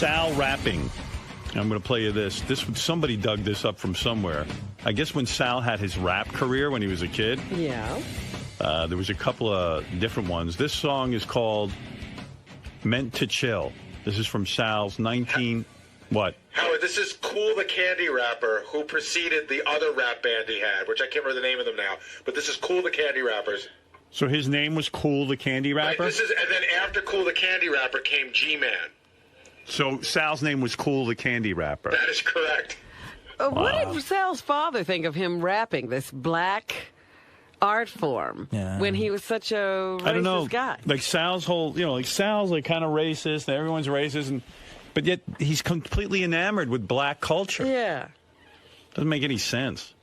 Sal rapping. I'm going to play you this. Somebody dug this up from somewhere. I guess when Sal had his rap career when he was a kid. Yeah. There was a couple of different ones. This song is called Meant to Chill. This is from Sal's 19... What? Howard, this is Cool the Candy Rapper, who preceded the other rap band he had, which I can't remember the name of them now. But this is Cool the Candy Rappers. So his name was Cool the Candy Rapper? Right, and then after Cool the Candy Rapper came G-Man. So Sal's name was Cool the Candy Rapper. That is correct. What did Sal's father think of him rapping this black art form when he was such a racist I don't know. guy? Like Sal's whole, Sal's like kind of racist, and everyone's racist, but yet he's completely enamored with black culture. Yeah. Doesn't make any sense.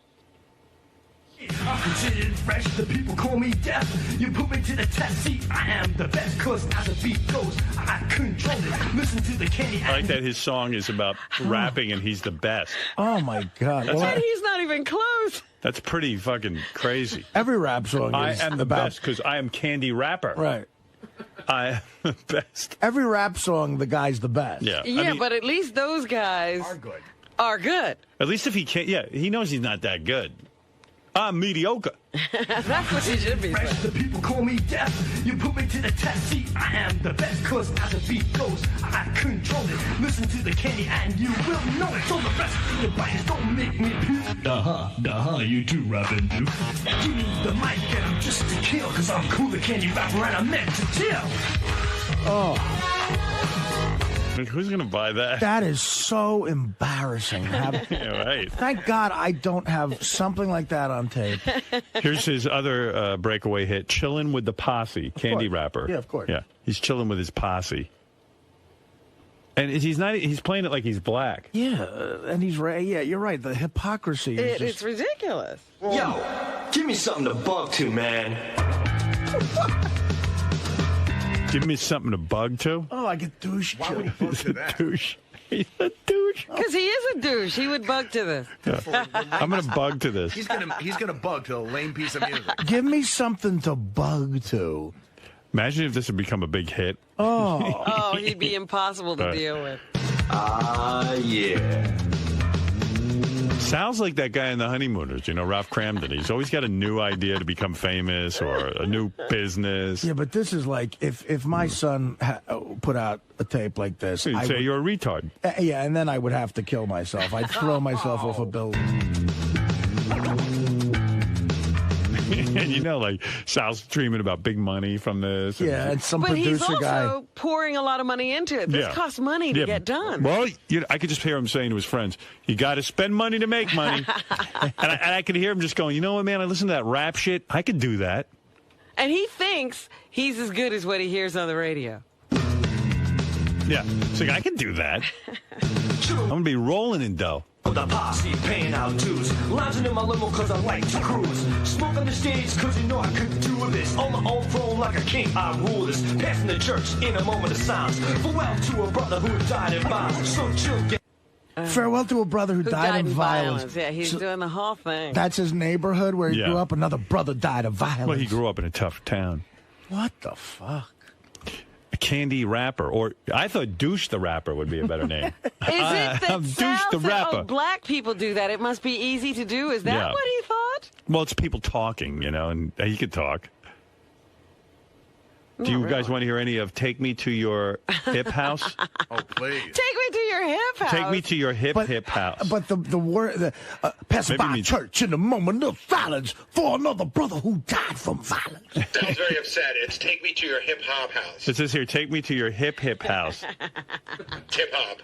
I'm considered fresh, the people call me deaf. You put me to the test, see, I am the best, cause as the beat goes, I control it. Listen to the candy. I like that his song is about rapping and he's the best. Oh my God. And he's not even close. That's pretty fucking crazy. Every rap song is I am the best because I am Candy Rapper. Right. I am the best. Every rap song, the guy's the best. Yeah. Yeah, but at least those guys are good. At least if he can't, he knows he's not that good. I'm mediocre. That's what he should be saying. The people call me deaf. You put me to the test. See, I am the best. Cause as the beat goes, I control it. Listen to the candy and you will know it. So the rest of your bitches don't make me puke. You too, rapping dude. Give me the mic and I'm just to kill. Cause I'm Cool the Candy Rapper and I'm meant to chill. Who's going to buy that? That is so embarrassing. Yeah, right. Thank God I don't have something like that on tape. Here's his other breakaway hit, Chillin' with the Posse, Candy Rapper. Yeah, of course. Yeah, he's chilling with his posse. And he's playing it like he's black. Yeah, and yeah, you're right. The hypocrisy is It's ridiculous. Yo, give me something to bug to, man. Give me something to bug to? Oh, I get douche. Why would he bug to that? Douche. He's a douche. Because he is a douche. He would bug to this. Yeah. I'm going to bug to this. He's gonna bug to a lame piece of music. Give me something to bug to. Imagine if this had become a big hit. Oh, he'd be impossible to deal with. Yeah. Sounds like that guy in The Honeymooners, Ralph Cramden. He's always got a new idea to become famous or a new business. Yeah, but this is like if my son put out a tape like this, You'd say you're a retard. Yeah, and then I would have to kill myself. I'd throw myself off a building. And like Sal's dreaming about big money from this. Yeah, and some But producer he's also guy pouring a lot of money into it. This costs money to get done. Well, I could just hear him saying to his friends, you got to spend money to make money. and I could hear him just going, you know what, man, I listen to that rap shit. I could do that. And he thinks he's as good as what he hears on the radio. Yeah. So I can do that. I'm going to be rolling in dough. The posse paying out dues. Lounging in my limo cause I like to cruise. Smoke on the stage cause I could do this. On my own throne like a king, I rule this. Passing the church in a moment of silence. Farewell to a brother who died in violence. So chill, farewell to a brother who died in violence. Yeah, he's doing the whole thing. That's his neighborhood where he grew up. Another brother died of violence. Well, he grew up in a tough town. What the fuck? Candy Rapper, or I thought Douche the Rapper would be a better name. Is it that Douche the Rapper? Black people do that. It must be easy to do. Is that what he thought? Well, it's people talking, and he could talk. Do you guys want to hear any of Take Me to Your Hip House? Oh, please. Take me to your hip house. Take me to your hip house. But the word, pass by church in a moment of silence for another brother who died from violence. Sounds very upset. It's Take Me to Your Hip Hop House. It says here, take me to your hip house. Hip Hop.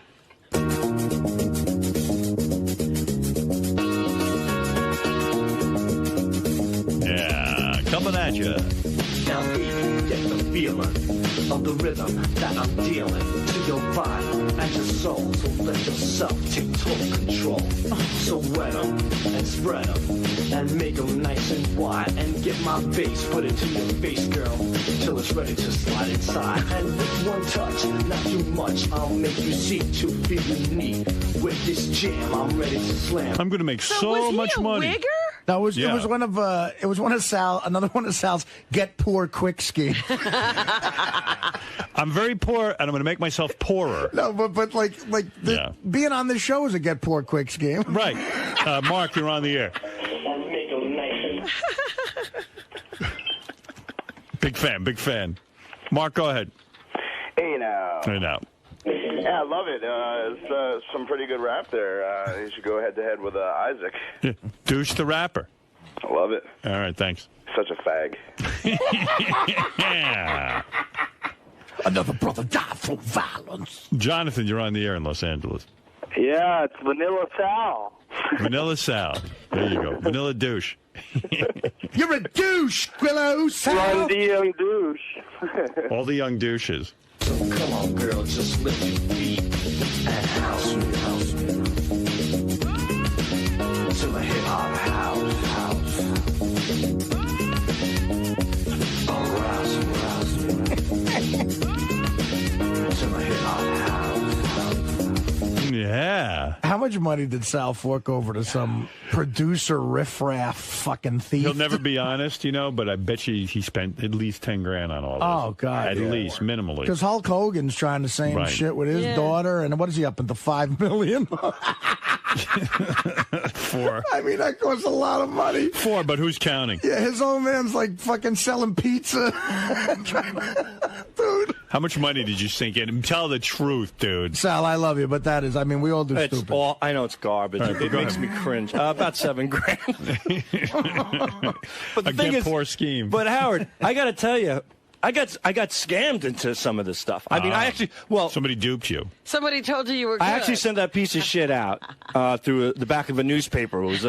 Yeah, coming at you. Now baby, get the feeling of the rhythm that I'm dealing to your body and your soul. So let yourself take total control. So wet 'em and spread 'em and make 'em nice and wide. And get my bass, put it to your face, girl, till it's ready to slide inside. And with one touch, not too much, I'll make you see to feel you need. With this jam, I'm ready to slam. I'm going to make so much money. Was he a wigger? No, it was one of another one of Sal's get poor quick schemes. I'm very poor, and I'm going to make myself poorer. No, but being on this show is a get poor quick scheme. Right. Mark, you're on the air. Big fan. Mark, go ahead. Hey now. Yeah, I love it. It's some pretty good rap there. You should go head-to-head with Isaac. Yeah. Douche the rapper. I love it. All right, thanks. Such a fag. Yeah. Another brother died from violence. Jonathan, you're on the air in Los Angeles. Yeah, it's Vanilla Sal. Vanilla Sal. There you go. Vanilla douche. You're a douche, Quillo Sal. Run the young douche. All the young douches. So come on, girl, just lift your feet and house me. To the hip-hop house. Arouse me. To the hip-hop house. Yeah. How much money did Sal fork over to some producer riffraff fucking thief? He'll never be honest, but I bet you he spent at least 10 grand on all this. Oh, God. At least, minimally. Because Hulk Hogan's trying the same shit with his daughter, and what is he up into, $5 million? Four. I mean, that costs a lot of money. Four, but who's counting? Yeah, his old man's like fucking selling pizza. Dude. How much money did you sink in? Tell the truth, dude. Sal, I love you, but that is, we all do stupid. I know it's garbage. Right, it makes me cringe. About 7 grand. But the thing is, poor scheme. But Howard, I got to tell you, I got scammed into some of this stuff. I mean, somebody duped you. Somebody told you were good. I actually sent that piece of shit out through the back of a newspaper. It was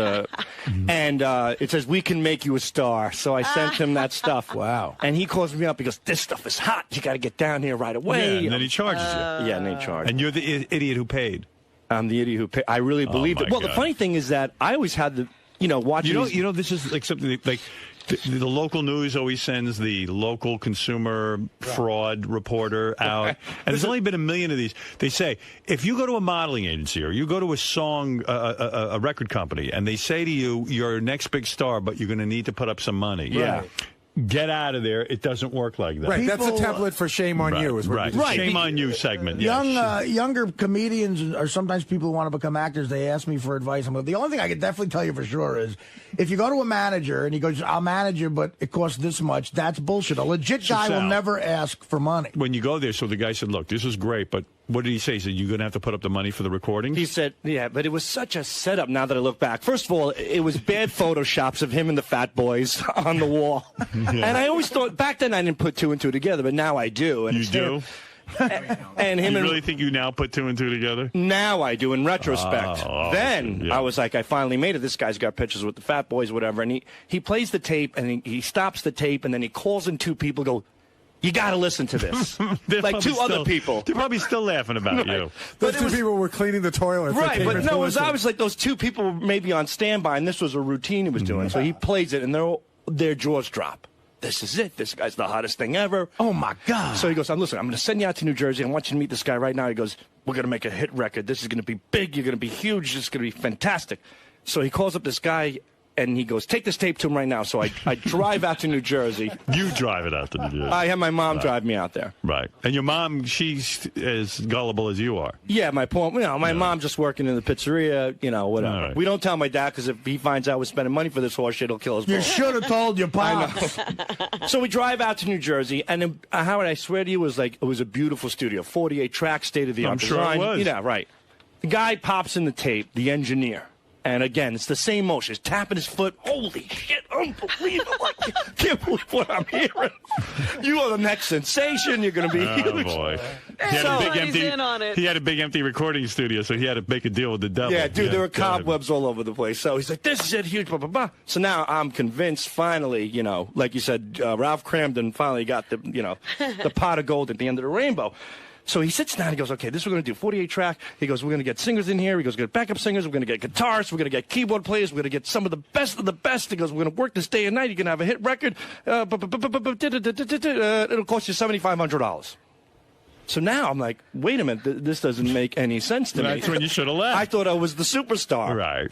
and it says, "We can make you a star." So I sent him that stuff. Wow. And he calls me up. He goes, "This stuff is hot. You got to get down here right away." Yeah, and then he charges you. Yeah, and then he charges. And you're the idiot who paid. I'm the idiot who paid. I really believed it. Well, God. the funny thing is that I always had the, watching. This is like something like. The local news always sends the local consumer fraud reporter out. And there's only been 1 million of these. They say, if you go to a modeling agency or you go to a record company, and they say to you, you're next big star, but you're going to need to put up some money. Yeah. Get out of there. It doesn't work like that. Right, that's a template for shame on you. Is what right. Shame on you segment. Younger comedians or sometimes people who want to become actors, they ask me for advice. The only thing I can definitely tell you for sure is if you go to a manager and he goes, I'll manage you, but it costs this much, that's bullshit. A legit guy will never ask for money. When you go there, so the guy said, look, this is great, but what did he say? He said, you're going to have to put up the money for the recordings? He said, yeah, but it was such a setup now that I look back. First of all, it was bad photoshops of him and the Fat Boys on the wall. Yeah. And I always thought, back then I didn't put 2 and 2 together, but now I do. And you do? And him you really think you now put 2 and 2 together? Now I do, in retrospect. Then I was like, I finally made it. This guy's got pictures with the Fat Boys, whatever. And he plays the tape, and he stops the tape, and then he calls in 2 people, go, you got to listen to this. Like 2 other people. They're probably still laughing about you. Those 2 people were cleaning the toilet. Right, but no, it was obviously like those 2 people were maybe on standby, and this was a routine he was doing. So he plays it, and their jaws drop. This is it. This guy's the hottest thing ever. Oh, my God. So he goes, listen, I'm going to send you out to New Jersey. I want you to meet this guy right now. He goes, we're going to make a hit record. This is going to be big. You're going to be huge. This is going to be fantastic. So he calls up this guy, and he goes, take this tape to him right now. So I drive out to New Jersey. You drive it out to New Jersey. I have my mom drive me out there. Right. And your mom, she's as gullible as you are. Yeah, my mom just working in the pizzeria, whatever. Right. We don't tell my dad because if he finds out we're spending money for this horse shit, he'll kill us both. You should have told your pops. So we drive out to New Jersey, and then, Howard, I swear to you, it was a beautiful studio. 48 tracks, state-of-the-art design. I'm sure it was. Yeah, right. The guy pops in the tape, the engineer. And again, it's the same motion. He's tapping his foot. Holy shit, unbelievable. I can't believe what I'm hearing. You are the next sensation. You're going to be huge. Oh, boy. He had a big empty recording studio, so he had to make a deal with the devil. Yeah, dude, there were cobwebs all over the place. So he's like, this is it, huge, blah, blah, blah. So now I'm convinced, finally, like you said, Ralph Cramden finally got the pot of gold at the end of the rainbow. So he sits down, he goes, okay, this is what we're going to do, 48 track. He goes, we're going to get singers in here. He goes, we're going to get backup singers. We're going to get guitarists. We're going to get keyboard players. We're going to get some of the best of the best. He goes, we're going to work this day and night. You're going to have a hit record. It'll cost you $7,500. So now I'm like, wait a minute, this doesn't make any sense to me. That's when you should have left. I thought I was the superstar. Right.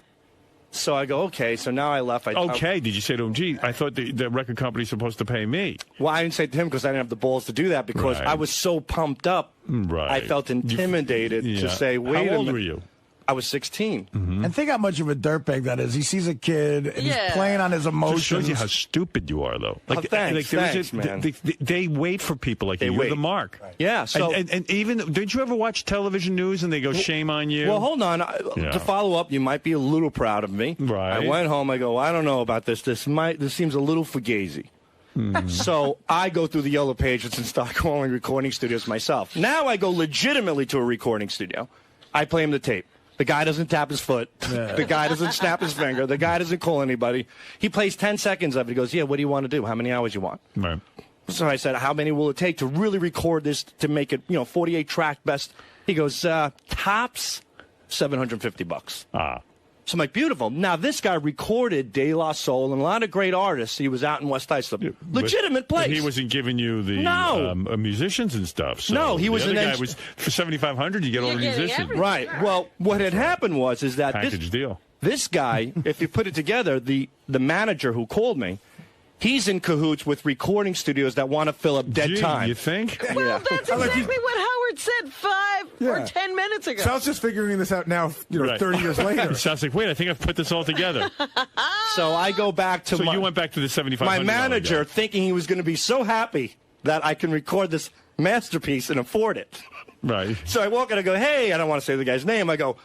So I go, okay. So now I left. Okay. Did you say to him, gee, I thought the record company's supposed to pay me? Well, I didn't say it to him because I didn't have the balls to do that because Right. I was so pumped up. Right. I felt intimidated to say, wait a minute. How old were you? I was 16. And think how much of a dirtbag that is. He sees a kid and he's playing on his emotions. Just shows you how stupid you are, though. Thanks, man. They wait for people like you. You're the mark. Right. Yeah. So and even did you ever watch television news and they go, shame on you? Well, hold on. To follow up, you might be a little proud of me. Right. I went home. I go, I don't know about this. This seems a little fugazi. So I go through the yellow pages and start calling recording studios myself. Now I go legitimately to a recording studio. I play him the tape. The guy doesn't tap his foot. Yeah. The guy doesn't snap his finger. The guy doesn't call anybody. He plays 10 seconds of it. He goes, yeah, what do you want to do? How many hours you want? Right. So I said, how many will it take to really record this to make it, 48 track best? He goes, tops $750. So I'm like, beautiful. Now, this guy recorded De La Soul and a lot of great artists. He was out in West Islip. Legitimate place. He wasn't giving you the musicians and stuff. So no, he was the other guy was for $7,500. You get all the musicians. Everything. Right. Well, what had happened was that package deal. This guy, if you put it together, the manager who called me, he's in cahoots with recording studios that want to fill up dead time. You think? Well, that's exactly what Howard said 5 or 10 minutes ago. Sal's just figuring this out now, 30 years later. It sounds like, wait, I think I've put this all together. So I go back to you went back to the $7,500. My manager, thinking he was going to be so happy that I can record this masterpiece and afford it. Right. So I walk in and I go, hey, I don't want to say the guy's name. I go,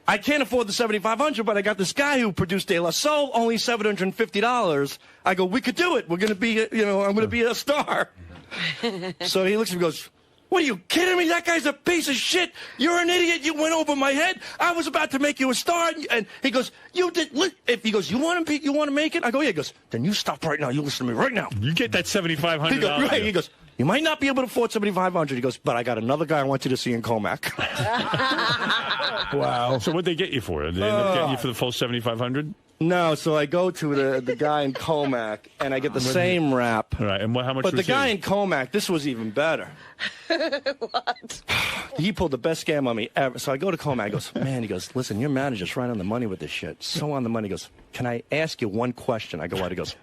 I can't afford the $7,500, but I got this guy who produced De La Soul, only $750. I go, we could do it. We're going to be, I'm going to be a star. So he looks at me and goes, what are you kidding me? That guy's a piece of shit. You're an idiot. You went over my head. I was about to make you a star. And he goes, you did. He goes, you want to make it? I go, yeah. He goes, then you stop right now. You listen to me right now. You get that $7,500. He goes, right. He goes, you might not be able to afford $7,500. He goes, but I got another guy I want you to see in Comac. Wow. So what'd they get you for? Did they end up getting you for the full $7,500? No, so I go to the guy in Comac, and I get the same rap. Right, and how much But was the guy in Comac, this was even better. What? He pulled the best scam on me ever. So I go to Comac, he goes, listen, your manager's right on the money with this shit. So on the money. He goes, can I ask you one question? I go, what? He goes,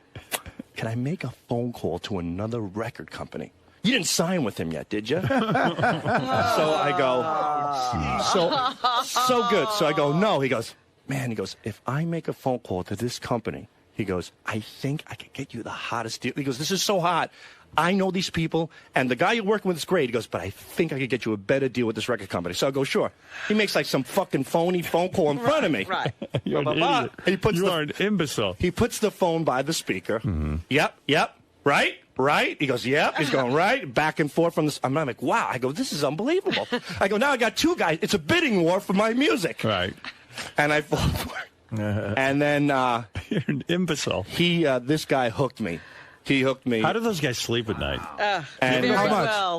can I make a phone call to another record company? You didn't sign with him yet, did you? So I go, so good. So I go, no. He goes, man, if I make a phone call to this company, he goes, I think I could get you the hottest deal. He goes, this is so hot. I know these people, and the guy you're working with is great. He goes, but I think I could get you a better deal with this record company. So I go, sure. He makes like some fucking phony phone call in front of me. Right. You're an idiot. You are an imbecile. He puts the phone by the speaker. Mm-hmm. Yep. Right? He goes, yep. He's going, right. Back and forth from this. I'm like, wow. I go, this is unbelievable. I go, now I got two guys. It's a bidding war for my music. Right. And I fall for it. And then you're an imbecile. This guy hooked me. He hooked me. How do those guys sleep at night? And how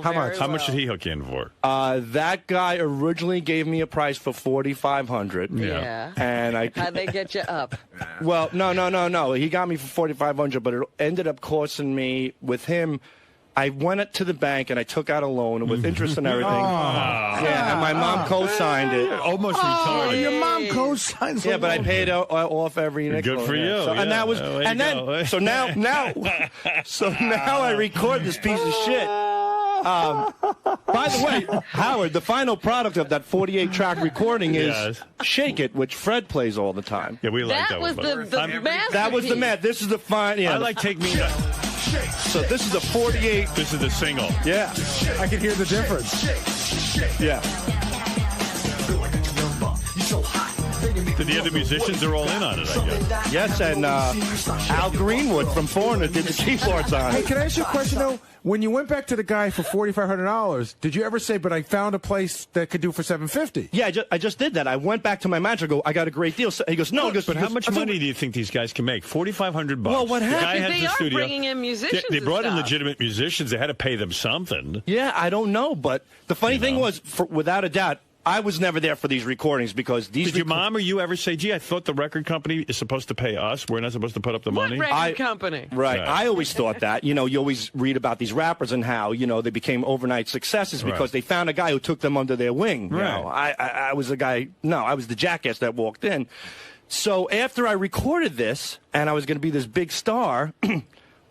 much? How much did he hook you in for? That guy originally gave me a price for $4,500. Yeah. And how'd they get you up? Well, no. He got me for $4,500, but it ended up costing me with him. I went to the bank and I took out a loan with interest and everything. Yeah, and my mom co-signed it. Almost retarded. Your mom co-signs. Yeah, but I paid off every nickel. Good for you. So, and that was, and then, so now I record this piece of shit. By the way, Howard, the final product of that 48-track recording is "Shake It," which Fred plays all the time. Yeah, we like that was one. the masterpiece. That was the man. This is the fine. Yeah, I like "Take Me." So this is the 48. This is the single. Yeah, I can hear the difference. Yeah. The other musicians are all in on it, I guess. Yes, and Al Greenwood from Foreigner did the keyboards on Hey, it. can I ask you a question, though? When you went back to the guy for $4,500, did you ever say, but I found a place that could do for $750? Yeah, I just did that. I went back to my manager, I got a great deal. So he goes, no. But how much money do you think these guys can make? $4,500. Well, what happened? The guy has They the are studio. bringing in musicians They and brought in stuff. legitimate musicians. They had to pay them something. Yeah, I don't know. But the funny thing was, without a doubt, I was never there for these recordings because these. Did your mom or you ever say, gee, I thought the record company is supposed to pay us. We're not supposed to put up the money? What record company? Right. I always thought that. You always read about these rappers and how, they became overnight successes because they found a guy who took them under their wing. Right. I was the guy. No, I was the jackass that walked in. So after I recorded this, and I was going to be this big star,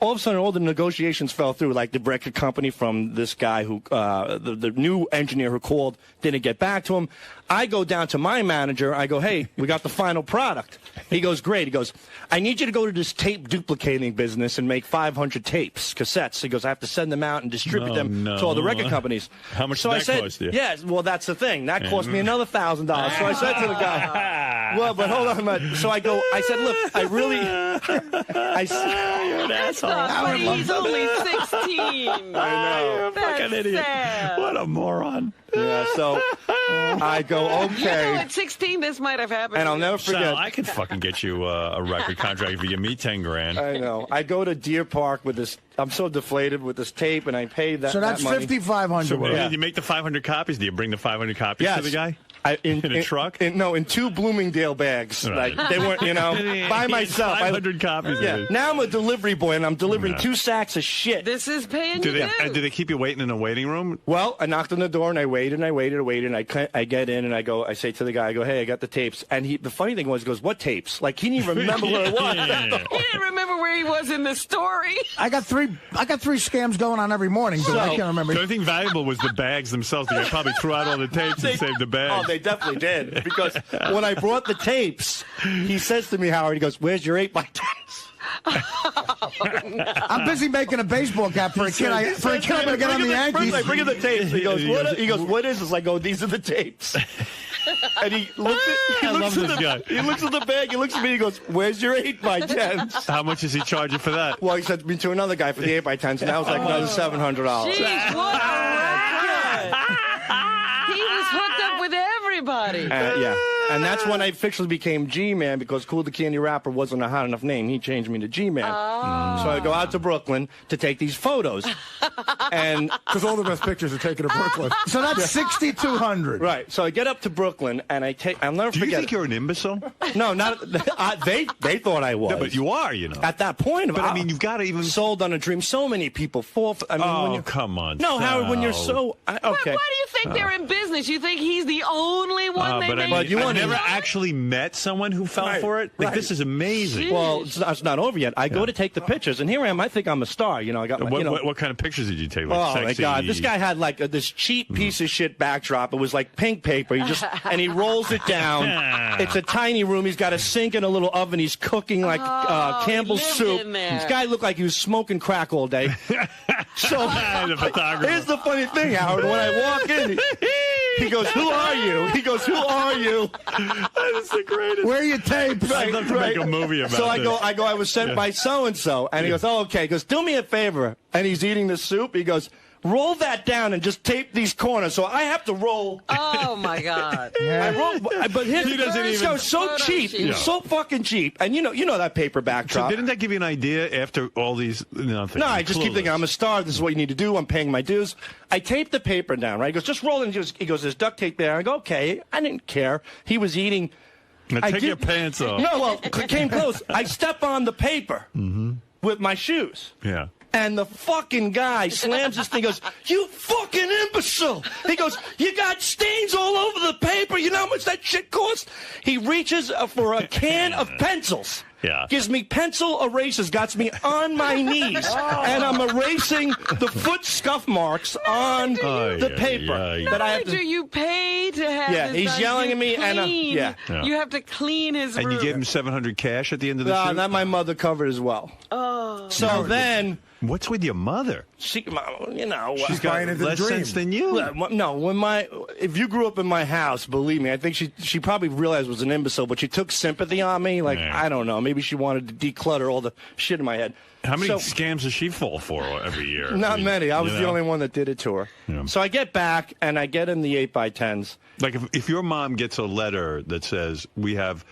all of a sudden all the negotiations fell through. Like the record company from this guy who, the new engineer who called, didn't get back to him. I go down to my manager. I go, hey, we got the final product. He goes, great. He goes, I need you to go to this tape duplicating business and make 500 tapes, cassettes. He goes, I have to send them out and distribute them to all the record companies. How much so did that cost you? Yeah, well, that's the thing. That cost me another $1,000. So I said to the guy, well, but hold on, man. So I said, look, I really, you're an asshole. He's only 16. I know. You're a fucking idiot. Sad. What a moron. Yeah, so I go, okay. You know, at 16, this might have happened. And I'll never forget. Sal, I could fucking get you a record contract if you give me 10 grand. I know. I go to Deer Park with this. I'm so deflated with this tape, and I pay that. So that's that money. $5,500. So Yeah. you make the 500 copies? Do you bring the 500 copies Yes. to the guy? In a truck? No, in 2 Bloomingdale bags. Right. Like they weren't, by myself. 500 copies. Yeah. Now I'm a delivery boy, and I'm delivering 2 sacks of shit. This is paying Do you. they keep you waiting in a waiting room? Well, I knocked on the door, and I waited, and I waited, and waited, and I get in, and I say to the guy, I go, hey, I got the tapes. And the funny thing was, he goes, what tapes? Like, he didn't even remember where it was. He didn't remember where he was in the story. I got three scams going on every morning, but I can't remember. The only thing valuable was the bags themselves. They probably threw out all the tapes and saved the bags. Oh, they definitely did. Because when I brought the tapes, he says to me, Howard, he goes, where's your 8x10s? I'm busy making a baseball cap for a kid. I'm going to get on the Yankees. I bring him the tapes. He goes, what is this? I go, these are the tapes. And he looks at the bag, he looks at me, he goes, where's your 8x10s? How much is he charging for that? Well, he sent me to another guy for the 8x10s, and that was like another $700. Jeez, what a racket. He was hooked up with everybody. Yeah. And that's when I officially became G-Man, because Cool the Candy Rapper wasn't a hot enough name. He changed me to G-Man. Oh. So I go out to Brooklyn to take these photos. And because all the best pictures are taken in Brooklyn. So that's $6,200. Right. So I get up to Brooklyn, and I'll never forget. Do you think you're an imbecile? No, not. They thought I was. No, but you are, At that point. But I mean, you've got to even sold on a dream. So many people fall. I mean, when come on. No, Howard. When you're so okay. Why do you think they're in business? You think he's the only one they made? But I've never actually met someone who fell for it. Like, this is amazing. Well, it's not over yet. I go to take the pictures, and here I am. I think I'm a star. I got my, what kind of pictures did you take? Like oh sexy... my God! This guy had like this cheap piece of shit backdrop. It was like pink paper. And he rolls it down. It's a tiny room. He's got a sink and a little oven. He's cooking like Campbell's soup. This guy looked like he was smoking crack all day. So the photographer. Here's the funny thing, Howard. When I walk in, he goes, "Who are you?" He goes, "Who are you?" That is the greatest. Where are your tapes? I'd love to make a movie about so this. I was sent by so-and-so. And he goes, oh, okay. He goes, do me a favor. And he's eating the soup. He goes, roll that down and just tape these corners. So I have to roll. Oh, my God. I roll, but he doesn't even. It was so cheap. It was so fucking cheap. And you know that paper backdrop. So didn't that give you an idea after all these? Nothing. No, I just keep thinking, I'm a star. This is what you need to do. I'm paying my dues. I taped the paper down, right? He goes, just roll it. He goes, there's duct tape there. I go, okay. I didn't care. He was eating. Now take your pants off. No, well, came close. I step on the paper with my shoes. Yeah. And the fucking guy slams this thing, goes, you fucking imbecile. He goes, you got stains all over the paper. You know how much that shit costs? He reaches for a can of pencils. Yeah. Gives me pencil erasers, got me on my knees, and I'm erasing the foot scuff marks on the paper. Not only do you pay to have this he's done, yelling at me, clean. and you have to clean his room. And you gave him $700 cash at the end of the shoot? That my mother covered as well. Oh. So then... What's with your mother? She's She's got less sense than you. No, if you grew up in my house, believe me, I think she probably realized I was an imbecile, but she took sympathy on me. Like, I don't know, maybe she wanted to declutter all the shit in my head. How many scams does she fall for every year? Not many. I was the only one that did it to her. Yeah. So I get back, and I get in the 8x10s. Like, if your mom gets a letter that says, we have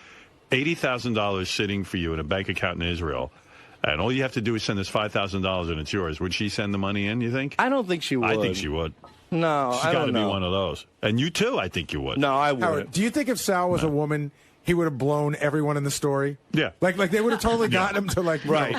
$80,000 sitting for you in a bank account in Israel, and all you have to do is send us $5,000 and it's yours, would she send the money in, you think? I don't think she would. I think she would. No, She's got to be one of those. And you, too, I think you would. No, I wouldn't. Howard, do you think if Sal was a woman, he would have blown everyone in the story? Yeah. Like they would have totally gotten him to, like... Right.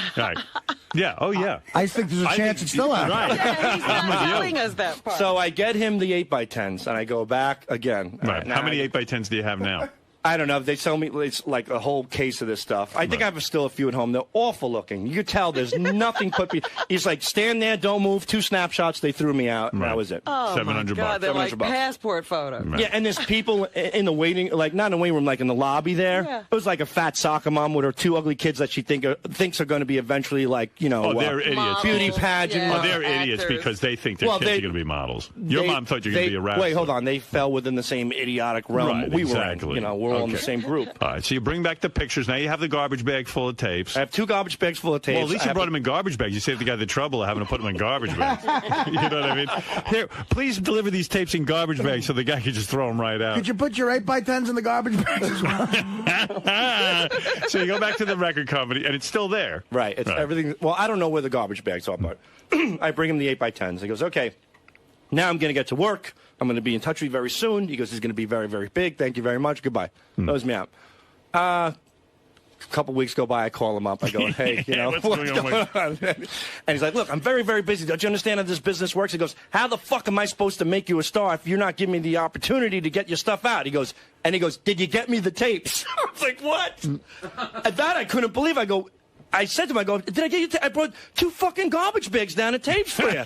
Yeah, oh, yeah. I think there's a chance it's still out. Right. Yeah, he's not telling us that part. So I get him the 8x10s, and I go back again. Right. How many 8x10s do you have now? I don't know. They sell me it's like a whole case of this stuff. I think I have still a few at home. They're awful looking. You could tell there's nothing put me. He's like, stand there, don't move. 2 snapshots. They threw me out. Right. That was it. Oh, $700. my God, they're like $700. passport photos. Right. Yeah, and there's people in the waiting, like not in the waiting room, like in the lobby there. Yeah. It was like a fat soccer mom with her 2 ugly kids that she thinks are going to be eventually like, you know, Oh, they're idiots. Models. beauty pageant. Yeah. Oh, they're idiots Actors. because they think their Well, kids they- are going to be models. Your mom thought you were going to be a rapper. Wait, hold on. They fell within the same idiotic realm Right, we exactly. were in. You know, we're all in the Okay. same group. All right, so you bring back the pictures. Now you have the garbage bag full of tapes. I have 2 garbage bags full of tapes. Well, at least I you have brought them in garbage bags. You saved the guy the trouble of having to put them in garbage bags. You know what I mean? Here, please deliver these tapes in garbage bags so the guy can just throw them right out. Could you put your 8x10s in the garbage bags as well? So you go back to the record company, and it's still there. Right. It's everything. Well, I don't know where the garbage bags are, but I bring him the 8x10s. He goes, okay, now I'm going to get to work. I'm going to be in touch with you very soon. He goes, he's going to be very, very big. Thank you very much. Goodbye. That was me out. A couple weeks go by, I call him up. I go, hey, you know, What's what's going on? going on? And he's like, look, I'm very, very busy. Don't you understand how this business works? He goes, how the fuck am I supposed to make you a star if you're not giving me the opportunity to get your stuff out? He goes, did you get me the tapes? I was like, what? At that, I couldn't believe. I said to him, did I get you? I brought 2 fucking garbage bags down of tapes for you.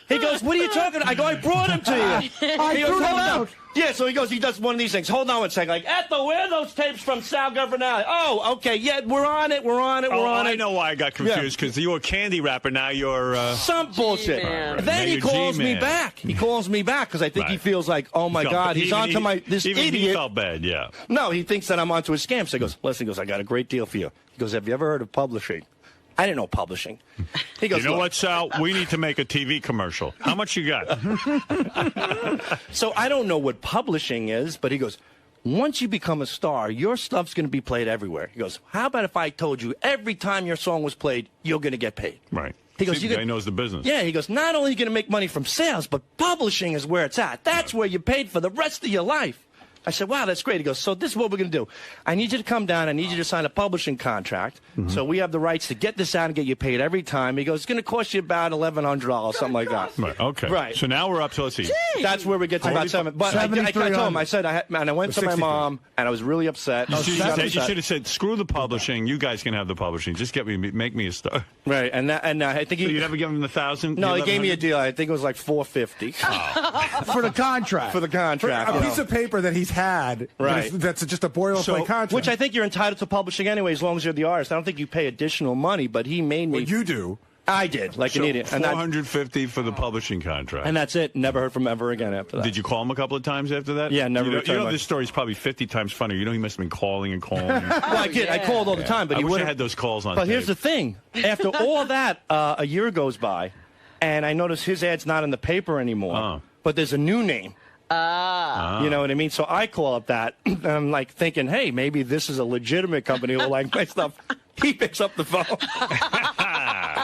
He goes, what are you talking about? I go, I brought them to you. I He goes, threw them hold on. out. Yeah, so he does one of these things. Hold on one second. Like, Ethel, where are those tapes from Sal Governale? Oh, okay, yeah, we're on it. I know why I got confused, because you're a candy rapper, now you're... Some bullshit. G-Man. Then Now he you're calls me G-Man. back. He calls me back because I think he Right. feels like, oh my God, he's onto this even idiot. He felt bad, yeah. No, he thinks that I'm onto a scam. So he goes, listen, I got a great deal for you. He goes, have you ever heard of publishing? I didn't know publishing. He goes, You know "Look." what, Sal? We need to make a TV commercial. How much you got? So I don't know what publishing is, but he goes, once you become a star, your stuff's going to be played everywhere. He goes, how about if I told you every time your song was played, you're going to get paid? Right. He goes, See, the guy knows the business. Yeah, he goes, not only are you going to make money from sales, but publishing is where it's at. That's where you're paid for the rest of your life. I said, wow, that's great. He goes, so this is what we're going to do. I need you to come down. I need you to sign a publishing contract. So we have the rights to get this out and get you paid every time. He goes, it's going to cost you about $1,100, something like that. Right, okay. Right. So now we're up to, let's see. That's where we get to about 7. But I told him, I said, and I went to my 63. mom, and I was really upset. You She got should upset. have said, screw the publishing. You guys can have the publishing. Just make me a star. Right, and I think So he... you never give him the 1,000? No, the he gave me a 1,100? deal. I think it was like $450 For the contract. for the contract. A piece of paper that he's had. Right. That's just a boilerplate contract. Which I think you're entitled to publishing anyway, as long as you're the artist. I don't think you pay additional money, but he made me. Well, you do. I did, like So an idiot. And, $450 for the publishing contract. and that's it. Never heard from him ever again after that. Did you call him a couple of times after that? Yeah, never You know, returned my- this story's probably 50 times funnier. You know, he must have been calling and calling. Well, I did. I called all the time, but I he wish I wouldn't. had those calls on But here's the tape. thing: after all that, a year goes by, and I notice his ad's not in the paper anymore. Oh. But there's a new name. You know what I mean? So I call up that, and I'm like thinking, hey, maybe this is a legitimate company who like my stuff. He picks up the phone.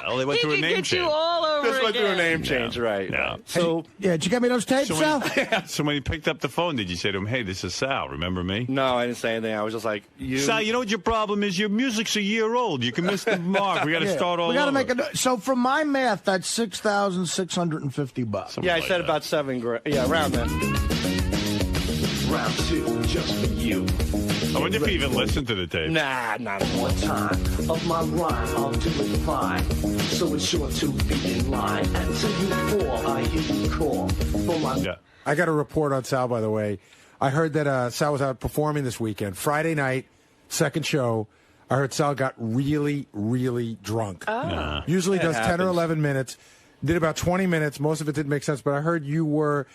Oh, they went He through a can name get you change. all over This went through a again. name change, right? Yeah. So Yeah, did you get me those tapes, So Sal? so when he picked up the phone, did you say to him, hey, this is Sal, remember me? no, I didn't say anything. I was just like, Sal, you know what your problem is? Your music's a year old. You can miss the mark. We got to start all We got to over. make a. So from my math, that's $6,650. Something Yeah, I like said that. about $7,000. Yeah, around there. Round 2, just for you. I wonder if he even listened to the tape. Nah, not One time of my rhyme, I'll do it fine. So it's sure to be in line. Until you fall, I hear you call. For my Yeah. I got a report on Sal, by the way. I heard that Sal was out performing this weekend. Friday night, second show. I heard Sal got really, really drunk. Usually It does 10 or happens. 11 minutes. Did about 20 minutes. Most of it didn't make sense, but I heard you were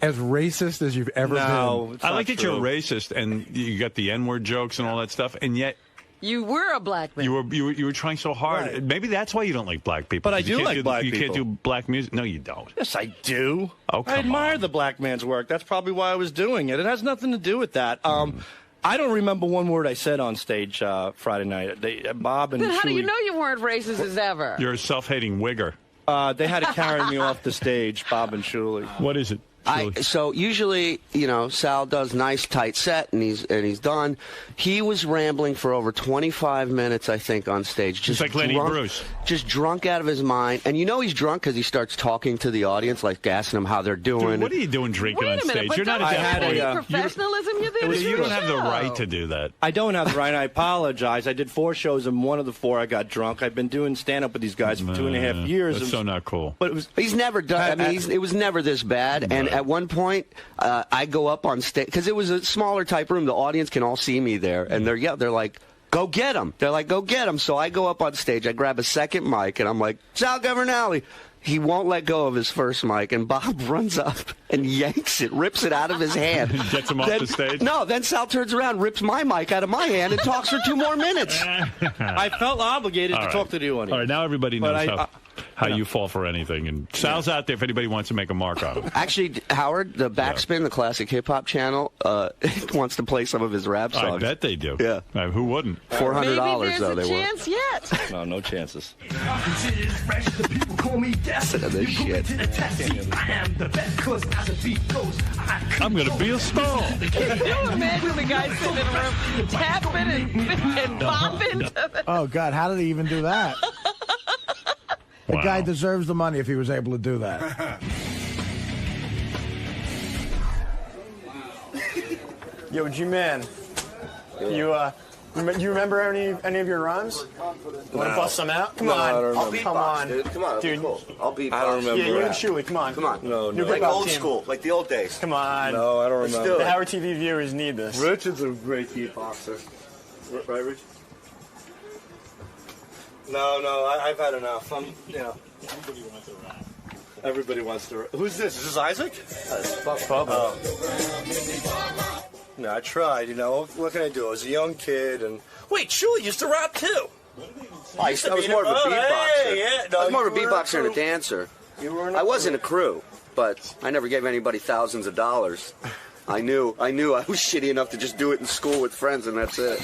as racist as you've ever No, been. it's I not like that true. you're racist and you got the N-word jokes and all that stuff, and yet You were a black man. you were trying so hard. Right. Maybe that's why you don't like black people. But I 'cause you do can't like black You can't people. do black music. No, you don't. Yes, I do. Oh, come I admire on. the black man's work. That's probably why I was doing it. It has nothing to do with that. I don't remember one word I said on stage Friday night. Bob and Then how do you Chewy, know you weren't racist as ever? You're a self-hating wigger. they had to carry me off the stage, Bob and Shuli. What is it? So usually, Sal does nice tight set and he's done. He was rambling for over 25 minutes, I think, on stage. Just like Lenny Bruce. Just drunk out of his mind. And he's drunk because he starts talking to the audience, like asking them how they're doing. Dude, what are you doing drinking on stage? But You're not at that point. Professionalism you there? You don't have the right to do that. I don't have the right. I apologize. I did 4 shows, and one of the 4 I got drunk. I've been doing stand-up with these guys for 2.5 years. That's so not cool. But he's never done. It was never this bad. And at one point, I go up on stage because it was a smaller type room. The audience can all see me there, and they're like, "Go get him!" They're like, "Go get him!" So I go up on stage. I grab a second mic, and I'm like, "Sal Governale." He won't let go of his first mic, and Bob runs up and yanks it, rips it out of his hand. Gets him off the stage? No, then Sal turns around, rips my mic out of my hand, and talks for 2 more minutes. I felt obligated to talk to the audience. All right, now everybody knows how you fall for anything. And Sal's out there if anybody wants to make a mark on him. Actually, Howard, the Backspin, the classic hip-hop channel, wants to play some of his rap songs. I bet they do. Yeah. Who wouldn't? $400, though, they were. Maybe there's a chance yet. No chances. This shit. I'm going to be a star. Can you imagine the guy sitting in a room tapping and bopping? Oh, God, how did he even do that? The guy deserves the money if he was able to do that. Yo, G-Man, you remember any of your rhymes? Want to bust some out? Come on. I don't remember. Come on. Dude. Come on, dude. cool. I'll beatbox. I don't remember. Yeah, you and Chewy, come on. Come on. No. Like old school, like the old days. Come on. No, I don't remember. The Howard TV viewers need this. Richard's a great beatboxer. Right, Rich? No, I've had enough. Everybody wants to rap. Everybody wants to rap. Who's this? Is this Isaac? That's Bubba. No, I tried, What can I do? I was a young kid, and... Wait, Chewy used to rap, too. I was more of a beatboxer. I was more of a beatboxer and a dancer. I was in a crew, but I never gave anybody thousands of dollars. I knew I was shitty enough to just do it in school with friends, and that's it.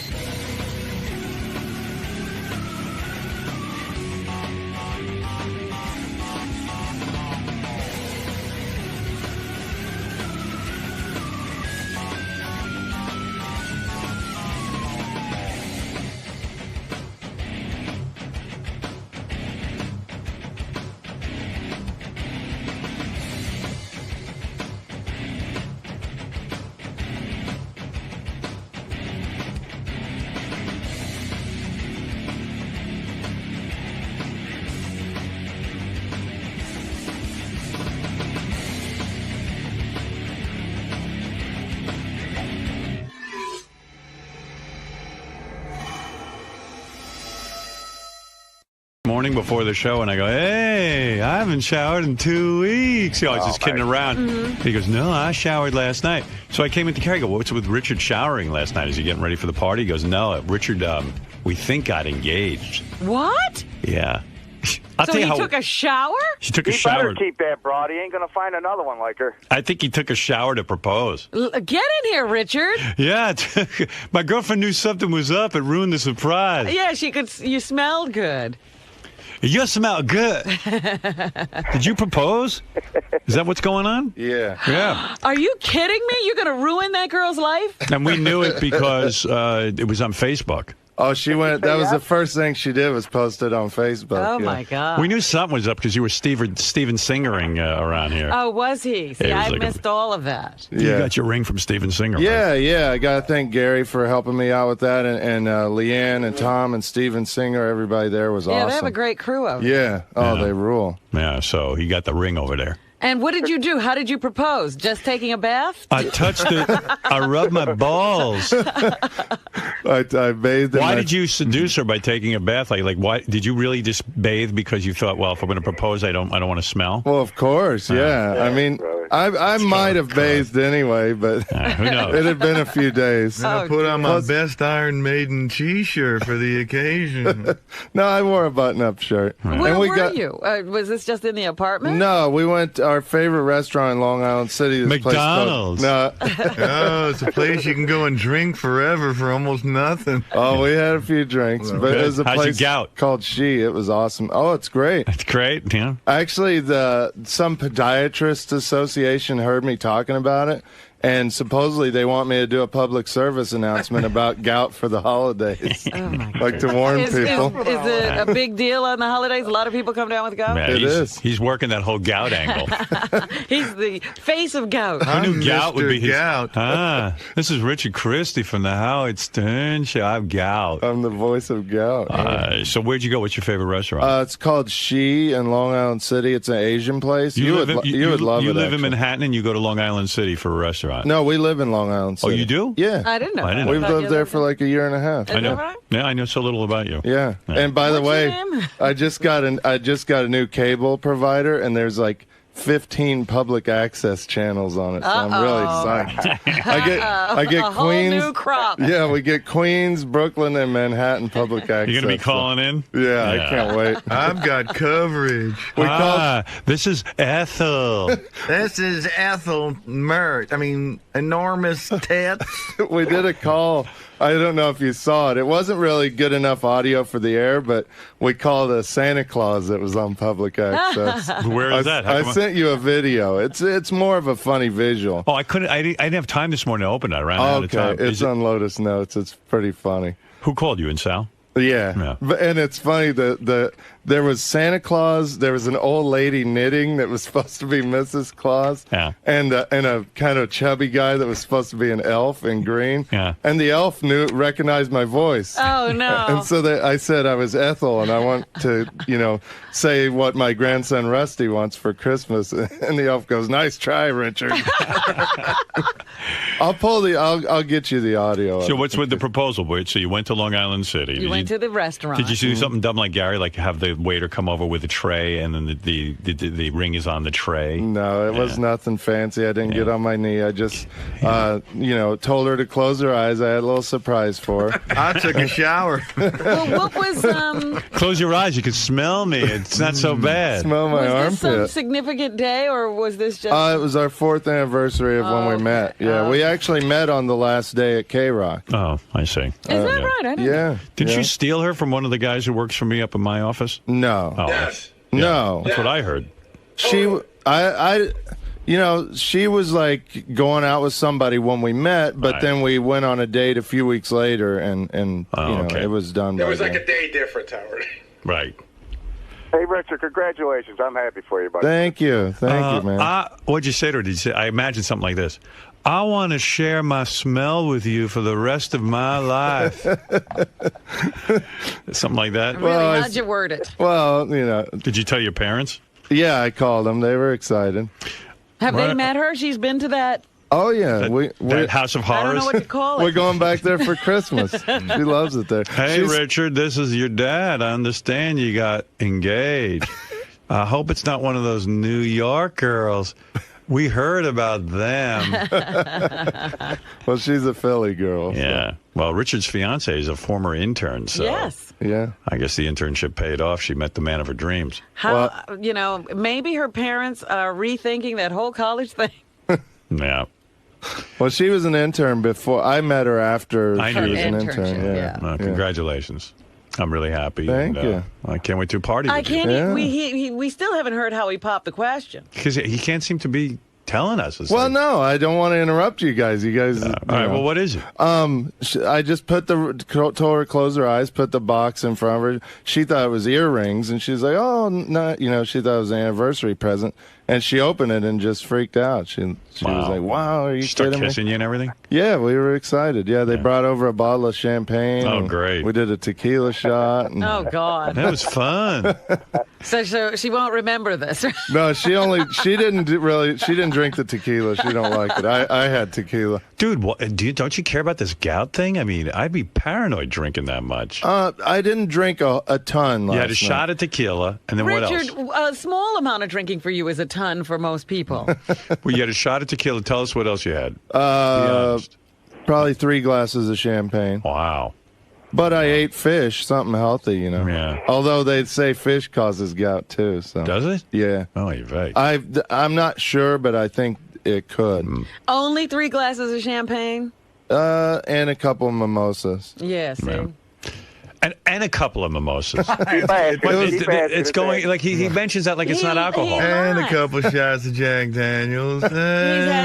Morning before the show, and I go, "Hey, I haven't showered in 2 weeks." I was just kidding around. Mm-hmm. He goes, "No, I showered last night." So I came into Carrie. I go, "What's with Richard showering last night? Is he getting ready for the party?" He goes, "No, Richard, we think got engaged." What? Yeah. I'll so tell you he how took a shower? He took a You shower. better keep that broad. He ain't gonna find another one like her. I think he took a shower to propose. Get in here, Richard. Yeah, my girlfriend knew something was up. It ruined the surprise. Yeah, you smelled good. You smell good. Did you propose? Is that what's going on? Yeah. Yeah. Are you kidding me? You're going to ruin that girl's life? And we knew it because it was on Facebook. Oh, she went. That was the first thing she did was post it on Facebook. Oh, my God. We knew something was up because you were Steven Singering around here. Oh, was he? See, Yeah, I like missed all of that. You got your ring from Steven Singer. Yeah, yeah. I got to thank Gary for helping me out with that, and Leanne and Tom and Steven Singer. Everybody there was awesome. Yeah, they have a great crew over Yeah. Oh, they rule. Yeah, so he got the ring over there. And what did you do? How did you propose? Just taking a bath? I touched it. I rubbed my balls. I bathed. Why did you seduce her by taking a bath? Like, why did you really just bathe because you thought, well, if I'm going to propose, I don't want to smell? Well, of course, yeah. I mean, I might have bathed anyway, but who knows? It had been a few days. I put on my best Iron Maiden T-shirt for the occasion. No, I wore a button-up shirt. Where and we were you? Was this just in the apartment? No, we went to our favorite restaurant in Long Island City. This McDonald's. No. Oh, it's a place you can go and drink forever for almost nothing. Oh, we had a few drinks, but it was a How's your place gout? called She. It was awesome. Oh, it's great. It's great, yeah. Actually, some podiatrist associate Association heard me talking about it, and supposedly they want me to do a public service announcement about gout for the holidays. Oh my like to warn people. Is it a big deal on the holidays? A lot of people come down with gout? Man, It is. He's working that whole gout angle. He's the face of gout. Who knew gout would be his... Gout. This is Richard Christie from the Howard Stern Show. I have gout. I'm the voice of gout. So where'd you go? What's your favorite restaurant? It's called She in Long Island City. It's an Asian place. You would love it. You live in actually. Manhattan and you go to Long Island City for a restaurant. No, we live in Long Island City. Oh, you do? Yeah. I didn't know. I didn't that. know. We've lived there for like a year and a half. I know. Yeah, I know so little about you. Yeah. And by the What's way, your name? I just got a new cable provider, and there's like 15 public access channels on it, so I'm really psyched. I get a whole Queens. new crop. Yeah, we get Queens, Brooklyn, and Manhattan public access. You're going to be calling in? Yeah, I can't wait. I've got coverage. This is Ethel. This is Ethel Mert. I mean, enormous tits. We did a call. I don't know if you saw it. It wasn't really good enough audio for the air, but we called a Santa Claus that was on public access. Where is that? How I come sent you a video. It's more of a funny visual. Oh, I didn't have time this morning to open it. I ran out of time. It's on Lotus Notes. It's pretty funny. Who called you, and Sal? Yeah. And it's funny that there was Santa Claus, there was an old lady knitting that was supposed to be Mrs. Claus, and a kind of chubby guy that was supposed to be an elf in green, and the elf recognized my voice. Oh no! And so I said I was Ethel, and I want to say what my grandson Rusty wants for Christmas, and the elf goes, "Nice try, Richard." I'll get you the audio. So what's with the proposal? So you went to Long Island City. You went to the restaurant. Did you do something dumb like Gary, like have the waiter come over with a tray and then the ring is on the tray? No, it was nothing fancy. I didn't get on my knee. I just, told her to close her eyes. I had a little surprise for her. I took a shower. Well, what was Close your eyes. You can smell me. It's not so bad. Smell my armpit. Was this some significant day, or was this just? It was our 4th anniversary of when we met. Yeah, we actually met on the last day at K-Rock. Oh, I see. Is that right? I didn't. Yeah. Didn't you steal her from one of the guys who works for me up in my office? No. Oh, Yes. No. That's what I heard. She was like going out with somebody when we met, but then we went on a date a few weeks later, and it was done. There was by like a day difference, Howard. Right. Hey, Richard, congratulations. I'm happy for you, buddy. Thank you, man. What'd you say to her? Did you say? I imagine something like this. I want to share my smell with you for the rest of my life. Something like that. Really, how'd you word it? Well, Did you tell your parents? Yeah, I called them. They were excited. Have they met her? She's been to that. Oh yeah, that House of Horrors. I don't know what to call it. We're going back there for Christmas. She loves it there. Hey, Richard, this is your dad. I understand you got engaged. I hope it's not one of those New York girls. We heard about them. Well, she's a Philly girl. Yeah. So. Well, Richard's fiance is a former intern, so yes. Yeah. I guess the internship paid off. She met the man of her dreams. How maybe her parents are rethinking that whole college thing. Yeah. Well, she was an intern before. I met her after she was an intern. Yeah. Well, congratulations. I'm really happy. Thank you. I can't wait to party with you. Yeah. We still haven't heard how he popped the question. Because he can't seem to be telling us. No, I don't want to interrupt you guys. You guys. All right. Well, what is it? I just told her to close her eyes, put the box in front of her. She thought it was earrings, and she's like, "Oh, no," she thought it was an anniversary present. And she opened it and just freaked out. She was like, "Wow, are you Start kidding me?" kissing you and everything? Yeah, we were excited. Yeah, they brought over a bottle of champagne. Oh, great! We did a tequila shot. And oh God, that was fun. So she won't remember this. No, she didn't drink the tequila. She don't like it. I had tequila. Dude, don't you care about this gout thing? I mean, I'd be paranoid drinking that much. I didn't drink a ton last You had a night. shot of tequila, and then Richard, what else? A small amount of drinking for you is a ton for most people. Well, you had a shot of tequila. Tell us what else you had. Probably 3 glasses of champagne. Wow. But I ate fish, something healthy, Yeah. Although they'd say fish causes gout too. So does it? Yeah. Oh, you're right. I'm not sure, but I think it could. Only 3 glasses of champagne? And a couple of mimosas. Yeah, see. And a couple of mimosas. It's going like he mentions that like it's not alcohol. And a couple shots of Jack Daniels.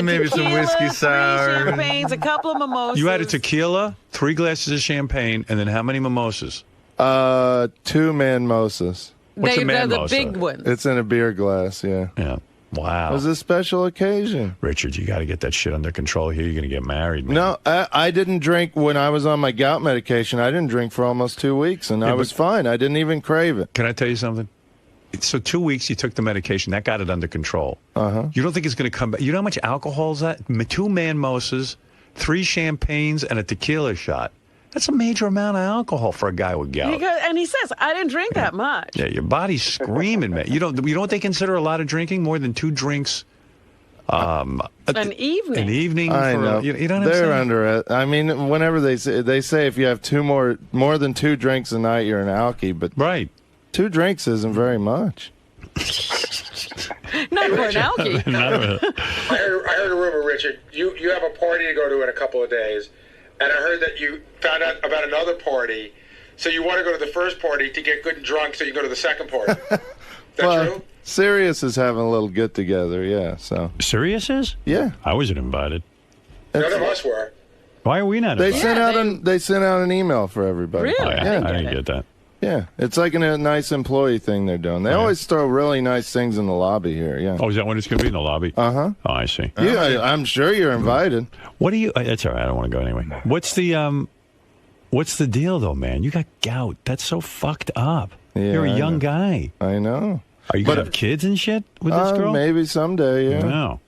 Maybe some whiskey sour. 3 champagnes, a couple of mimosas. You had a tequila, 3 glasses of champagne, and then how many mimosas? 2 mimosas. What's a The mimosa? big ones. It's in a beer glass, yeah. Yeah. Wow. It was a special occasion. Richard, you got to get that shit under control here. You're going to get married, man. No, I didn't drink when I was on my gout medication. I didn't drink for almost 2 weeks, and I was fine. I didn't even crave it. Can I tell you something? So 2 weeks you took the medication. That got it under control. Uh-huh. You don't think it's going to come back? You know how much alcohol is that? 2 mimosas, 3 champagnes, and a tequila shot. That's a major amount of alcohol for a guy with gout. And he says, I didn't drink that much. Yeah, your body's screaming, man. You know what they consider a lot of drinking? More than 2 drinks. An evening. An evening. I know. You know what I'm They're saying? under it. I mean, whenever they say if you have 2 more than 2 drinks a night, you're an alkie. But right, 2 drinks isn't very much. Not for an alkie. I heard a rumor, Richard. You have a party to go to in a couple of days, and I heard that you found out about another party. So you want to go to the first party to get good and drunk, so you go to the second party. Is that true? Sirius is having a little get together, yeah. So Sirius is? Yeah. I wasn't invited. None of us were. Why are we not They invited? sent out an email for everybody. Really? Oh, yeah. Yeah. I didn't get that. Yeah, it's like a nice employee thing they're doing. They always throw really nice things in the lobby here. Yeah. Oh, is that when it's going to be in the lobby? Uh-huh. Oh, I see. Yeah, I'm sure you're invited. What do you? That's all right. I don't want to go anyway. What's the deal though, man? You got gout. That's so fucked up. Yeah, You're a I young know. guy. I know. Are you gonna have kids and shit with this girl? Maybe someday. Yeah. No.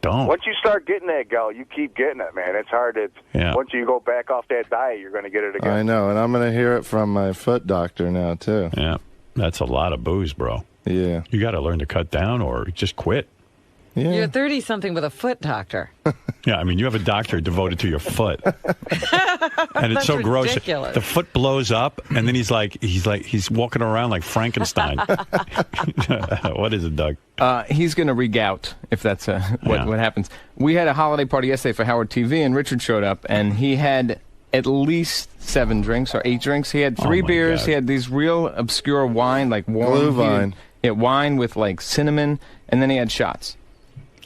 Don't. Once you start getting that gout, you keep getting it, man. It's hard to. Yeah. Once you go back off that diet, you're going to get it again. I know, and I'm going to hear it from my foot doctor now too. Yeah, that's a lot of booze, bro. Yeah. You got to learn to cut down or just quit. Yeah. You're 30-something with a foot doctor. Yeah, I mean, you have a doctor devoted to your foot, and it's That's so gross. ridiculous. The foot blows up, and then he's walking around like Frankenstein. What is it, Doug? He's going to re-gout if that's what happens. We had a holiday party yesterday for Howard TV, and Richard showed up, and he had at least 7 drinks or 8 drinks. He had 3 beers. God. He had these real obscure wine, like warm Glühwein. Yeah, wine with like cinnamon, and then he had shots.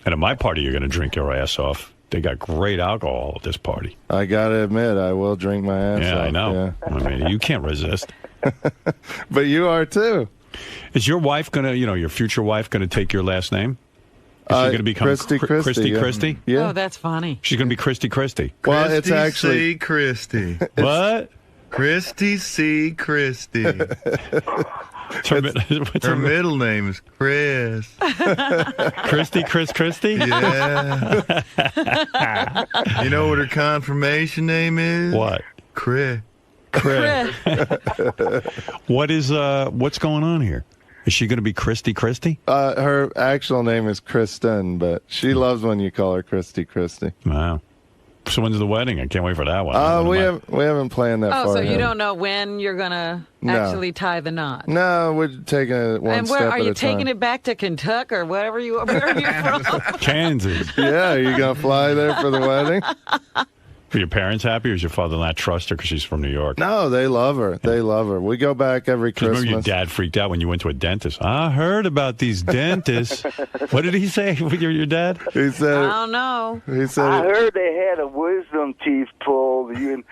And at my party, you're going to drink your ass off. They got great alcohol at this party. I got to admit, I will drink my ass Yeah, off. I know. Yeah. I mean, you can't resist. But you are too. Is your wife going to, your future wife, going to take your last name? Is she going to become Christie, Christie yeah. Christie? Yeah. Oh, that's funny. She's going to be Christie Christie. Well, it's Christie actually C. Christie. What? Christie C. Christie. What's Her middle name is Chris. Christie? Yeah. You know what her confirmation name is? What? Chris. What's going on here? Is she going to be Christie Christie? her actual name is Kristen, but she loves when you call her Christie Christie. Wow. So when's the wedding? I can't wait for that one. We haven't planned that far. Oh, so you ahead. don't know when you're going to No. actually tie the knot? No, we're taking it one And step where at are a you time. taking it back to Kentucky or where are you from? Kansas. Yeah, are you going to fly there for the wedding? Are your parents happy, or does your father not trust her because she's from New York? No, they love her. They love her. We go back every 'Cause Christmas. remember your dad freaked out when you went to a dentist. I heard about these dentists. What did he say with your dad? He said, I don't know. He said, I heard they had a wisdom teeth pulled, and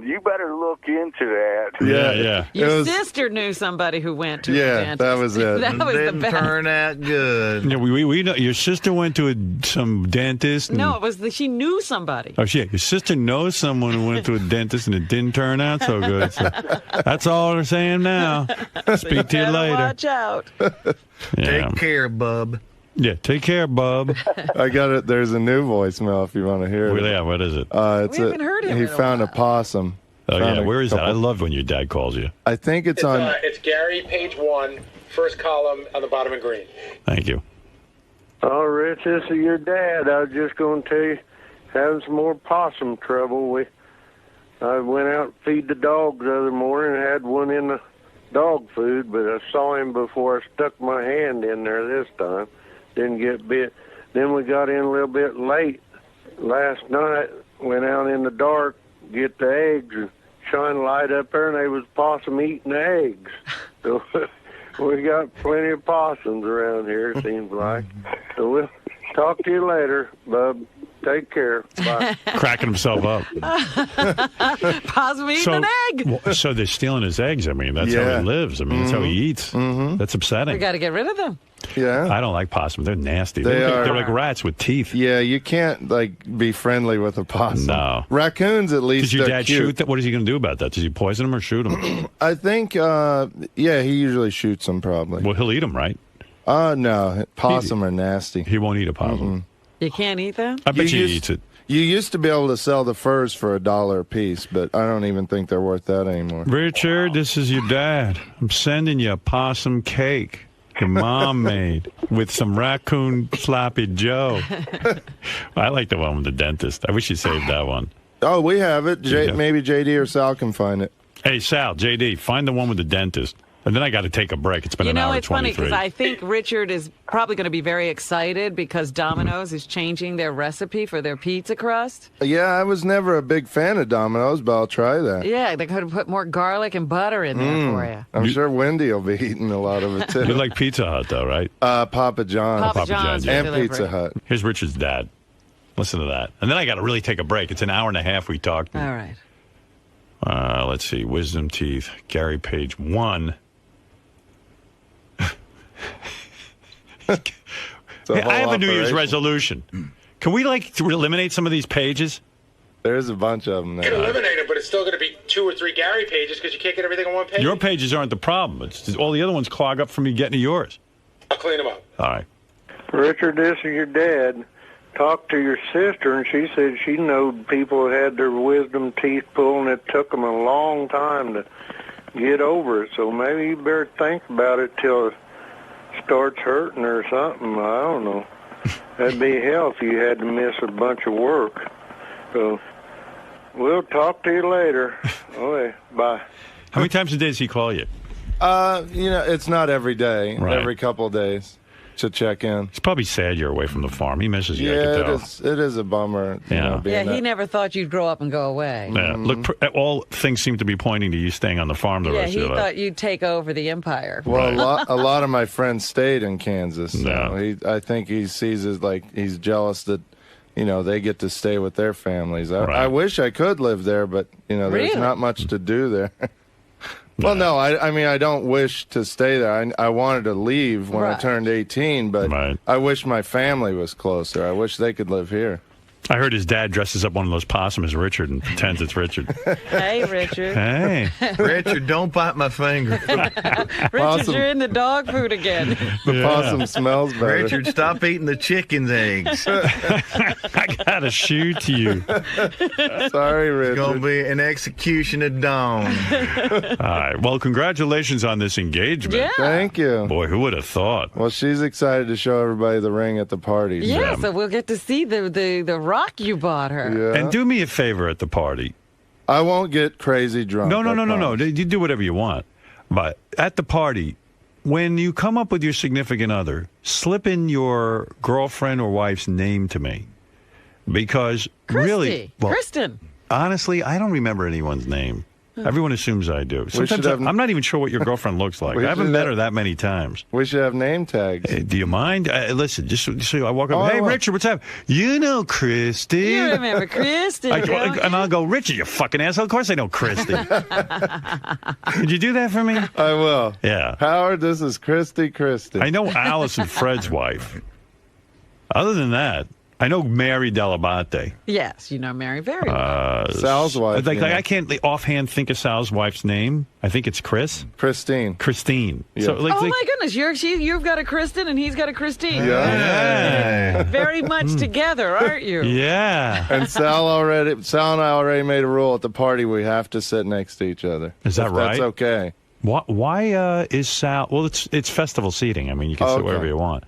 you better look into that. Yeah. Your sister knew somebody who went to a dentist. that was it. That was the Didn't best. turn out good. Yeah, we know your sister went to some dentist. And, No, it was she knew somebody. Oh, shit. Your sister knows someone who went to a dentist and it didn't turn out so good. So that's all they're saying now. Speak to you Better later. watch out. Yeah. Take care, bub. Yeah, take care, bub. I got it. There's a new voicemail if you want to hear it. Yeah, what is it? It's We haven't heard him He in a found a possum. Oh, Found yeah. a Where is that? I couple- love when your dad calls you. I think it's on. It's Gary, page 1, first column on the bottom in green. Thank you. Oh, Rich, this is your dad. I was just going to tell you, having some more possum trouble. I went out to feed the dogs the other morning and had one in the dog food, but I saw him before I stuck my hand in there this time. Didn't get bit. Then we got in a little bit late last night, went out in the dark, get the eggs, and shine light up there, and they was possum eating eggs. So we got plenty of possums around here, it seems like. So we'll talk to you later, bub. Take care. Bye. Cracking himself up. Possum eating an egg. So they're stealing his eggs. I mean, that's how he lives. I mean, that's how he eats. That's upsetting. We got to get rid of them. Yeah. I don't like possums. They're nasty. They're like rats with teeth. Yeah, you can't be friendly with a possum. No. Raccoons, at least, Does your they're dad cute. shoot that? What is he going to do about that? Does he poison them or shoot them? I think, he usually shoots them probably. Well, he'll eat them, right? No. Possum are nasty. He won't eat a possum. You can't eat them? I bet he eats it. You used to be able to sell the furs for $1 a piece, but I don't even think they're worth that anymore. Richard, this is your dad. I'm sending you a possum cake your mom made with some raccoon sloppy Joe. I like the one with the dentist. I wish you saved that one. Oh, we have it. Maybe JD or Sal can find it. Hey, Sal, JD, find the one with the dentist. And then I got to take a break. It's been an hour and 23. It's funny because I think Richard is probably going to be very excited because Domino's is changing their recipe for their pizza crust. Yeah, I was never a big fan of Domino's, but I'll try that. Yeah, they could have put more garlic and butter in there for you. I'm sure Wendy will be eating a lot of it, too. You like Pizza Hut, though, right? Papa John's. Papa John's and delivery. Pizza Hut. Here's Richard's dad. Listen to that. And then I got to really take a break. It's an hour and a half we talked. All right. Let's see. Wisdom teeth. Gary Page 1. Hey, I have a New Year's resolution. Can we eliminate some of these pages? There's a bunch of them You there. can eliminate it, but it's still going to be 2 or 3 Gary pages because you can't get everything on one page. Your pages aren't the problem. It's just all the other ones clog up from you getting to yours. I'll clean them up. All right. Richard, this is your dad. Talked to your sister, and she said she knowed people that had their wisdom teeth pulled, and it took them a long time to get over it. So maybe you better think about it till it starts hurting or something. I don't know. That'd be hell if you had to miss a bunch of work. So we'll talk to you later. Okay, bye. How many times a day does he call you? It's not every day. Right. Every couple of days to check in. He's probably sad you're away from the farm. He misses you, I Yeah, can tell. it is a bummer. Yeah. He never thought you'd grow up and go away. Yeah. Look, all things seem to be pointing to you staying on the farm the rest of he your life. thought you'd take over the empire. Well, a lot of my friends stayed in Kansas. So Yeah. I think he sees it like he's jealous that, they get to stay with their families. I wish I could live there, but, there's Really? not much to do there. Well, no, I mean, I don't wish to stay there. I wanted to leave when I turned 18, but I wish my family was closer. I wish they could live here. I heard his dad dresses up one of those possums as Richard and pretends it's Richard. Hey, Richard. Hey. Richard, don't bite my finger. Richard, you're in the dog food again. The possum smells better. Richard, stop eating the chicken's eggs. I gotta shoot you. Sorry, Richard. It's going to be an execution at dawn. All right. Well, congratulations on this engagement. Yeah. Thank you. Boy, who would have thought? Well, she's excited to show everybody the ring at the party. Yeah, so we'll get to see the rock you bought her. Yeah. And do me a favor at the party. I won't get crazy drunk. No. I promise. You do whatever you want. But at the party, when you come up with your significant other, slip in your girlfriend or wife's name to me. Because really, Kristen. Honestly, I don't remember anyone's name. Everyone assumes I do. Sometimes I'm not even sure what your girlfriend looks like. I haven't met her that many times. We should have name tags. Do you mind? Listen, just so I walk up, hey, Richard, what's up? You know Christie. You remember Christie, and I'll go, Richard, you fucking asshole. Of course I know Christie. Could you do that for me? I will. Yeah. Howard, this is Christie. I know Alice and Fred's wife. Other than that, I know Mary Delabate. Yes, you know Mary very well. Sal's wife. Like I can't offhand think of Sal's wife's name. I think it's Christine. Yeah. So, my goodness, you've got a Kristen and he's got a Christine. Yeah. Very much together, aren't you? Yeah. And Sal and I already made a rule at the party. We have to sit next to each other. Is that right? That's okay. Why is Sal? Well, it's festival seating. I mean, you can sit wherever you want.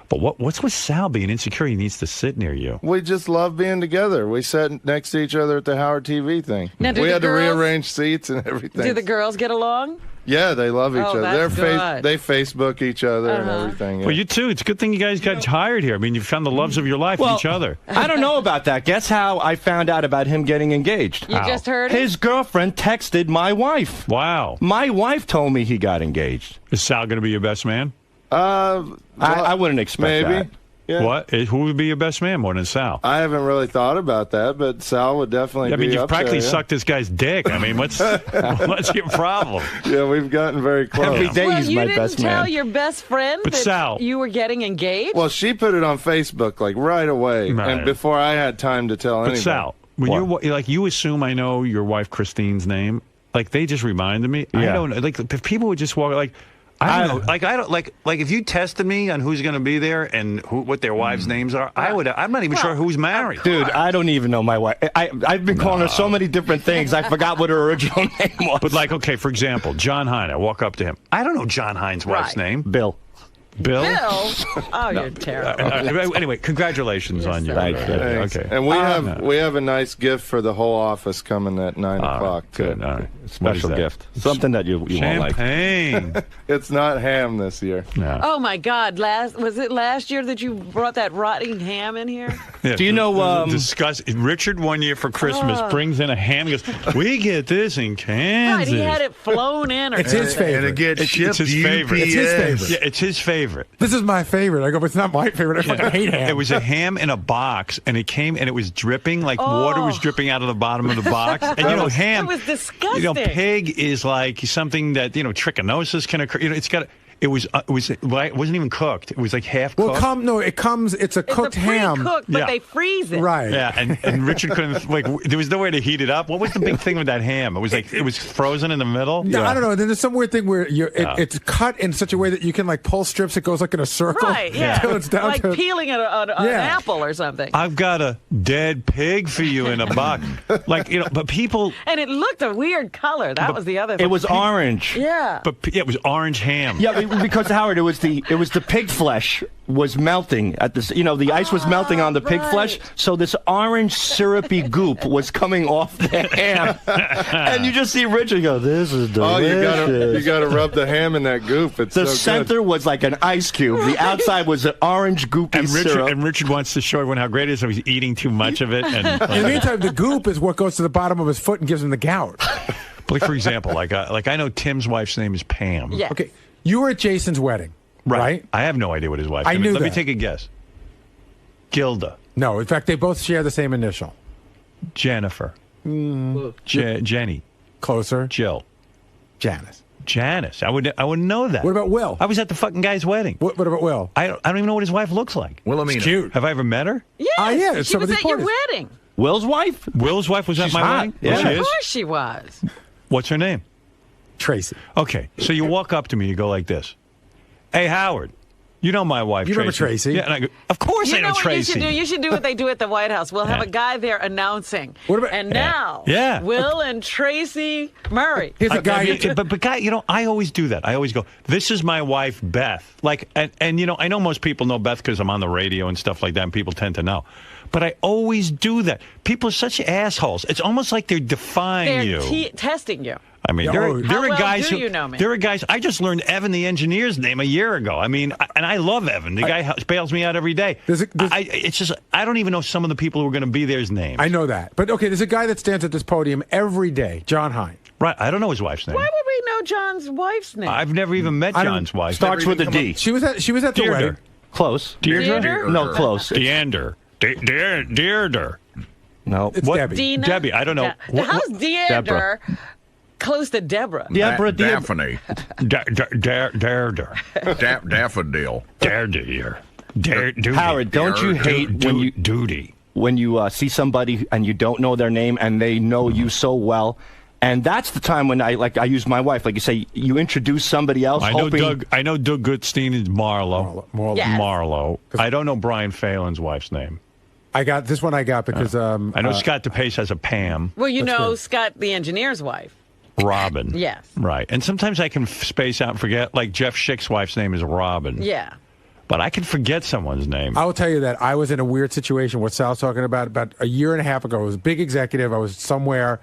But what's with Sal being insecure? He needs to sit near you. We just love being together. We sat next to each other at the Howard TV thing. Now, we had to rearrange seats and everything. Do the girls get along? Yeah, they love each other. that's good. They Facebook each other and everything. Yeah. Well, you too. It's a good thing you guys got hired here. I mean, you found the loves of your life in each other. I don't know about that. Guess how I found out about him getting engaged? You just heard His girlfriend texted my wife. Wow. My wife told me he got engaged. Is Sal going to be your best man? I wouldn't expect maybe. that. Yeah. What? Who would be your best man more than Sal? I haven't really thought about that, but Sal would definitely I mean, be you've up practically there, yeah. sucked this guy's dick. I mean, what's your problem? Yeah, we've gotten very close. Every day Well, he's you my didn't best tell man. your best friend But that Sal- you were getting engaged? Well, she put it on Facebook like right away, Right. and before I had time to tell But anybody. Sal, when you're like, you assume I know your wife Christine's name. Like they just reminded me. I Yeah. don't know. Like if people would just walk like. I don't know. Like I don't like if you tested me on who's going to be there and what their wives' names are, I would. I'm not even sure who's married. Dude, I don't even know my wife. I've been calling her so many different things. I forgot what her original name was. But like, okay, for example, John Hine. I walk up to him. I don't know John Hine's wife's name. Bill. Bill? Oh, you're terrible. Anyway, congratulations on your. Thanks. Okay. And we have a nice gift for the whole office coming at 9 o'clock. Good. All right. Special gift. Something that you won't like. Champagne. It's not ham this year. No. Oh my God! Was it last year that you brought that rotting ham in here? Yeah, Do you know? Discuss. Richard one year for Christmas brings in a ham. He goes, "We get this in Kansas." Right, he had it flown in. Or It's his favorite. And it gets It's shipped his favorite. It's his favorite. Yeah, it's his favorite. This is my favorite. I go, but it's not my favorite. I fucking hate ham. It was a ham in a box, and it came and it was dripping like water was dripping out of the bottom of the box. And you know, ham. It was disgusting. You know, pig is like something that trichinosis can occur. You know, it wasn't even cooked. It was like half cooked. It's a cooked ham. Cooked, but they freeze it. Right. Yeah, and Richard couldn't there was no way to heat it up. What was the big thing with that ham? It was frozen in the middle. No, I don't know. Then there's some weird thing where it's cut in such a way that you can like pull strips. It goes like in a circle. Right. Yeah. Till it's down like to peeling an apple or something. I've got a dead pig for you in a box. But people. And it looked a weird color. That was the other thing. It was orange. Yeah. But it was orange ham. Yeah, because Howard, it was the pig flesh was melting at this. You know, the ice was melting on the pig flesh, so this orange syrupy goop was coming off the ham, and you just see Richard go, "This is delicious." Oh, you gotta rub the ham in that goop. It's the so center good. was like an ice cube. The outside was an orange goopy syrup. And Richard wants to show everyone how great it is. So he's eating too much of it. And in the meantime, the goop is what goes to the bottom of his foot and gives him the gout. Like for example, I know Tim's wife's name is Pam. Yeah. Okay, you were at Jason's wedding, right? I have no idea what his wife's I name knew is. Let me that. take a guess. Gilda. No, in fact, they both share the same initial. Jennifer. Jenny. Closer. Jill. Janice. Janice. I wouldn't know that. What about Will? I was at the fucking guy's wedding. What about Will? I don't even know what his wife looks like. Wilhelmina. It's cute. Have I ever met her? Yes, yeah, she was at your wedding. Will's wife? Will's wife was at She's my hot. wedding? Yeah. She Of is? course she was. What's her name? Tracy. Okay, so you walk up to me, you go like this. Hey, Howard, you know my wife, You remember Tracy? Yeah, and I go, of course I know what Tracy. you should do? You should do what they do at the White House. We'll have a guy there announcing. What about- and now, Yeah. Will and Tracy Murray. Here's a guy. But guy, I always do that. I always go, this is my wife, Beth. And I know most people know Beth because I'm on the radio and stuff like that, and people tend to know. But I always do that. People are such assholes. It's almost like they're defying They're you. testing you. I mean, How there are well guys do who you know me? there are guys. I just learned Evan the engineer's name a year ago. I mean, and I love Evan. The guy bails me out every day. It's just I don't even know some of the people who are going to be there's names. I know that, but okay, there's a guy that stands at this podium every day, John Hine. Right. I don't know his wife's name. Why would we know John's wife's name? I've never even met John's wife. Starts with a D. She was at the Deirdre. wedding. Close. Deirdre? No, close. Deander. Deirdre. No. It's Debbie. Dina? Debbie. I don't know. How's Deandra close to Deborah? Daphne. Deirdre. Daffodil. Howard, don't you hate when you see somebody and you don't know their name and they know you so well? And that's the time when I use my wife. Like you say, you introduce somebody else. I know Doug Goodstein is Marlo. Yes. Marlo. I don't know Brian Phelan's wife's name. I got this one. I got because I know Scott DePace has a Pam. Well, you know Scott, the engineer's wife. Robin. Yes. Right. And sometimes I can space out and forget. Like Jeff Schick's wife's name is Robin. Yeah. But I can forget someone's name. I will tell you that I was in a weird situation. What Sal's talking about a year and a half ago. I was a big executive. I was somewhere,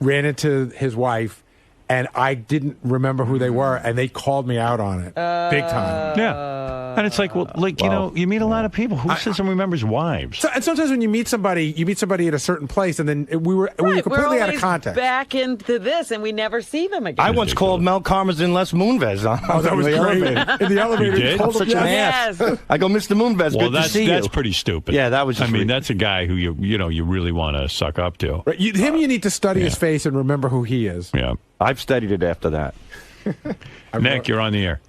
ran into his wife, and I didn't remember who they were, and they called me out on it big time. Yeah, and it's like, well, like, you know, you meet a lot of people. Who says and remembers wives? So, and sometimes when you meet somebody at a certain place, and then we were completely out of context. Back into this, and we never see them again. I once called Mel Karmazin Les Moonves on that was the great. elevator. In the elevator, You did? I'm such an ass. I go, Mr. Moonves, Well, good to see you. that's pretty stupid. Yeah, that was just that's a guy who you really want to suck up to. Right. You need to study his face and remember who he is. Yeah. I've studied it after that. Nick, you're on the air.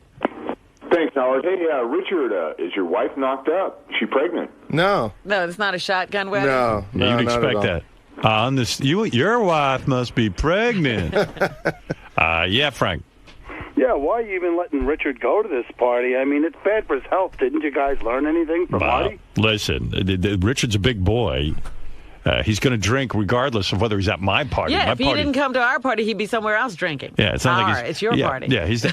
Thanks, Howard. Hey, Richard, is your wife knocked up? Is she pregnant? No. No, it's not a shotgun wedding. No, You'd not expect at that. On this, your wife must be pregnant. Yeah, Frank. Yeah, why are you even letting Richard go to this party? I mean, it's bad for his health. Didn't you guys learn anything from Marty? Listen, Richard's a big boy. He's going to drink regardless of whether he's at my party. Yeah, My if he party. didn't come to our party, he'd be somewhere else drinking. Yeah, it's not like he's, it's your party. Yeah, he's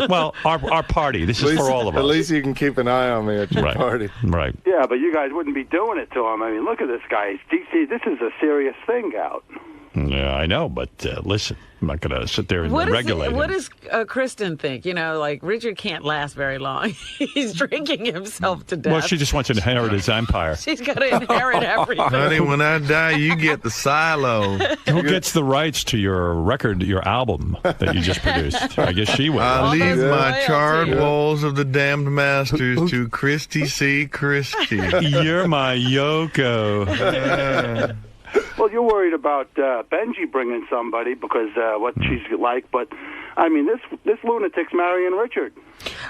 well, our party. This is for all of us. At least you can keep an eye on me at your party. Right. Yeah, but you guys wouldn't be doing it to him. I mean, look at this guy. This is a serious thing out. Yeah, I know, but listen, I'm not going to sit there and regulate him. What does Kristen think? You know, like, Richard can't last very long. He's drinking himself to death. Well, she just wants to inherit his empire. She's got to inherit everything. Honey, when I die, you get the silo. Who gets the rights to your record, your album that you just produced? I guess she will. I leave my charred walls of the damned masters to Christie C. Christie. You're my Yoko. Well, you're worried about Benji bringing somebody because what she's like, but I mean, this lunatic's marrying Richard.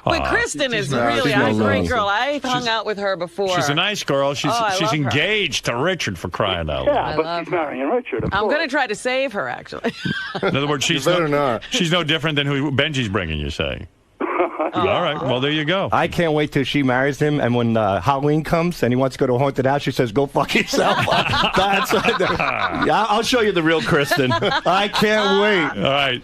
But Kristen is really a great girl. I've hung out with her before. She's a nice girl. She's love engaged to Richard, for crying out loud. Yeah, but she's marrying Richard. I'm going to try to save her, actually. In other words, she's no different than who Benji's bringing, you're saying. All right. Well, there you go. I can't wait till she marries him, and when Halloween comes and he wants to go to a haunted house, she says, "Go fuck yourself." I'll show you the real Kristen. I can't wait. All right.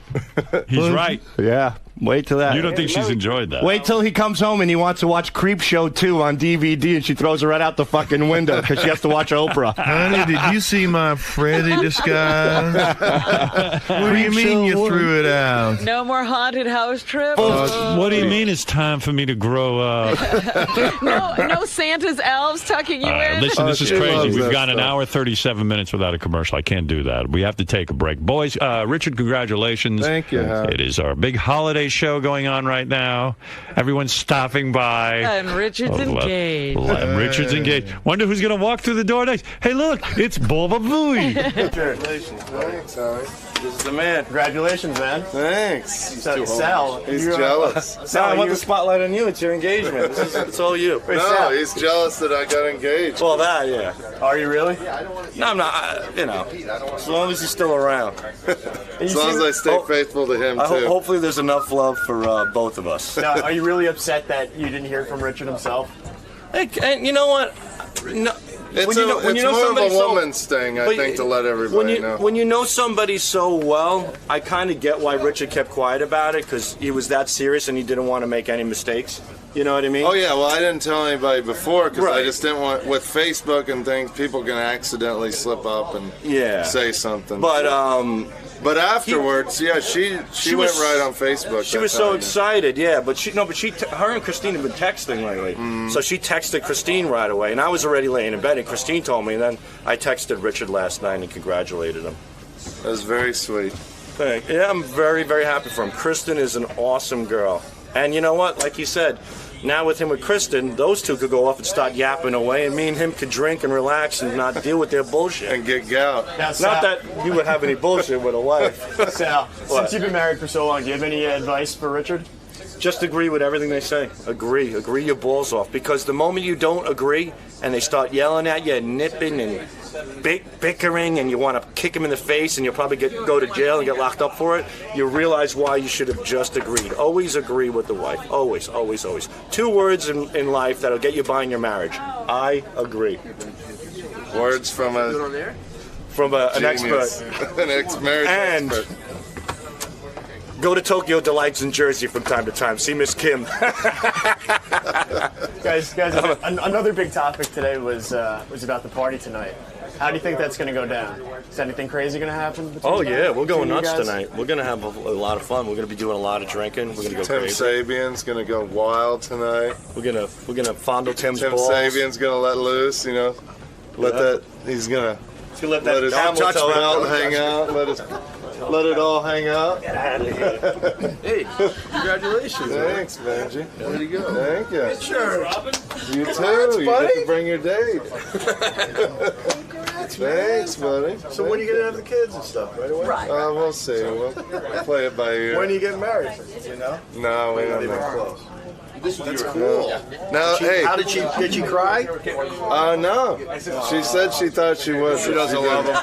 He's right. Yeah. Wait till that. You don't think she's enjoyed that? Wait till he comes home and he wants to watch Creep Show 2 on DVD, and she throws her right out the fucking window because she has to watch Oprah. Honey, did you see my Freddy disguise? What do you mean you threw it out? No more haunted house trips? What do you mean it's time for me to grow up? no Santa's elves tucking you in? Listen, this is crazy. We've got an hour, 37 minutes without a commercial. I can't do that. We have to take a break. Boys, Richard, congratulations. Thank you. It is our big holiday show going on right now. Everyone's stopping by. And Richard's engaged. Richard's engaged. Wonder who's going to walk through the door next. Hey, look, it's Boba Booey. Congratulations. Thanks, Howard. This is the man. Congratulations, man. Thanks. Sal, he's jealous. Sal, I want the spotlight on you. It's your engagement. It's all you. No, he's jealous that I got engaged. Well, that, yeah. Are you really? No, I'm not. As long as he's still around. As long as I stay faithful to him, too. Hopefully there's enough love for both of us. Now, are you really upset that you didn't hear from Richard himself? And you know what? No. It's more of a woman's thing, I think, to let everybody know. When you know somebody so well, I kind of get why Richard kept quiet about it, because he was that serious and he didn't want to make any mistakes. You know what I mean? Oh, yeah. Well, I didn't tell anybody before because I just didn't want, with Facebook and things, people can accidentally slip up and say something. But afterwards, she went right on Facebook. She was so excited, but her and Christine have been texting lately. So she texted Christine right away, and I was already laying in bed, and Christine told me, and then I texted Richard last night and congratulated him. That was very sweet. Yeah, I'm very, very happy for him. Kristen is an awesome girl. And you know what? Like you said, now with him with Kristen, those two could go off and start yapping away, and me and him could drink and relax and not deal with their bullshit. And get gout. Now, not that you would have any bullshit with a wife. Sal, since you've been married for so long, do you have any advice for Richard? Just agree with everything they say. Agree your balls off. Because the moment you don't agree and they start yelling at you, nipping and bickering, and you want to kick them in the face, and you'll probably go to jail and get locked up for it, you realize why you should have just agreed. Always agree with the wife. Always, always, always. 2 words in life that'll get you by in your marriage. I agree. Words from an expert. An ex-marriage expert. Go to Tokyo Delights in Jersey from time to time. See Miss Kim. Guys, another big topic today was about the party tonight. How do you think that's going to go down? Is anything crazy going to happen? Oh yeah, we're going between you nuts guys? tonight. We're going to have a lot of fun. We're going to be doing a lot of drinking. We're going to go Tim crazy. Sabian's going to go wild tonight. We're gonna fondle Tim's Tim balls. Sabian's going to let loose. You know, he's going to let his Don't touch Hamilton me. belt Don't hang touch out. Let it all hang out. Hey, congratulations. Thanks, Benji. There you go. Thank you. Sure. You too. Congrats, You buddy. get to bring your date. Thanks, buddy. So when are you gonna have the kids and stuff? Right away. We'll see. We'll play it by ear. When are you getting married? You know. No, we don't Not even know. close. That's No. cool. Now, hey. How did she cry? No. She said she thought she was. She doesn't love them.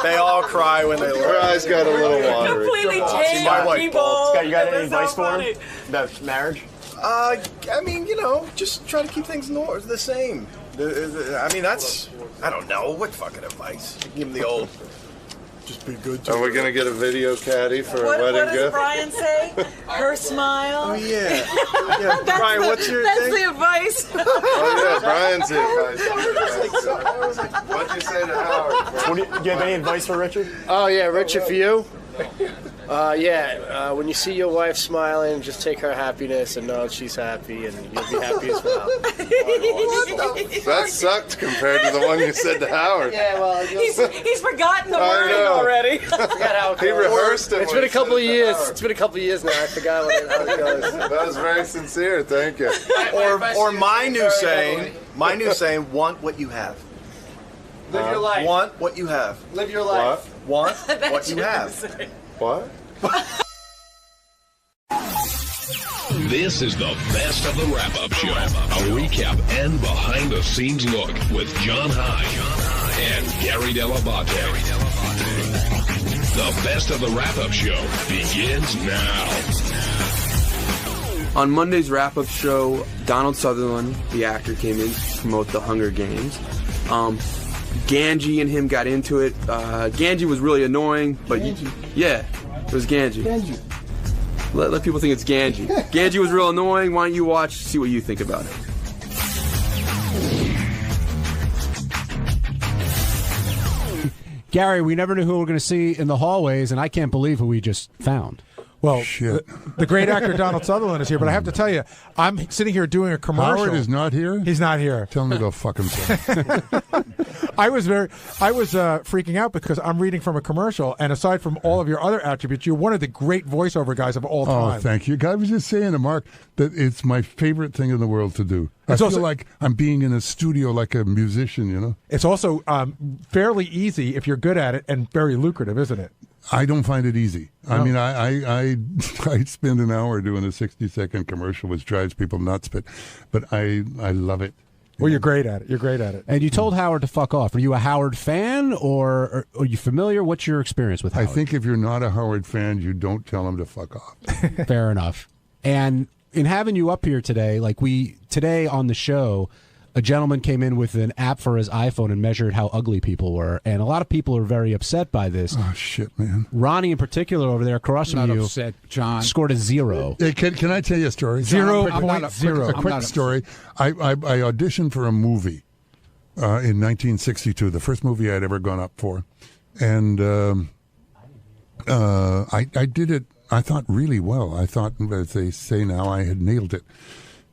They all cry when they love. Her eyes got a little watery. Completely See my wife, people. Paul. You got any That's so advice for funny. him about marriage? I mean, just try to keep things the same. I mean, I don't know. What fucking advice? Give him the old. Just be good to Are we going to get a video caddy for a wedding What does gift? Brian say? Her smile. Oh, yeah. That's Brian, what's your That's thing? the advice. Oh, yeah, Brian's advice. What'd you say to Howard? Do you have any advice for Richard? Oh, yeah, Richard, for you? When you see your wife smiling, just take her happiness and know she's happy, and you'll be happy as well. That sucked compared to the one you said to Howard. Yeah, well, He's forgotten the I word know. already. I forgot how it He goes. rehearsed it. It's when been a he couple said of it to years. Howard. It's been a couple of years now. I forgot how it goes. That was very sincere. Thank you. Or my new saying, want what you have. Live your life. Want what you have. Live your life. Want what you have. What? This is the best of the wrap-up show. A recap and behind-the-scenes look with John High and Gary Dell'Abate. The best of the wrap-up show begins now. On Monday's wrap-up show, Donald Sutherland, the actor, came in to promote the Hunger Games. Ganji and him got into it. Ganji was really annoying, but it was Ganji. Let people think it's Ganji. Ganji was real annoying. Why don't you watch, see what you think about it. Gary, we never knew who we were going to see in the hallways, and I can't believe who we just found. Well, the great actor Donald Sutherland is here, but I have to tell you, I'm sitting here doing a commercial. Howard is not here? He's not here. Tell him to go fuck himself. I was freaking out because I'm reading from a commercial, and aside from all of your other attributes, you're one of the great voiceover guys of all time. Oh, thank you. I was just saying to Mark that it's my favorite thing in the world to do. I feel like I'm being in a studio like a musician, you know? It's also fairly easy if you're good at it, and very lucrative, isn't it? I don't find it easy. No. I mean, I spend an hour doing a 60-second commercial, which drives people nuts, but I love it. Well, you're great at it. You're great at it. And you told Howard to fuck off. Are you a Howard fan, or are you familiar? What's your experience with Howard? I think if you're not a Howard fan, you don't tell him to fuck off. Fair enough. And in having you up here today, today on the show, a gentleman came in with an app for his iPhone and measured how ugly people were, and a lot of people are very upset by this. Oh shit, man! Ronnie, in particular, over there across from you, upset, John. scored a 0. Hey, can I tell you a story? 0.0. A quick story. I auditioned for a movie in 1962, the first movie I'd ever gone up for, and I did it. I thought really well. I thought, as they say now, I had nailed it.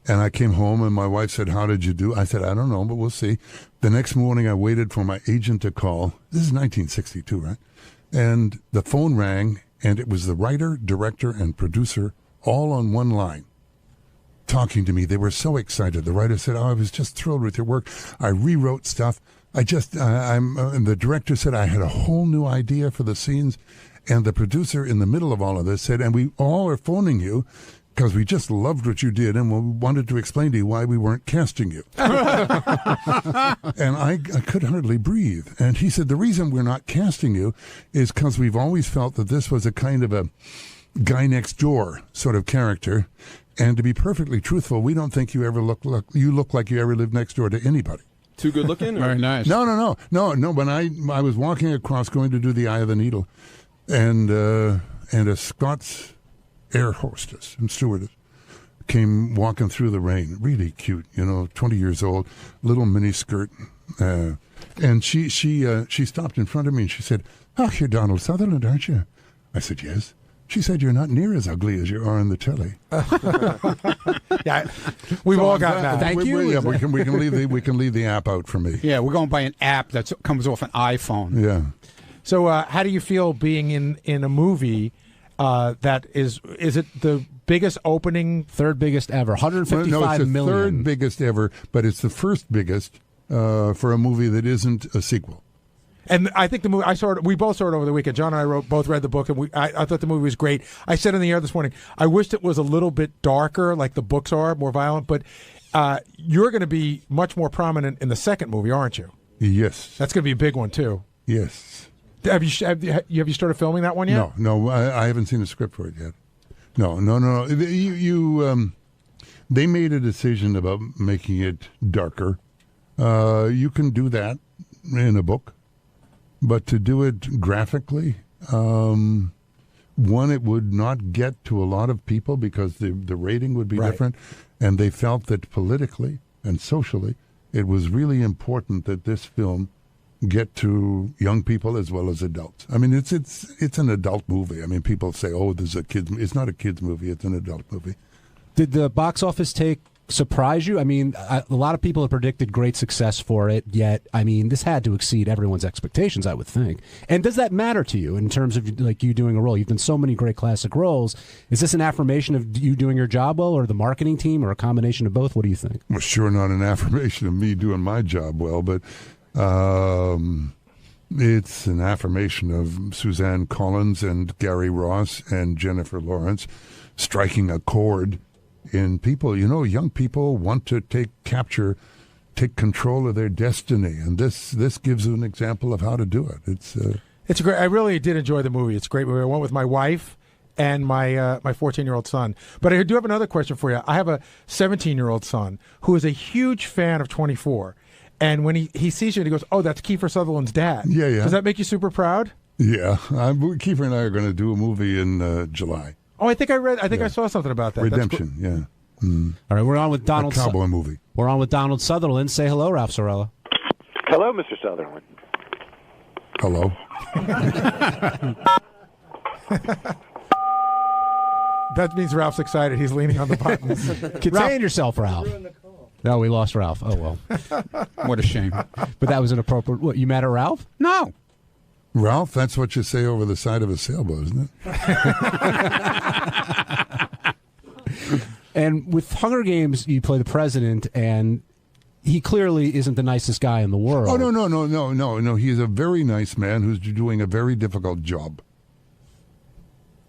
And I came home, and my wife said, "How did you do?" I said, "I don't know, but we'll see." The next morning, I waited for my agent to call. This is 1962, right? And the phone rang, and it was the writer, director, and producer all on one line talking to me. They were so excited. The writer said, "Oh, I was just thrilled with your work. I rewrote stuff. And the director said, I had a whole new idea for the scenes." And the producer, in the middle of all of this, said, "And we all are phoning you because we just loved what you did, and we wanted to explain to you why we weren't casting you." And I could hardly breathe. And he said, "The reason we're not casting you is because we've always felt that this was a kind of a guy next door sort of character. And to be perfectly truthful, we don't think you ever look like you ever lived next door to anybody." Too good looking? Very nice. No. When I was walking across, going to do the Eye of the Needle, and a Scots air hostess and stewardess came walking through the rain, really cute, 20 years old, little mini skirt, And she stopped in front of me and she said, "Oh, you're Donald Sutherland, aren't you?" I said, "Yes." She said, "You're not near as ugly as you are on the telly." Yeah, we've all got that. Thank you. Yeah, we can leave the app out for me. Yeah, we're going by an app that comes off an iPhone. Yeah. So, how do you feel being in a movie that is it the biggest opening? Third biggest ever, 155 no, it's the million. third biggest ever, but it's the first biggest for a movie that isn't a sequel. And I think the movie we both saw it over the weekend. John and I both read the book, and I thought the movie was great. I said in the air this morning, I wished it was a little bit darker, like the books are, more violent. But you're going to be much more prominent in the second movie, aren't you? Yes, that's going to be a big one too. Yes. Have you started filming that one yet? No, I haven't seen the script for it yet. No. They made a decision about making it darker. You can do that in a book. But to do it graphically, one, it would not get to a lot of people because the rating would be different. And they felt that politically and socially, it was really important that this film get to young people as well as adults. I mean, it's an adult movie. I mean, people say, "Oh, this is a kid's." It's not a kid's movie. It's an adult movie. Did the box office take surprise you? I mean, a lot of people have predicted great success for it, yet, I mean, this had to exceed everyone's expectations, I would think. And does that matter to you in terms of, like, you doing a role? You've done so many great classic roles. Is this an affirmation of you doing your job well, or the marketing team, or a combination of both? What do you think? Well, sure, not an affirmation of me doing my job well, but it's an affirmation of Suzanne Collins and Gary Ross and Jennifer Lawrence striking a chord in people. You know, young people want to take control of their destiny, and this gives an example of how to do it. It's great. I really did enjoy the movie. It's a great movie. I went with my wife and my 14-year-old son. But I do have another question for you. I have a 17-year-old son who is a huge fan of 24. And when he sees you, and he goes, "Oh, that's Kiefer Sutherland's dad." Yeah. Does that make you super proud? Yeah. Kiefer and I are going to do a movie in July. Oh, I think I saw something about that. Redemption, yeah. Mm. All right, we're on with Donald. A cowboy movie. We're on with Donald Sutherland. Say hello, Ralph Sorella. Hello, Mr. Sutherland. Hello. That means Ralph's excited. He's leaning on the buttons. Contain yourself, Ralph. No, we lost Ralph. Oh, well. What a shame. But that was inappropriate. What, you mad at Ralph? No. Ralph, that's what you say over the side of a sailboat, isn't it? And with Hunger Games, you play the president, and he clearly isn't the nicest guy in the world. Oh, no. He's a very nice man who's doing a very difficult job.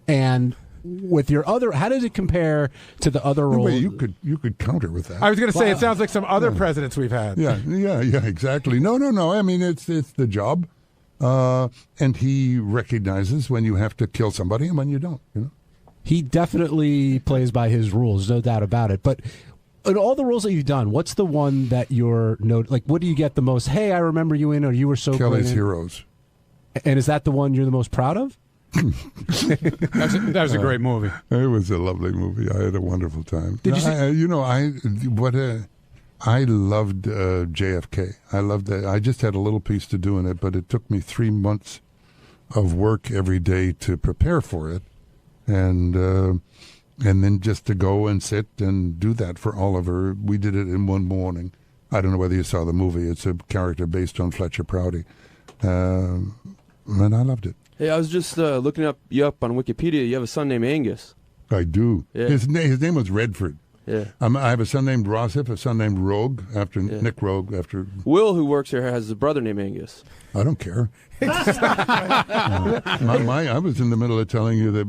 And with your other, how does it compare to the other roles? You could counter with that. I was going to say, it sounds like some other presidents we've had. Yeah, exactly. No. I mean, it's the job. And he recognizes when you have to kill somebody and when you don't, you know? He definitely plays by his rules, no doubt about it. But in all the roles that you've done, what's the one that you're what do you get the most? Hey, I remember you in, or you were so Kelly's great in? Heroes. And is that the one you're the most proud of? That was a great movie. It was a lovely movie. I had a wonderful time. Did you see? I loved JFK. I loved that. I just had a little piece to do in it, but it took me 3 months of work every day to prepare for it, and then just to go and sit and do that for Oliver. We did it in one morning. I don't know whether you saw the movie. It's a character based on Fletcher Prouty, and I loved it. Hey, I was just looking you up on Wikipedia. You have a son named Angus. I do. Yeah. His name was Redford. Yeah. I have a son named Rossif, a son named Rogue, after Nick Rogue. After Will, who works here, has a brother named Angus. I don't care. I was in the middle of telling you no,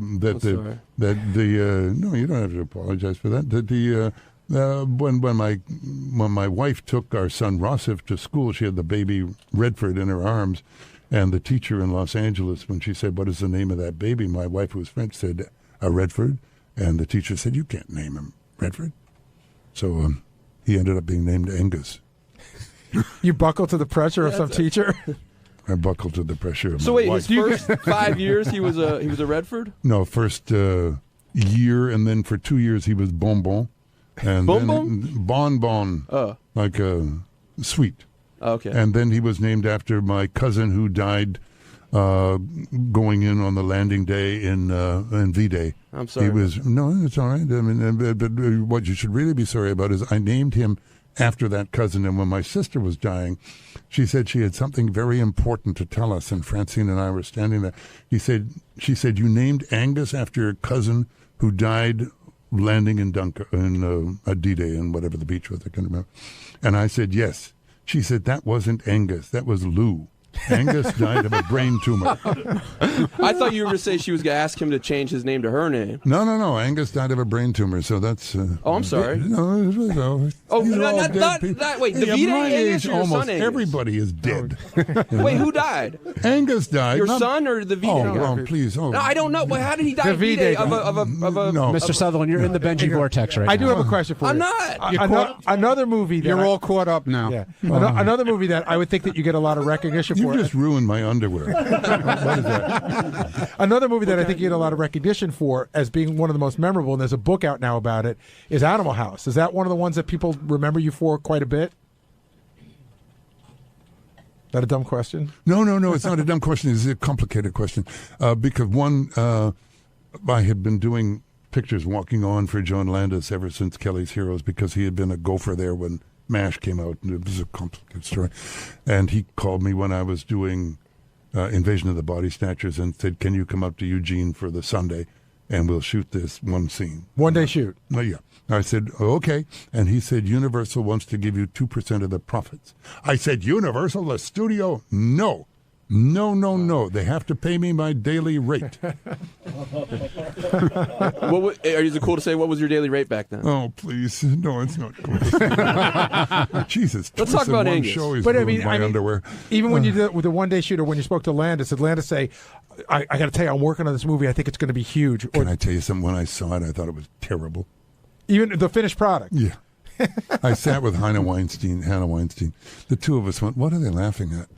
you don't have to apologize for that. When my wife took our son Rossif to school, she had the baby Redford in her arms, and the teacher in Los Angeles, when she said, "What is the name of that baby?" my wife, who was French, said, "Redford," and the teacher said, "You can't name him Redford." So he ended up being named Angus. You buckled to the pressure of some teacher? I buckled to the pressure of so my wait, wife. his first 5 years he was a Redford? No, first year, and then for 2 years he was Bonbon. And Bonbon? Bonbon, like a sweet. Okay. And then he was named after my cousin who died going in on the landing day in V-Day. I'm sorry. No, it's all right. I mean, but what you should really be sorry about is I named him after that cousin. And when my sister was dying, she said she had something very important to tell us. And Francine and I were standing there. She said, you named Angus after your cousin who died landing in a D-Day in whatever the beach was. I can't remember. And I said, yes. She said, that wasn't Angus. That was Lou. Angus died of a brain tumor. I thought you were going to say she was going to ask him to change his name to her name. No. Angus died of a brain tumor, so that's... oh, I'm sorry. No. Not that. Wait, the V-Day Angus or your almost son Angus? Everybody is dead. Wait, who died? Angus died. Your son or the V-Day? Oh, please. Oh. No, I don't know. Well, how did he die? The V-Day of a No. Mr. Sutherland, you're in the Benji vortex right now. I do have a question for you. I'm not. Another movie that You're all caught up now. Yeah. Another movie that I would think that you get a lot of recognition for. You just ruined my underwear. What is that? Another movie that I think you get a lot of recognition for as being one of the most memorable, and there's a book out now about it, is Animal House. Is that one of the ones that people remember you for quite a bit? Is that a dumb question? No, it's not a dumb question. It's a complicated question. Because one, I had been doing pictures walking on for John Landis ever since Kelly's Heroes because he had been a gopher there when MASH came out, and it was a complicated story. And he called me when I was doing Invasion of the Body Snatchers and said, can you come up to Eugene for the Sunday and we'll shoot this one scene. One day shoot. Oh, yeah. I said, okay. And he said, Universal wants to give you 2% of the profits. I said, Universal, the studio? No. No. They have to pay me my daily rate. Is it cool to say what was your daily rate back then? Oh, please. No, it's not cool. Jesus. Let's talk about Angus. But I mean, underwear. Even when you did it with the one day shoot or when you spoke to Landis, did Landis say, I got to tell you, I'm working on this movie. I think it's going to be huge. Can I tell you something? When I saw it, I thought it was terrible. Even the finished product? Yeah. I sat with Hannah Weinstein. The two of us went, what are they laughing at?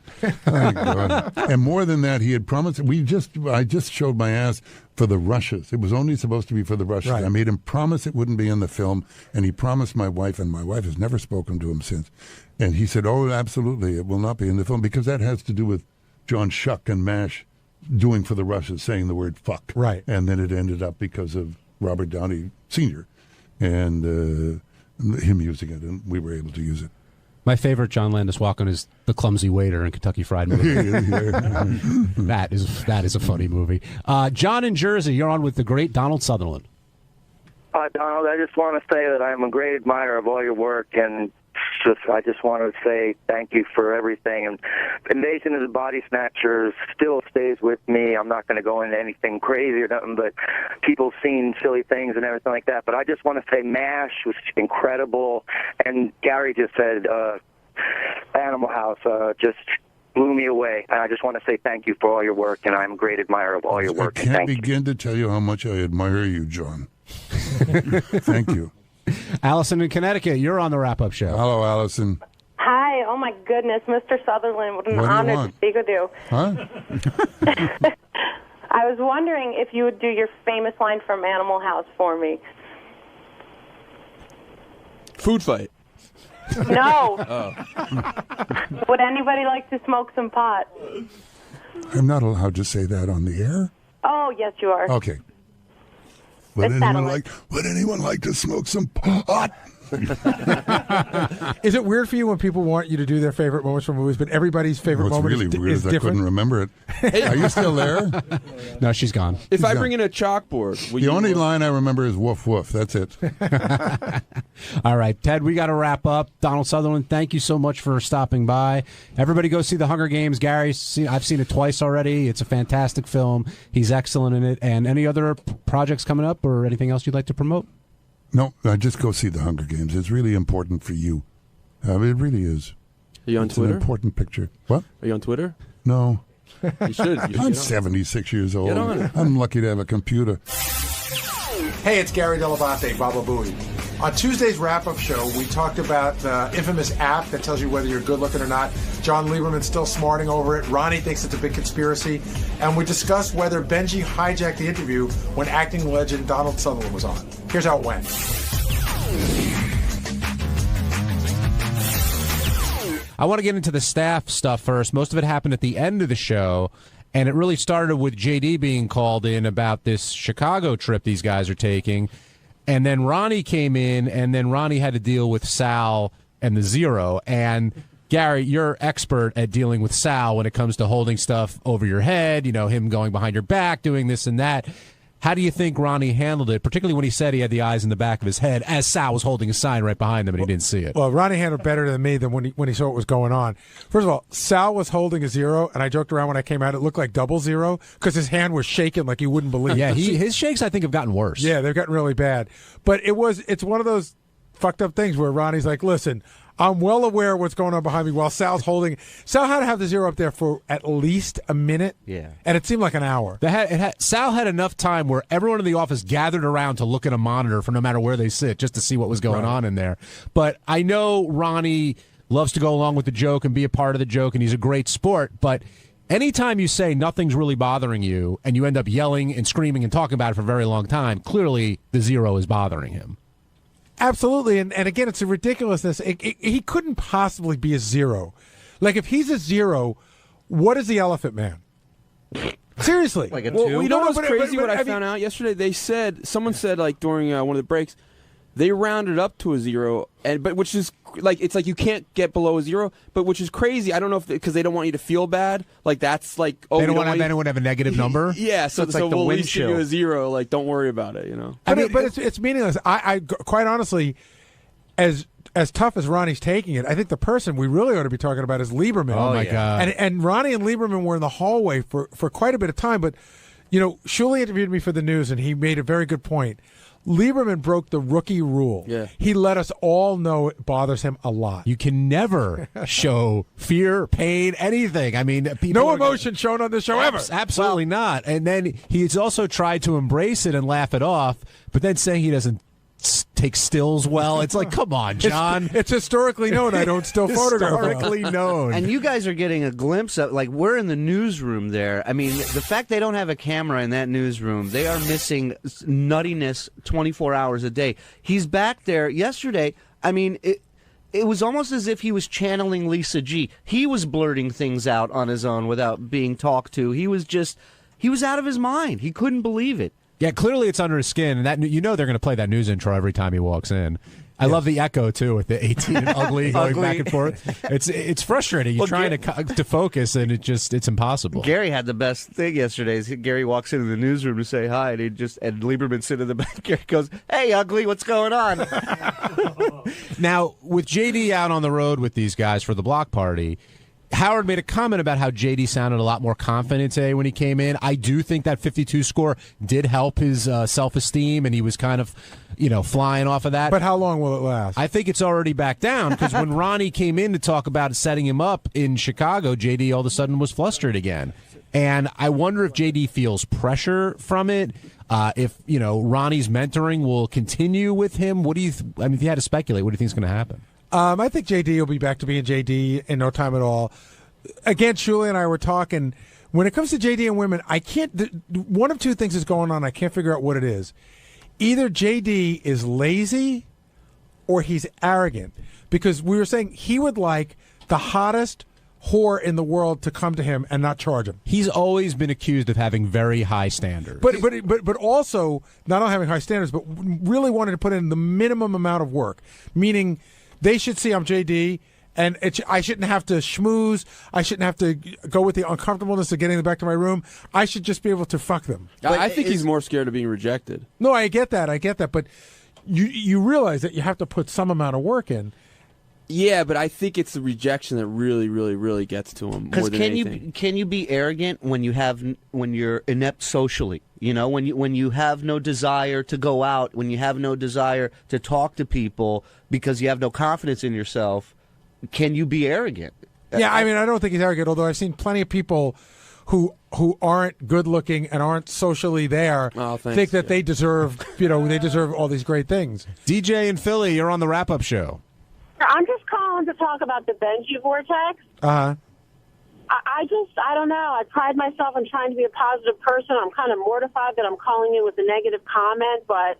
Oh, God. And more than that, he had promised. I just showed my ass for the rushes. It was only supposed to be for the rushes. Right. I made him promise it wouldn't be in the film, and he promised my wife, and my wife has never spoken to him since. And he said, oh, absolutely, it will not be in the film, because that has to do with John Schuck and MASH doing for the rushes, saying the word fuck. Right. And then it ended up because of Robert Downey Sr. and him using it, and we were able to use it. My favorite John Landis walk-on is The Clumsy Waiter in Kentucky Fried Movie. That is a funny movie. John in Jersey, you're on with the great Donald Sutherland. Hi, Donald. I just want to say that I'm a great admirer of all your work, and I just want to say thank you for everything. And Invasion of the Body Snatchers still stays with me. I'm not going to go into anything crazy or nothing, but people seen silly things and everything like that. But I just want to say MASH was incredible. And Gary just said Animal House just blew me away. And I just want to say thank you for all your work, and I'm a great admirer of all your work. I can't begin to tell you how much I admire you, John. Thank you. Allison in Connecticut, you're on the wrap-up show. Hello, Allison. Hi. Oh, my goodness. Mr. Sutherland, what an honor to speak with you. Huh? I was wondering if you would do your famous line from Animal House for me. Food fight. No. Oh. Would anybody like to smoke some pot? I'm not allowed to say that on the air? Oh, yes, you are. Okay. Would anyone like to smoke some pot? Is it weird for you when people want you to do their favorite moments from movies, but everybody's favorite moment really weird is I different? couldn't remember it. Are you still there? No, she's gone. If I bring in a chalkboard, the only line I remember is woof woof. That's it. All right, Ted, we got to wrap up. Donald Sutherland, thank you so much for stopping by. Everybody go see The Hunger Games. I've seen it twice already. It's a fantastic film. He's excellent in it. And any other projects coming up or anything else you'd like to promote? No, just go see The Hunger Games. It's really important for you. It really is. Are you on Twitter? It's an important picture. What? Are you on Twitter? No. You should. I'm 76 years old. Get on it. I'm lucky to have a computer. Hey, it's Gary Dell'Abate, Baba Booey. On Tuesday's wrap-up show, we talked about the infamous app that tells you whether you're good-looking or not. John Lieberman's still smarting over it. Ronnie thinks it's a big conspiracy. And we discussed whether Benji hijacked the interview when acting legend Donald Sutherland was on. Here's how it went. I want to get into the staff stuff first. Most of it happened at the end of the show, and it really started with JD being called in about this Chicago trip these guys are taking. And then Ronnie came in, and then Ronnie had to deal with Sal and the Zero. And Gary, you're expert at dealing with Sal when it comes to holding stuff over your head, him going behind your back, doing this and that. How do you think Ronnie handled it, particularly when he said he had the eyes in the back of his head as Sal was holding a sign right behind him and he didn't see it? Well, Ronnie handled it better than me than when he saw what was going on. First of all, Sal was holding a 0, and I joked around when I came out, it looked like 0 because his hand was shaking like you wouldn't believe. Yeah, his shakes, I think, have gotten worse. Yeah, they've gotten really bad. But it's one of those fucked up things where Ronnie's like, listen, I'm well aware of what's going on behind me while Sal's holding. Sal had to have the 0 up there for at least a minute. Yeah. And it seemed like an hour. Sal had enough time where everyone in the office gathered around to look at a monitor for no matter where they sit just to see what was going on in there. But I know Ronnie loves to go along with the joke and be a part of the joke, and he's a great sport. But anytime you say nothing's really bothering you and you end up yelling and screaming and talking about it for a very long time, clearly the 0 is bothering him. Absolutely, and again, it's a ridiculousness. He couldn't possibly be a 0. Like, if he's a 0, what is the Elephant Man? Seriously. Like a 2? Well, you know what's crazy? What I found out yesterday? Someone said, like, during one of the breaks, they rounded up to a 0, but which is like, it's like you can't get below a 0, but which is crazy. I don't know if because they don't want you to feel bad. Like, that's like, they don't want anyone to have a negative number. Yeah, so it's like the we'll at wind least give you a 0. Like, don't worry about it. But it's meaningless. I quite honestly, as tough as Ronnie's taking it, I think the person we really ought to be talking about is Lieberman. Oh my God! And Ronnie and Lieberman were in the hallway for quite a bit of time. But Shuley interviewed me for the news, and he made a very good point. Lieberman broke the rookie rule. Yeah. He let us all know it bothers him a lot. You can never show fear, pain, anything. I mean, no emotion shown on this show ever. Absolutely not. And then he's also tried to embrace it and laugh it off, but then saying he doesn't take stills well. It's like, come on, John. It's historically known I don't still photograph. Historically known. And you guys are getting a glimpse of, like, we're in the newsroom there. I mean, the fact they don't have a camera in that newsroom, they are missing nuttiness 24 hours a day. He's back there yesterday. I mean, it was almost as if he was channeling Lisa G. He was blurting things out on his own without being talked to. He was out of his mind. He couldn't believe it. Yeah, clearly it's under his skin, and that they're going to play that news intro every time he walks in. I love the echo too, with the 18 and ugly going back and forth. It's frustrating. You're trying to focus, and it's impossible. Gary had the best thing yesterday. Gary walks into the newsroom to say hi, and and Lieberman sitting in the back. Gary goes, "Hey, ugly, what's going on?" Now, with JD out on the road with these guys for the block party, Howard made a comment about how JD sounded a lot more confident today when he came in. I do think that 52 score did help his self-esteem, and he was kind of, flying off of that. But how long will it last? I think it's already back down, because when Ronnie came in to talk about setting him up in Chicago, JD all of a sudden was flustered again. And I wonder if JD feels pressure from it, if, Ronnie's mentoring will continue with him. What do you if you had to speculate, what do you think is going to happen? I think JD will be back to being JD in no time at all. Again, Shuley and I were talking. When it comes to JD and women, I can't. One of two things is going on. I can't figure out what it is. Either JD is lazy or he's arrogant. Because we were saying he would like the hottest whore in the world to come to him and not charge him. He's always been accused of having very high standards. But also not only having high standards, but really wanting to put in the minimum amount of work. Meaning, they should see I'm JD, and I shouldn't have to schmooze. I shouldn't have to go with the uncomfortableness of getting them back to my room. I should just be able to fuck them. I think he's more scared of being rejected. No, I get that. But you realize that you have to put some amount of work in. Yeah, but I think it's the rejection that really, really, really gets to him more than anything. Can you be arrogant when you're inept socially? When you have no desire to go out, when you have no desire to talk to people because you have no confidence in yourself, can you be arrogant? Yeah, I don't think he's arrogant, although I've seen plenty of people who aren't good looking and aren't socially there think that they deserve, they deserve all these great things. DJ in Philly, you're on the wrap-up show. I'm just calling to talk about the Benji vortex. Uh-huh. I don't know. I pride myself on trying to be a positive person. I'm kind of mortified that I'm calling you with a negative comment, but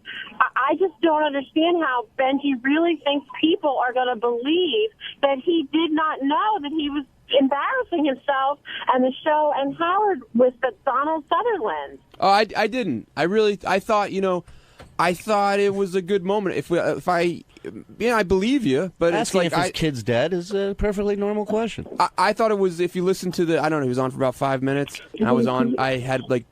I just don't understand how Benji really thinks people are going to believe that he did not know that he was embarrassing himself and the show and Howard with the Donald Sutherland. Oh, I didn't. I thought, I thought it was a good moment. I believe you, but asking it's like if his kid's dead is a perfectly normal question. I thought it was, if you listen to I don't know, he was on for about 5 minutes, and I had like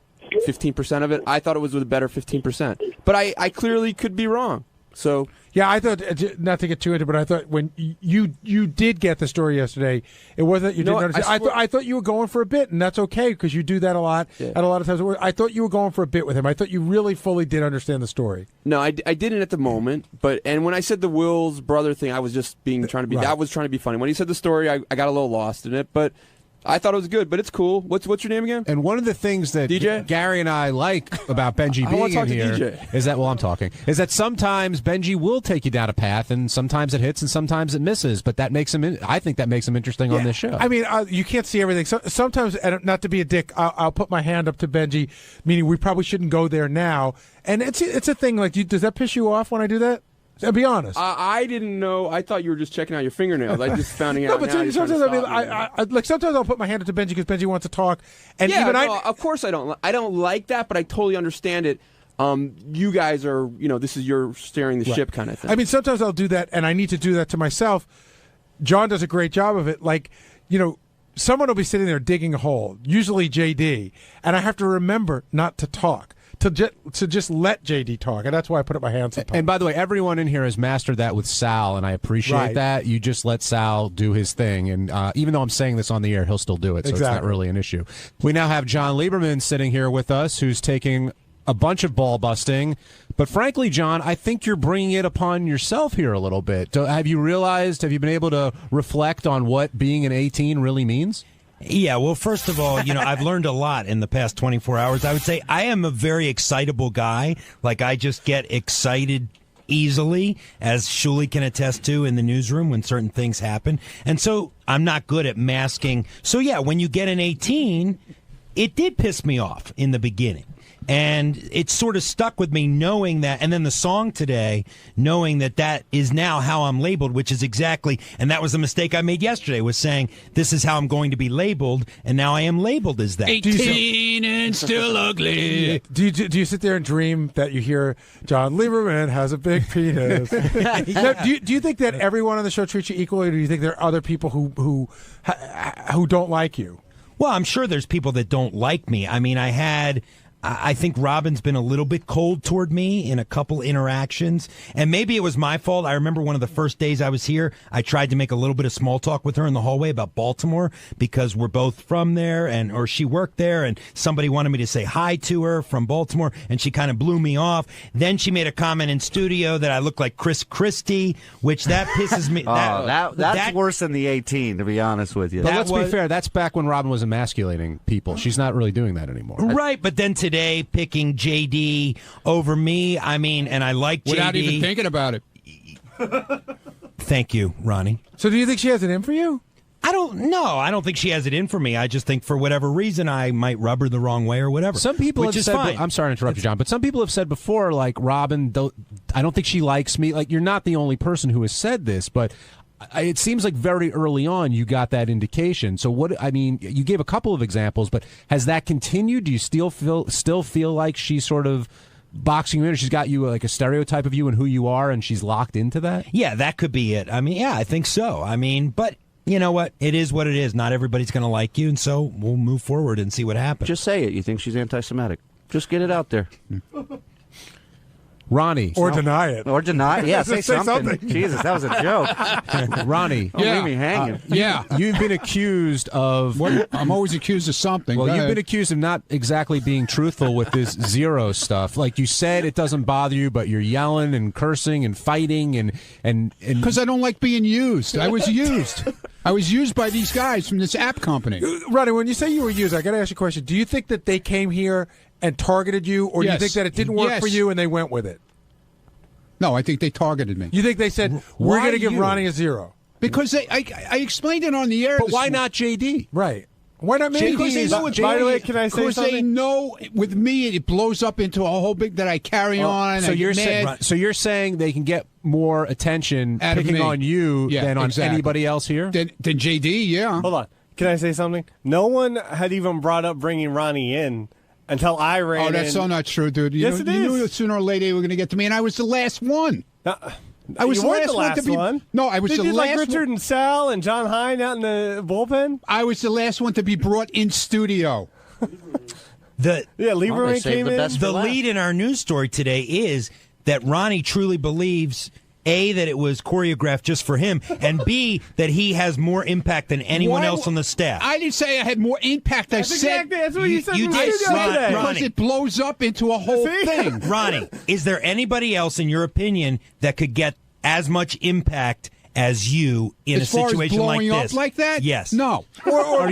15% of it. I thought it was a better 15%, but I clearly could be wrong. So yeah, I thought, not to get too into it, but I thought when you did get the story yesterday, it wasn't that you didn't understand. I thought you were going for a bit, and that's okay because you do that a lot. Yeah. At a lot of times, I thought you were going for a bit with him. I thought you really fully did understand the story. No, I didn't at the moment, and when I said the Will's brother thing, I was just trying to be. Right. I was trying to be funny. When he said the story, I got a little lost in it, but I thought it was good. But it's cool. What's your name again? And one of the things that DJ? Gary and I like about Benji being in here is that, I'm talking, is that sometimes Benji will take you down a path, and sometimes it hits and sometimes it misses. But that makes him. I think that makes him interesting on this show. I mean, you can't see everything. Sometimes, and not to be a dick, I'll put my hand up to Benji, meaning we probably shouldn't go there now. And it's a thing. Like, does that piss you off when I do that? I'll be honest. I didn't know. I thought you were just checking out your fingernails. I just found out. No, but now sometimes sometimes I'll put my hand up to Benji because Benji wants to talk, and of course I don't. I don't like that, but I totally understand it. You guys are, this is your steering the ship kind of thing. I mean, sometimes I'll do that, and I need to do that to myself. John does a great job of it. Like, someone will be sitting there digging a hole, usually JD, and I have to remember not to talk. To just let JD talk, and that's why I put up my hands sometimes. And by the way, everyone in here has mastered that with Sal, and I appreciate that. You just let Sal do his thing, and even though I'm saying this on the air, he'll still do it, so It's not really an issue. We now have John Lieberman sitting here with us, who's taking a bunch of ball busting. But frankly, John, I think you're bringing it upon yourself here a little bit. Have you been able to reflect on what being an 18 really means? Yeah, well, first of all, I've learned a lot in the past 24 hours. I would say I am a very excitable guy. Like, I just get excited easily, as Shuli can attest to in the newsroom when certain things happen. And so I'm not good at masking. So, yeah, when you get an 18, it did piss me off in the beginning. And it sort of stuck with me knowing that, and then the song today, knowing that is now how I'm labeled, which is exactly, and that was the mistake I made yesterday, was saying, this is how I'm going to be labeled, and now I am labeled as that. 18 and still ugly. Do you sit there and dream that you hear, John Lieberman has a big penis? Now, do you think that everyone on the show treats you equally, or do you think there are other people who don't like you? Well, I'm sure there's people that don't like me. I mean, I think Robin's been a little bit cold toward me in a couple interactions, and maybe it was my fault. I remember one of the first days I was here, I tried to make a little bit of small talk with her in the hallway about Baltimore because we're both from there, or she worked there, and somebody wanted me to say hi to her from Baltimore, and she kind of blew me off. Then she made a comment in studio that I look like Christie, which that pisses me. That's worse than the 18, to be honest with you. But let's be fair, that's back when Robin was emasculating people. She's not really doing that anymore. Right, but then today, picking JD over me, I mean, and I like JD. Without even thinking about it. Thank you, Ronnie. So do you think she has it in for you? I don't think she has it in for me. I just think for whatever reason I might rub her the wrong way or whatever. Some people which have is said, fine. I'm sorry to interrupt you, John, but some people have said before, like, Robin, I don't think she likes me. Like, you're not the only person who has said this, but it seems like very early on you got that indication. So you gave a couple of examples, but has that continued? Do you still feel like she's sort of boxing you in? She's got you like a stereotype of you and who you are, and she's locked into that? Yeah, that could be it. I mean, yeah, I think so. I mean, but you know what? It is what it is. Not everybody's going to like you, and so we'll move forward and see what happens. Just say it. You think she's anti-Semitic. Just get it out there. Ronnie. Or deny it. Or deny it. Yeah, say something. Jesus, that was a joke. Ronnie. Don't leave me hanging. You've been accused of... I'm always accused of something. Well, you've been accused of not exactly being truthful with this zero stuff. Like you said, it doesn't bother you, but you're yelling and cursing and fighting and... Because I don't like being used. I was used. I was used by these guys from this app company. Ronnie, when you say you were used, I got to ask you a question. Do you think that they came here and targeted you, or do you think that it didn't work for you and they went with it? No, I think they targeted me. You think they said, we're going to give Ronnie a 0? Because I explained it on the air. But why not JD? Right. Why not me? Because they know it. By the way, can I say because something? they know with me it blows up into a whole big that I carry on. So I you're get saying mad. so you're saying they can get more attention Out of picking me. on you Yeah, than on exactly. anybody else here? Than JD, yeah. Hold on. Can I say something? No one had even brought up bringing Ronnie in until I ran in. Oh, that's so not true, dude. Yes, it you is. knew that sooner or later they were going to get to me, and I was the last one. I was you the weren't last, one to be. one. No, I was they the did last. like Richard and Sal and John Hine out in the bullpen. I was the last one to be brought in studio. Lieberman came in. The lead in our news story today is that Ronnie truly believes A, that it was choreographed just for him, and B, that he has more impact than anyone Why- else on the staff. I didn't say I had more impact. I said that's what you said. you did, because Ronnie. it blows up into a whole thing. Ronnie, is there anybody else, in your opinion, that could get as much impact as you in As a far as situation like blowing up this? like that? Yes. No. Are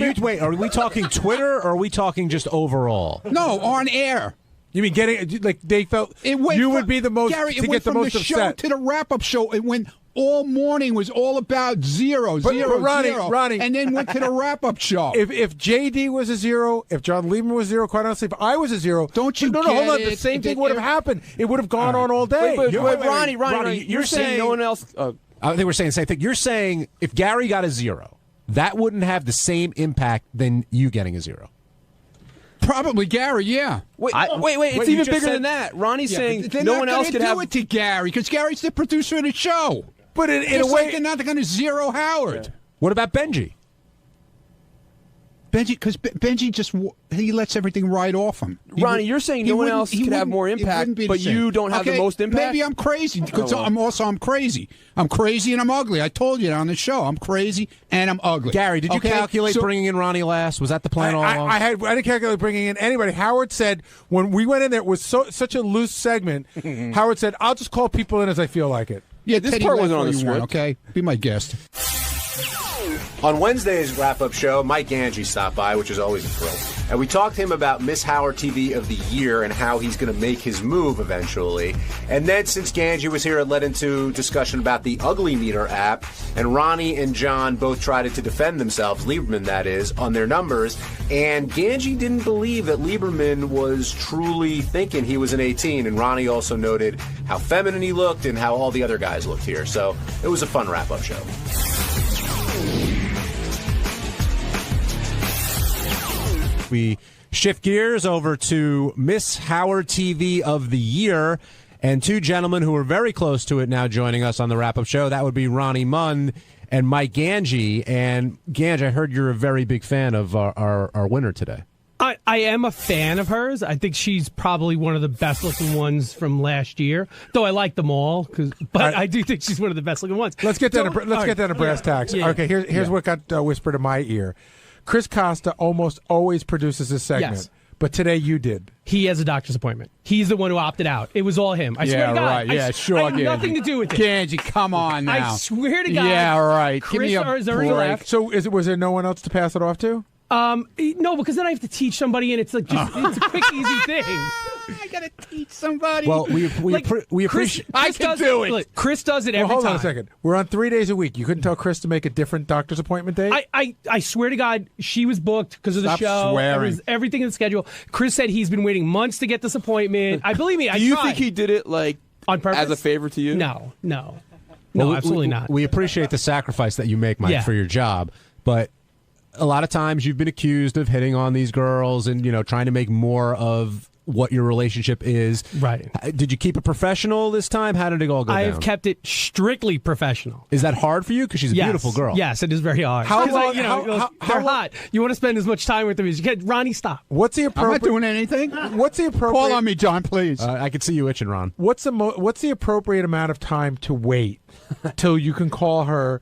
we talking Twitter or are we talking just overall? No, on air. You mean getting like they felt It went you from, would be the most Gary, to it get went the from most the show upset to the wrap-up show. It went all morning was all about zero, But Ronnie, zero, and then went to the wrap-up show. If JD was a zero, if John Lieberman was zero, quite honestly, if I was a zero, don't you? No, hold on. get The same it? thing would have happened. It would have gone on all day. Wait, Ronnie, you're saying no one else. I think we're saying the same thing. You're saying if Gary got a zero, that wouldn't have the same impact than you getting a zero. Probably Gary, yeah. Wait, it's you even just bigger said- than that. Ronnie's Yeah, saying but they're no not one gonna else could do have. it to Gary because Gary's the producer of the show. But in a Just way, like they're not going to zero Howard. What about Benji? Benji, because Benji just he lets everything ride off him. Ronnie, you're saying no one else could have more impact, but you don't have the most impact? Maybe I'm crazy because Oh, well. I'm crazy. I'm crazy and I'm ugly. I told you on the show. I'm crazy and I'm ugly. Gary, did you calculate So- bringing in Ronnie last? Was that the plan all along? I didn't calculate bringing in anybody. Howard said when we went in there, it was such a loose segment. Howard said, "I'll just call people in as I feel like it." Yeah, This Teddy part wasn't Left on the where you want, script. okay? Be my guest. On Wednesday's wrap-up show, Mike Angie stopped by, which is always a thrill. And we talked to him about Miss Howard TV of the Year and how he's going to make his move eventually. And then, since Ganji was here, it led into discussion about the Ugly Meter app. And Ronnie and John both tried to defend themselves, Lieberman that is, on their numbers. And Ganji didn't believe that Lieberman was truly thinking he was an 18. And Ronnie also noted how feminine he looked and how all the other guys looked here. So it was a fun wrap-up show. We shift gears over to Miss Howard TV of the Year, and two gentlemen who are very close to it now joining us on the wrap-up show. That would be Ronnie Munn and Mike Ganji. And Ganji, I heard you're a very big fan of our winner today. I am a fan of hers. I think she's probably one of the best-looking ones from last year, though I like them all. But I do think she's one of the best-looking ones. Let's get down to brass tacks. Yeah. Okay, here's what got whispered in my ear. Chris Costa almost always produces this segment, Yes. but today you did. He has a doctor's appointment. He's the one who opted out. It was all him. I swear to God. right. Yeah, sure. I have nothing to do with it. Ganji, come on now. I swear to God. Yeah, right. Give Chris me a has already break. left. So was there no one else to pass it off to? No, because then I have to teach somebody, and it's like just it's a quick, easy thing. I gotta teach somebody. Well, we Chris appreciate. I can do it. Look, Chris does it Well, every hold time. on a second. We're on 3 days a week. You couldn't tell Chris to make a different doctor's appointment date? I swear to God, she was booked because of the Stop show. swearing. It was everything in the schedule. Chris said he's been waiting months to get this appointment. I believe me. I Do you tried. think he did it like on purpose as a favor to you? No. No, Well, absolutely not. We appreciate the sacrifice that you make, Mike, Yeah. for your job, but a lot of times you've been accused of hitting on these girls and trying to make more of what your relationship is. Right. Did you keep it professional this time? How did it all go I down? have kept it strictly professional. Is that hard for you? Because she's a Yes. beautiful girl. Yes, it is very hard. How 'Cause long- they're how hot. You want to spend as much time with them as you can. Ronnie, stop. What's the I'm appropriate? not doing anything. What's the appropriate? Call on me, John, please. I can see you itching, Ron. What's the appropriate amount of time to wait till you can call her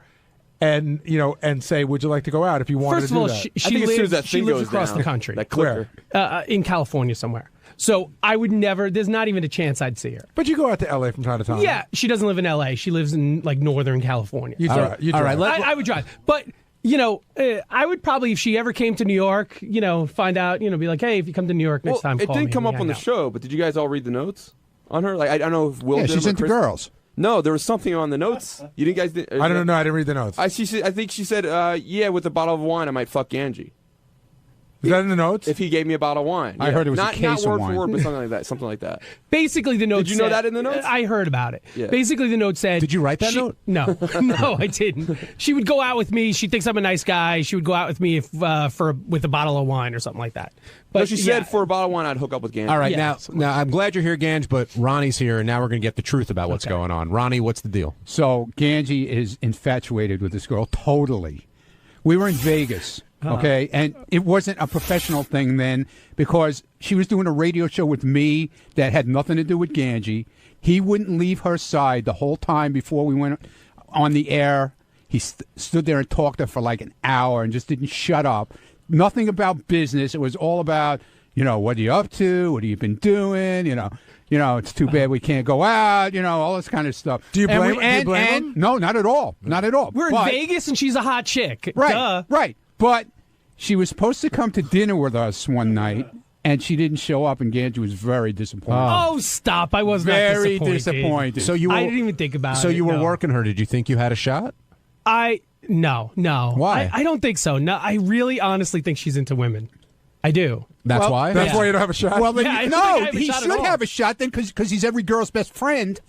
and say, would you like to go out if you wanted First to of all, do that? she lives across the country. That clicker. In California somewhere. So I would never. There's not even a chance I'd see her. But you go out to L.A. from time to time. Yeah, she doesn't live in L.A. She lives in like Northern California. You drive. All right, I would drive, but I would probably, if she ever came to New York, find out, be like, hey, if you come to New York next time, it call didn't me come and up on the hang out. show, but did you guys all read the notes on her? Like, I don't know if Will Yeah, did she's them or into Chris. girls. No, there was something on the notes. You didn't guys? I don't know. I didn't read the notes. I think she said, yeah, with a bottle of wine, I might fuck Angie. Is that in the notes? If he gave me a bottle of wine. I heard it was a not, case not of word wine. for word, but something like that. Basically, the note Did you know said- that in the notes? I heard about it. Yeah. Basically, the note said... Did you write that note? No. No, I didn't. She would go out with me. She thinks I'm a nice guy. She would go out with me with a bottle of wine or something like that. But she said for a bottle of wine, I'd hook up with Gange. All right, now I'm glad you're here, Gange, but Ronnie's here, and now we're going to get the truth about what's going on. Ronnie, what's the deal? So Gange is infatuated with this girl totally. We were in Vegas, okay, and it wasn't a professional thing then because she was doing a radio show with me that had nothing to do with Gange. He wouldn't leave her side the whole time before we went on the air. He stood there and talked to her for like an hour and just didn't shut up. Nothing about business. It was all about, what are you up to? What have you been doing? It's too bad we can't go out, all this kind of stuff. Do you blame him? No, not at all. Not at all. We're in Vegas and she's a hot chick. Right, Duh. right. But she was supposed to come to dinner with us one night, and she didn't show up, and Gange was very disappointed. Oh, stop. I was very not disappointed. So I didn't even think about it. So you were no. working her. Did you think you had a shot? No. Why? I don't think so. No, I really honestly think she's into women. I do. That's why? That's why you don't have a shot? Well, then, Yeah, I don't no, think I have a he shot at should all. have a shot then because he's every girl's best friend.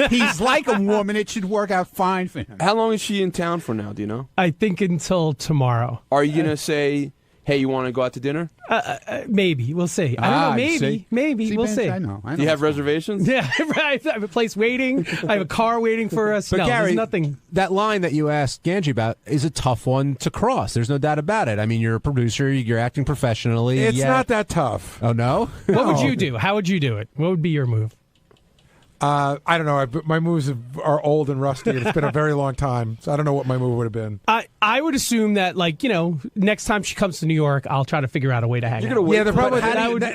He's like a woman. It should work out fine for him. How long is she in town for now? Do you know? I think until tomorrow. Are you gonna say, "Hey, you want to go out to dinner"? Maybe. We'll see. I don't know. Maybe. We'll Ben, see. I know. Do you have reservations? Yeah, right. I have a place waiting. I have a car waiting for us. But no, Gary, there's nothing. That line that you asked Gange about is a tough one to cross. There's no doubt about it. I mean, you're a producer. You're acting professionally. It's yet- not that tough. Oh, no? What would you do? How would you do it? What would be your move? I don't know. My moves are old and rusty, and it's been a very long time, so I don't know what my move would have been. I would assume that, next time she comes to New York, I'll try to figure out a way to hang out. Yeah, the problem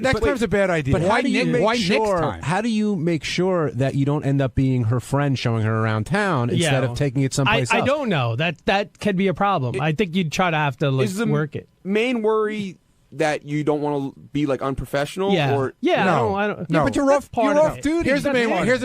next time's a bad idea. But how do you make why sure? next time? How do you make sure that you don't end up being her friend, showing her around town instead of taking it someplace else? I don't know. That can be a problem. I think you'd try to have to work it. Main worry that you don't want to be unprofessional. Yeah. Or Yeah. No, I don't. no. Yeah, but you're off duty. Here's the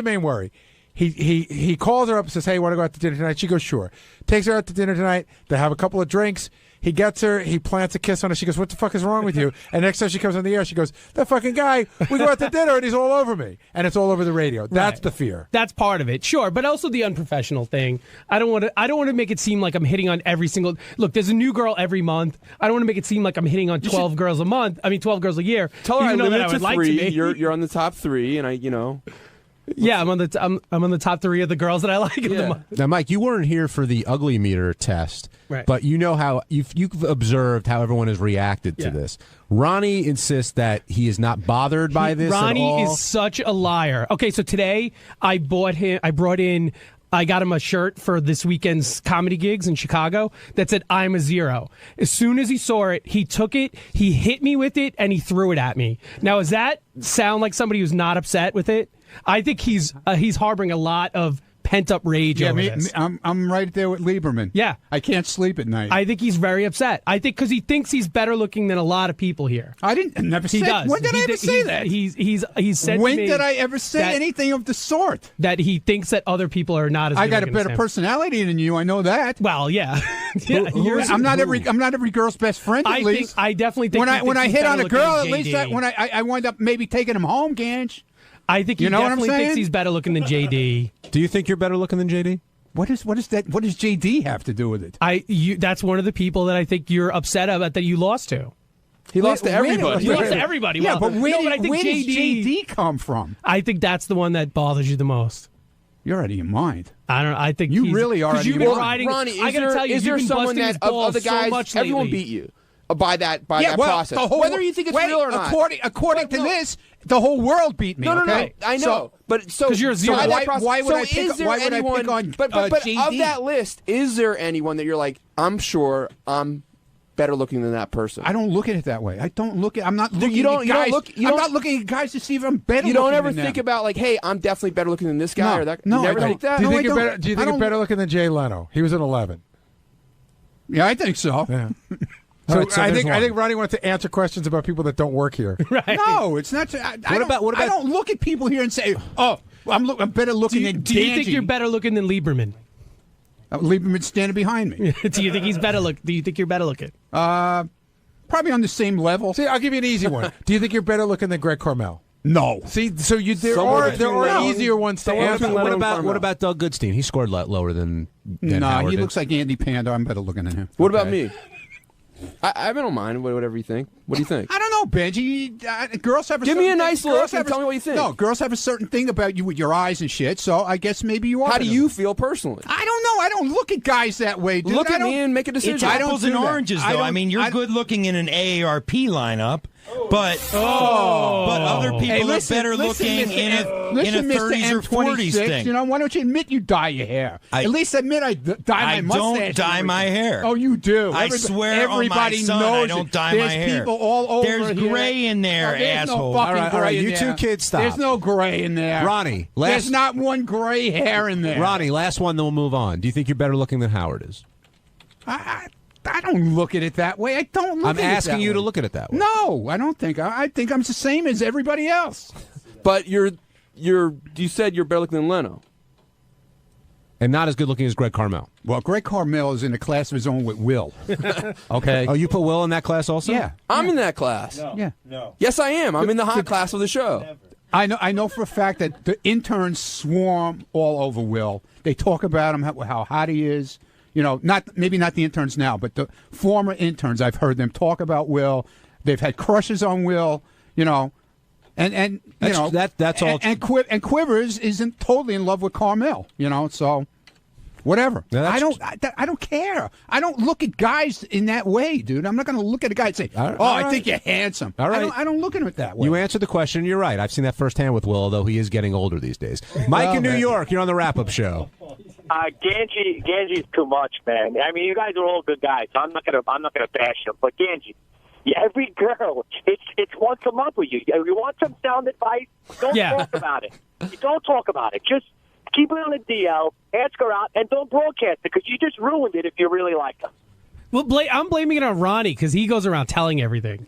main worry. He calls her up and says, "Hey, want to go out to dinner tonight?" She goes, "Sure." Takes her out to dinner tonight. They have a couple of drinks. He gets her. He plants a kiss on her. She goes, "What the fuck is wrong with you?" And next time she comes on the air, she goes, "That fucking guy. We go out to dinner and he's all over me." And it's all over the radio. That's Right. the fear. That's part of it, sure, but also the unprofessional thing. I don't want to make it seem like I'm hitting on every single. Look, there's a new girl every month. I don't want to make it seem like I'm hitting on 12 girls a month. I mean, 12 girls a year. Tell her I even though that limit I would to like 3. to be. You're on the top 3, and Yeah, I'm on the top 3 of the girls that I like in the month. Now, Mike, you weren't here for the ugly meter test, Right. but you know how you've observed how everyone has reacted to this. Ronnie insists that he is not bothered by this at all. Ronnie is such a liar. Okay, so today I got him a shirt for this weekend's comedy gigs in Chicago that said, "I'm a 0." As soon as he saw it, he took it, he hit me with it, and he threw it at me. Now, does that sound like somebody who's not upset with it? I think he's harboring a lot of pent-up rage over this. I'm right there with Lieberman. Yeah. I can't sleep at night. I think he's very upset. I think because he thinks he's better looking than a lot of people here. I never He said. does. When did I ever say that? He's said When to me did I ever say that- anything of the sort? That he thinks that other people are not as. I got a good-looking as better him. personality than you. I know that. Well, yeah. I'm not every girl's best friend. At least I definitely think when I hit on a girl, at least JD. when I wind up maybe taking him home, Gange. I think You know what I'm definitely thinks saying? he's better looking than JD. Do you think you're better looking than JD? What is that? What does JD have to do with it? That's one of the people that I think you're upset about that you lost to. He lost to everybody. He lost to everybody. Yeah, Well, but where I think does JD come from? I think that's the one that bothers you the most. You're out of your mind. I don't know. I think You really are out of You've your been mind. riding. Ronnie, I gotta tell you, is there you've been someone busting his that of balls the guys so much everyone lately. beat you by that process? Whether you think it's real or not. According to this, the whole world beat me. No, okay? I know. So, but 'Cause you're a zero. by that Why- process, why would so I pick- is there why would I anyone, pick on, but JD? of that list, is there anyone that you're like, I'm sure I'm better looking than that person? I don't look at it that way. I don't look at. I'm not looking. You don't- at you don't guys. look- you I'm don't- not looking at guys to see if I'm better. You don't looking ever than think them. about like, hey, I'm definitely better looking than this guy No. or that. No, you never I think don't. that. Do you think I you're don't. better? Do you I think you're don't- better looking than Jay Leno? He was an 11. Yeah, I think so. Yeah. All So, right, so I there's think one. Ronnie wants to answer questions about people that don't work here. Right. No, it's not. I don't look at people here and say, "Oh, I'm better looking than Do you think Gange." you're better looking than Lieberman? Lieberman standing behind me. Do you think he's better look? Do you think you're better looking? Probably on the same level. See, I'll give you an easy one. Do you think you're better looking than Greg Carmel? No. See, so there are easier ones to answer. What about Doug Goodstein? He scored lower than No, Howard he did. looks like Andy Pando. I'm better looking than him. What about me? I don't mind whatever you think. What do you think? I don't know, Benji. Girls have a Give me a certain nice thing- look girls and have a- tell me what you think. No, girls have a certain thing about you with your eyes and shit. So I guess maybe you are. How do better you looking. feel personally? I don't know. I don't look at guys that way, dude. Look I at me don't- and make a decision. It's I don't apples do and that. oranges, though. I mean, you're good looking in an AARP lineup, but other people Hey, listen, are better listen, looking Mr. in a Listen, 30s or Mr. 40s M26, thing. You know, why don't you admit you dye your hair? At least admit I dye my I mustache. don't and dye my everything. hair. Oh, you do. I swear on my everybody son, knows I don't it. dye my There's hair. people all over There's here. gray in there, No, there's asshole. No fucking All gray right, in you there. two kids, stop. There's no gray in there. Ronnie, There's not one gray hair in there. Ronnie, last one, then we'll move on. Do you think you're better looking than Howard is? I don't look at it that way. I don't look I'm at it asking that you way. to look at it that way. No, I don't think. I think I'm the same as everybody else. But you said you're better looking than Leno. And not as good looking as Greg Carmel. Well, Greg Carmel is in a class of his own with Will. Okay. Oh, you put Will in that class also? Yeah. I'm in that class. Yeah. No. Yes, I am. I'm in the hot class of the show. I know for a fact that the interns swarm all over Will. They talk about him, how hot he is. You know, maybe not the interns now, but the former interns. I've heard them talk about Will. They've had crushes on Will. You know, and you know that's all. And Quivers isn't totally in love with Carmel. You know, so. Whatever. I don't care. I don't look at guys in that way, dude. I'm not going to look at a guy and say, I think you're handsome. All right. I don't look at him that way. You answered the question. You're right. I've seen that firsthand with Will, although he is getting older these days. Mike in New York, you're on the wrap-up show. Ganji's too much, man. I mean, you guys are all good guys, so I'm not gonna bash him. But Ganji, every girl, it's once a month with you. You want some sound advice? Don't talk about it. You don't talk about it. Just keep it on the DL, ask her out, and don't broadcast it because you just ruined it if you really like her. Well, I'm blaming it on Ronnie because he goes around telling everything.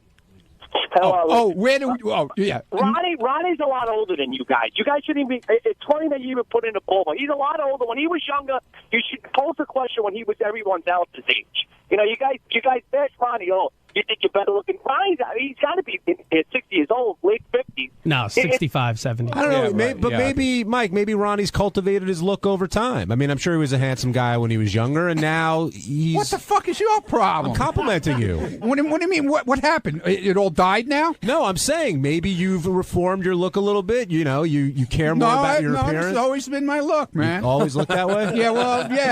Where do we? Oh, yeah. Ronnie's a lot older than you guys. You guys shouldn't be. It's funny that you even put in a poll. He's a lot older. When he was younger, you should pose a question when he was everyone else's age. You know, you guys bash Ronnie. Oh, you think you're better looking? He's got to be 60 years old, late 50s. No, 65, 70. I don't know, maybe, Mike, maybe Ronnie's cultivated his look over time. I mean, I'm sure he was a handsome guy when he was younger, and now he's... What the fuck is your problem? I'm complimenting you. What do you mean? What happened? It all died now? No, I'm saying maybe you've reformed your look a little bit. You know, you care more about your appearance. It's always been my look, man. You always look that way? Yeah,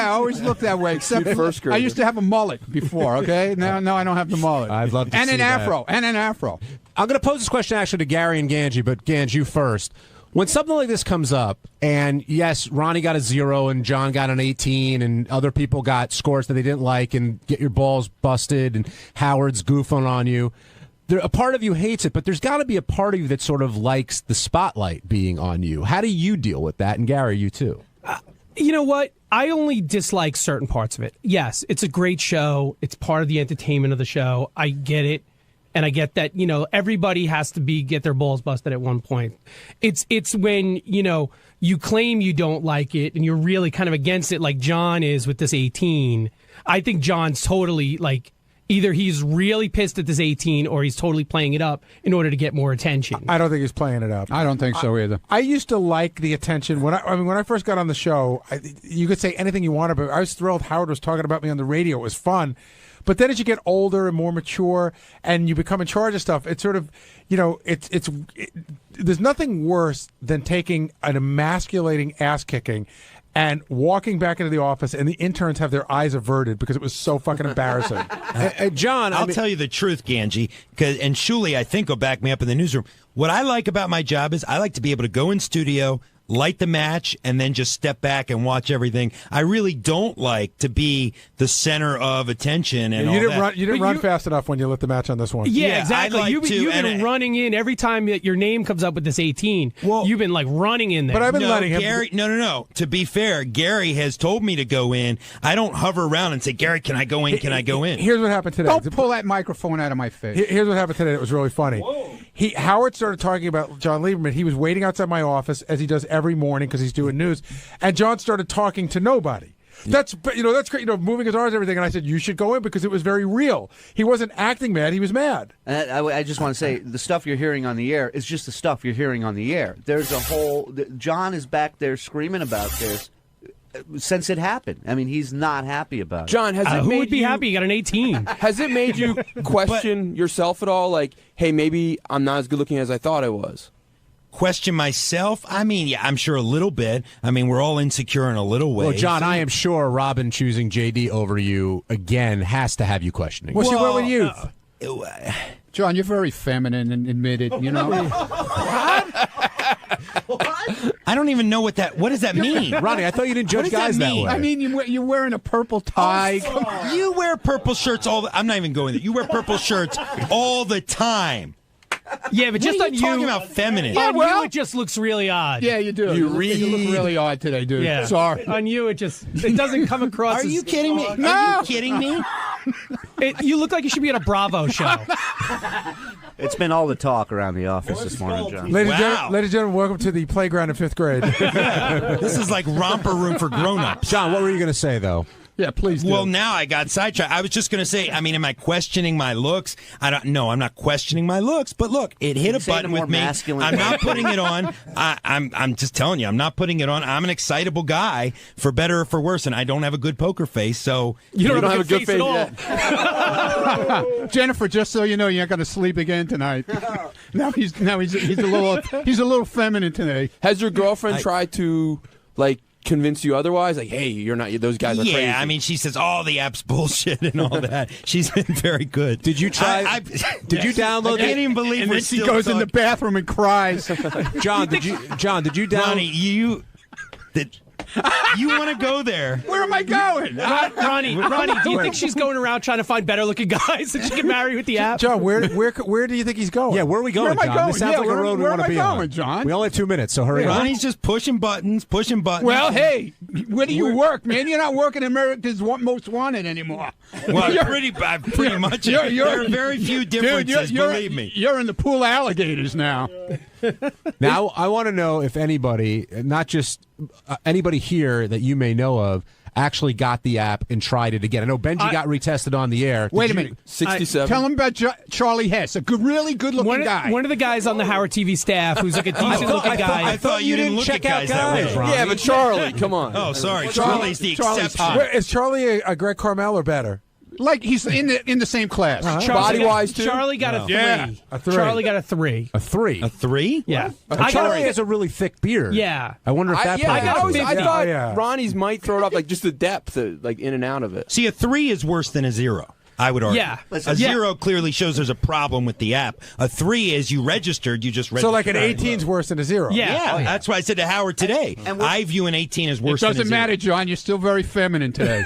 I always look that way, except first grader. I used to have a mullet before, okay? Now I don't have the mullet. I'd love to and see an that. afro. And an afro. I'm going to pose this question actually to Gary and Ganji, but Ganji, you first. When something like this comes up, and yes, Ronnie got a 0 and John got an 18 and other people got scores that they didn't like and get your balls busted and Howard's goofing on you, a part of you hates it, but there's got to be a part of you that sort of likes the spotlight being on you. How do you deal with that? And Gary, you too. You know what? I only dislike certain parts of it. Yes, it's a great show. It's part of the entertainment of the show. I get it. And I get that, you know, everybody has to get their balls busted at one point. It's when, you know, you claim you don't like it and you're really kind of against it like John is with this 18. I think John's totally like either he's really pissed at this 18 or he's totally playing it up in order to get more attention. I don't think he's playing it up. I don't think so either. I used to like the attention when I first got on the show. You could say anything you wanted, but I was thrilled Howard was talking about me on the radio. It was fun. But then as you get older and more mature and you become in charge of stuff, it's sort of, you know, there's nothing worse than taking an emasculating ass kicking and walking back into the office and the interns have their eyes averted because it was so fucking embarrassing. John, I'll tell you the truth, Ganji, and Shuli, I think, will back me up in the newsroom. What I like about my job is I like to be able to go in studio, light the match, and then just step back and watch everything. I really don't like to be the center of attention and you all that. You didn't run fast enough when you lit the match on this one. Yeah, exactly. Like You've been running in every time that your name comes up with this 18. You've been like running in there. But I've been letting him. Gary, no. To be fair, Gary has told me to go in. I don't hover around and say, Gary, can I go in? Can I go in? Here's what happened today. Don't pull that microphone out of my face. Here's what happened today. It was really funny. Howard started talking about John Lieberman. He was waiting outside my office as he does every morning because he's doing news. And John started talking to nobody. That's great. Moving his arms and everything. And I said, you should go in because it was very real. He wasn't acting mad. He was mad. I just want to say, the stuff you're hearing on the air is just the stuff you're hearing on the air. There's a whole... John is back there screaming about this since it happened. I mean, he's not happy about it. John, has it who made would be happy? You got an 18. Has it made you question yourself at all? Like, hey, maybe I'm not as good looking as I thought I was. Question myself? I mean, yeah, I'm sure a little bit. I mean, we're all insecure in a little way. Well, John, I am sure Robin choosing JD over you again has to have you questioning. Well, she went with you. John, you're very feminine and admitted, you know. I don't even know what does that mean? Ronnie, I thought you didn't judge guys that way. I mean, you're wearing a purple tie. You wear purple shirts I'm not even going there. You wear purple shirts all the time. Yeah, but just what are on you talking about feminine? Yeah, you it just looks really odd. Yeah, you do. You look really odd today, dude. Yeah. Sorry. On you, it doesn't come across. Are you kidding me? No. Are you kidding me? You look like you should be at a Bravo show. It's been all the talk around the office this morning, John. Ladies and gentlemen, welcome to the playground in 5th grade. This is like romper room for grown-ups. John, what were you going to say, though? Yeah, please do. Well, now I got sidetracked. I was just going to say, I mean, am I questioning my looks? I'm not questioning my looks. But look, it hit a button with me. I'm not putting it on. I'm just telling you, I'm not putting it on. I'm an excitable guy, for better or for worse, and I don't have a good poker face. So you don't have a good face at yet. Jennifer, just so you know, you're not going to sleep again tonight. Now he's a little feminine today. Has your girlfriend tried to convince you otherwise? Like, hey, you're not. Those guys are crazy. Yeah, I mean, she says all the app's bullshit and all that. She's been very good. Did you try? Did you download? I can't even believe and we're then she still goes talking. in the bathroom and cries. John, did you download? Ronnie, you want to go there? Where am I going? Ronnie, do you think she's going around trying to find better-looking guys that she can marry with the app? John, where do you think he's going? Yeah, where are we going, Where am I John? going? This sounds Yeah, like a road we where want to am I be going, on. John? We only have 2 minutes, so hurry up. Ronnie's just pushing buttons. Well, hey, where do you work, man? You're not working America's Most Wanted anymore. Well, pretty much. There are very few differences, believe me. You're in the pool of alligators now. Now, I want to know if anybody, not just anybody here that you may know of, actually got the app and tried it again. I know Benji got retested on the air. Wait a minute. 67. Tell him about Charlie Hess, a really good-looking guy. One of the guys on the Howard TV staff who's like a decent-looking guy. I thought you didn't look at guys that way. Yeah, but Charlie, come on. Oh, sorry. Charlie's the exception. Is Charlie a Greg Carmel or better? Like he's in the same class. Body-wise, too? Charlie got a 3. Yeah. A 3. Charlie got a 3. A 3? A 3? Yeah. Charlie has a really thick beard. Yeah. I wonder if that plays into it. I thought Ronnie's might throw it up, just the depth, in and out of it. See, a 3 is worse than a 0. I would argue. Yeah. A 0 clearly shows there's a problem with the app. A 3 is you registered, you just registered. So like an 18 is worse than a 0. Yeah. That's why I said to Howard today. I view an 18 as worse than a 0. It doesn't matter, John. You're still very feminine today.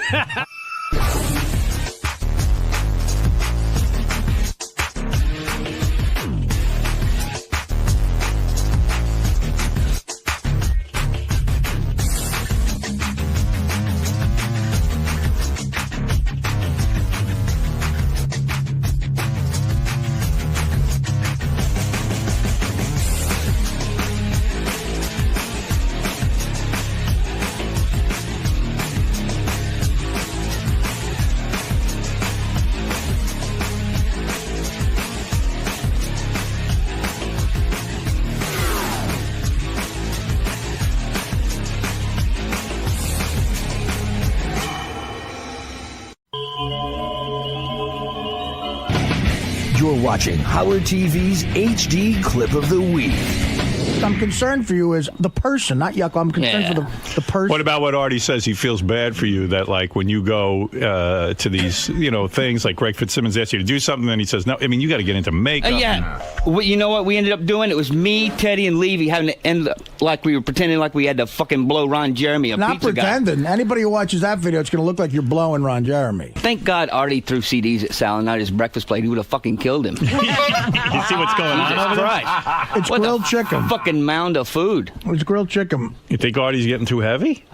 You're watching Howard TV's HD Clip of the Week. I'm concerned for you as the person, not Yucko. I'm concerned for the person. What about what Artie says? He feels bad for you that, like, when you go to these, things like Greg Fitzsimmons asks you to do something, then he says, no, I mean, you got to get into makeup. Well, you know what we ended up doing? It was me, Teddy, and Levy having to end like we were pretending like we had to fucking blow Ron Jeremy, a Not pizza pretending. guy. Anybody who watches that video, it's going to look like you're blowing Ron Jeremy. Thank God Artie threw CDs at Sal and not his breakfast plate. He would have fucking killed him. You see what's going on over there? Christ. It's grilled chicken. Fucking mound of food. It's grilled chicken. You think Artie's getting too heavy?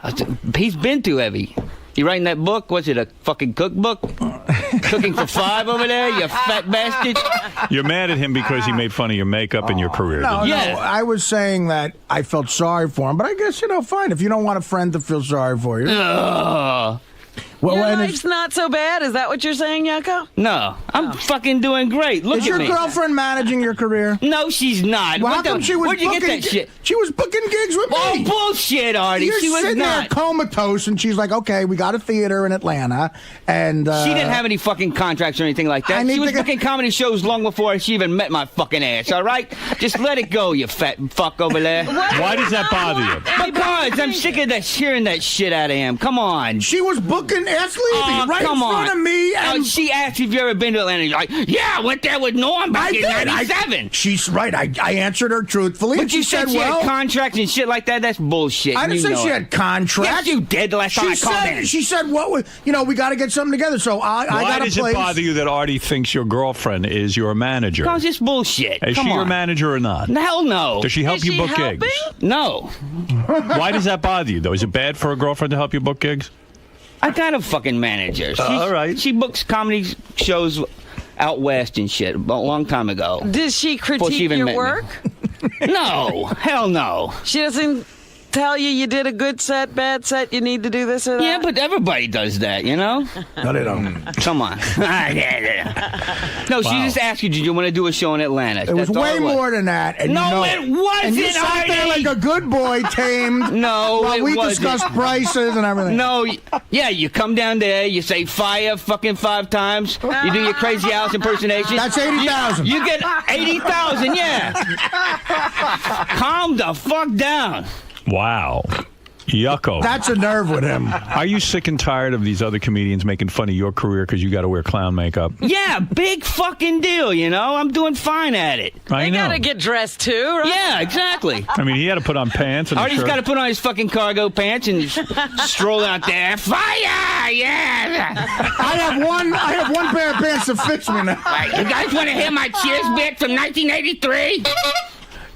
He's been too heavy. You writing that book? What's it, a fucking cookbook? Cooking for 5 over there, you fat bastard? You're mad at him because he made fun of your makeup and your career. No, I was saying that I felt sorry for him, but I guess, fine. If you don't want a friend to feel sorry for you. Well, Your and life's not so bad. Is that what you're saying, Yucko? No, I'm fucking doing great. Look is at your me. girlfriend managing your career? No, she's not. Well, how What the- come she was Where'd you booking, get that shit? She was booking gigs with me. Oh, bullshit, Artie. You're She was sitting there not. comatose, and she's like, "Okay, we got a theater in Atlanta," and She didn't have any fucking contracts or anything like that. She was booking comedy shows long before she even met my fucking ass, all right? Just let it go, you fat fuck over there. Why does that bother you? Because I'm sick of hearing that shit out of him. Come on. She was booking ass leaving right come in front on. of me. And she asked if you ever been to Atlanta. You're like, yeah, I went there with Norm back in '97. She's right. I answered her truthfully. But and you she said she well, had contracts and shit like that? That's bullshit. I didn't You say know she it. had contracts. Yes, you did the last time I called in. She said, "What? We got to get something together." So I Why got a does place. it bother you that Artie thinks your girlfriend is your manager? Because it's bullshit. Is Come she on. your manager or not? Hell no. Does she help Is you she book helping? gigs? No. Why does that bother you, though? Is it bad for a girlfriend to help you book gigs? I got a fucking manager. All right. She books comedy shows out west and shit a long time ago. Does she Before she critique even your met me. work? No. Hell no. She doesn't tell you did a good set, bad set, you need to do this or that? Yeah, but everybody does that, you know? No, they don't. Come on. No, she just asked you, did you want to do a show in Atlanta? It was That's all way more than that. And No, you know it wasn't, And you sat there Artie. like a good boy, tamed. No, while it we wasn't. discussed prices and everything. No, yeah, you come down there, you say fire fucking 5 times, you do your crazy house impersonation. That's 80,000. You get 80,000, yeah. Calm the fuck down. Wow. Yucko. That's a nerve with him. Are you sick and tired of these other comedians making fun of your career because you got to wear clown makeup? Yeah, big fucking deal, you know? I'm doing fine at it. I know. Gotta get dressed too, right? Yeah, exactly. I mean, he had to put on pants and a Artie's shirt. got to put on his fucking cargo pants and stroll out there. Fire! Yeah! I have one pair of pants that fits me now. You guys want to hear my cheers bit from 1983?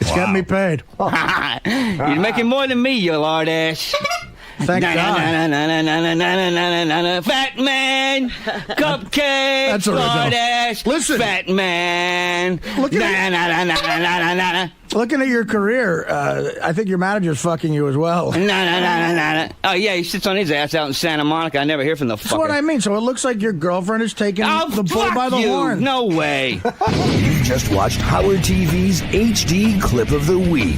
It's getting me paid. You're making more than me, you lard ass. Thank God. Fat man, cupcake, That's original. lard ass. Listen. Fat man. Looking at your career, I think your manager's fucking you as well. Oh, yeah, he sits on his ass out in Santa Monica. I never hear from the fucker. That's what I mean. So it looks like your girlfriend is taking the bull fuck by the you. horn. No way. You've just watched Howard TV's HD Clip of the Week.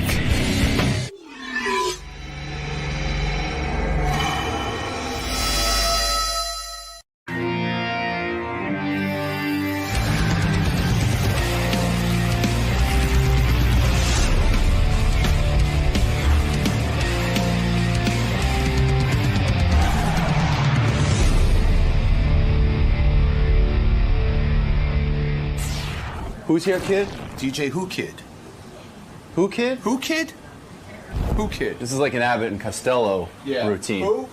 Who's here, kid? DJ Who Kid. Who Kid? Who Kid? Who Kid? This is like an Abbott and Costello routine. Who?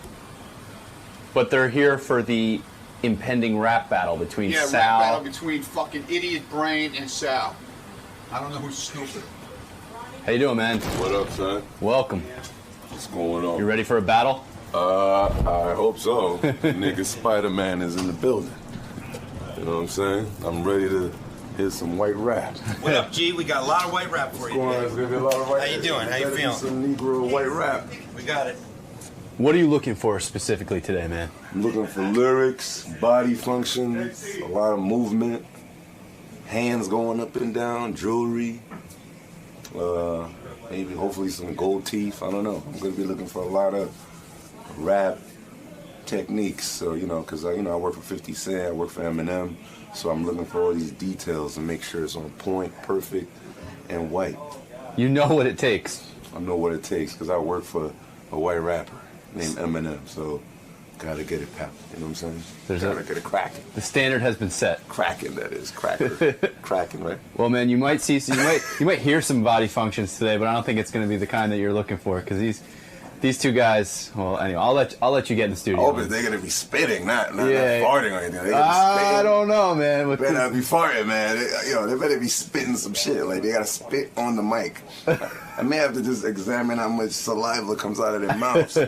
But they're here for the impending rap battle between Yeah, Sal. rap battle between fucking Idiot Brain and Sal. I don't know who's stupid. How you doing, man? What up, son? Welcome. What's going on? You ready for a battle? I hope so. Nigga Spider-Man is in the building. You know what I'm saying? I'm ready to hit some white rap. What up, G? We got a lot of white rap for you. There's gonna be a lot of white How you doing? How you Better be feeling? Some Negro white rap. We got it. What are you looking for specifically today, man? I'm looking for lyrics, body functions, a lot of movement, hands going up and down, jewelry, maybe hopefully some gold teeth. I don't know. I'm gonna be looking for a lot of rap techniques. So because I work for 50 Cent, I work for Eminem, so I'm looking for all these details and make sure it's on point, perfect, and white. You know what it takes. I know what it takes because I work for a white rapper named Eminem, so gotta get it popping. You know what I'm saying? Gotta get it cracking. The standard has been set. Cracking, that is cracker, cracking, right? Well, man, you might see, you might hear some body functions today, but I don't think it's going to be the kind that you're looking for because these two guys. Well, anyway, I'll let you get in the studio. I hope they're gonna be spitting, not farting or anything. They I don't know, man. They better not be farting, man. They better be spitting some shit. Like they gotta spit on the mic. I may have to just examine how much saliva comes out of their mouths,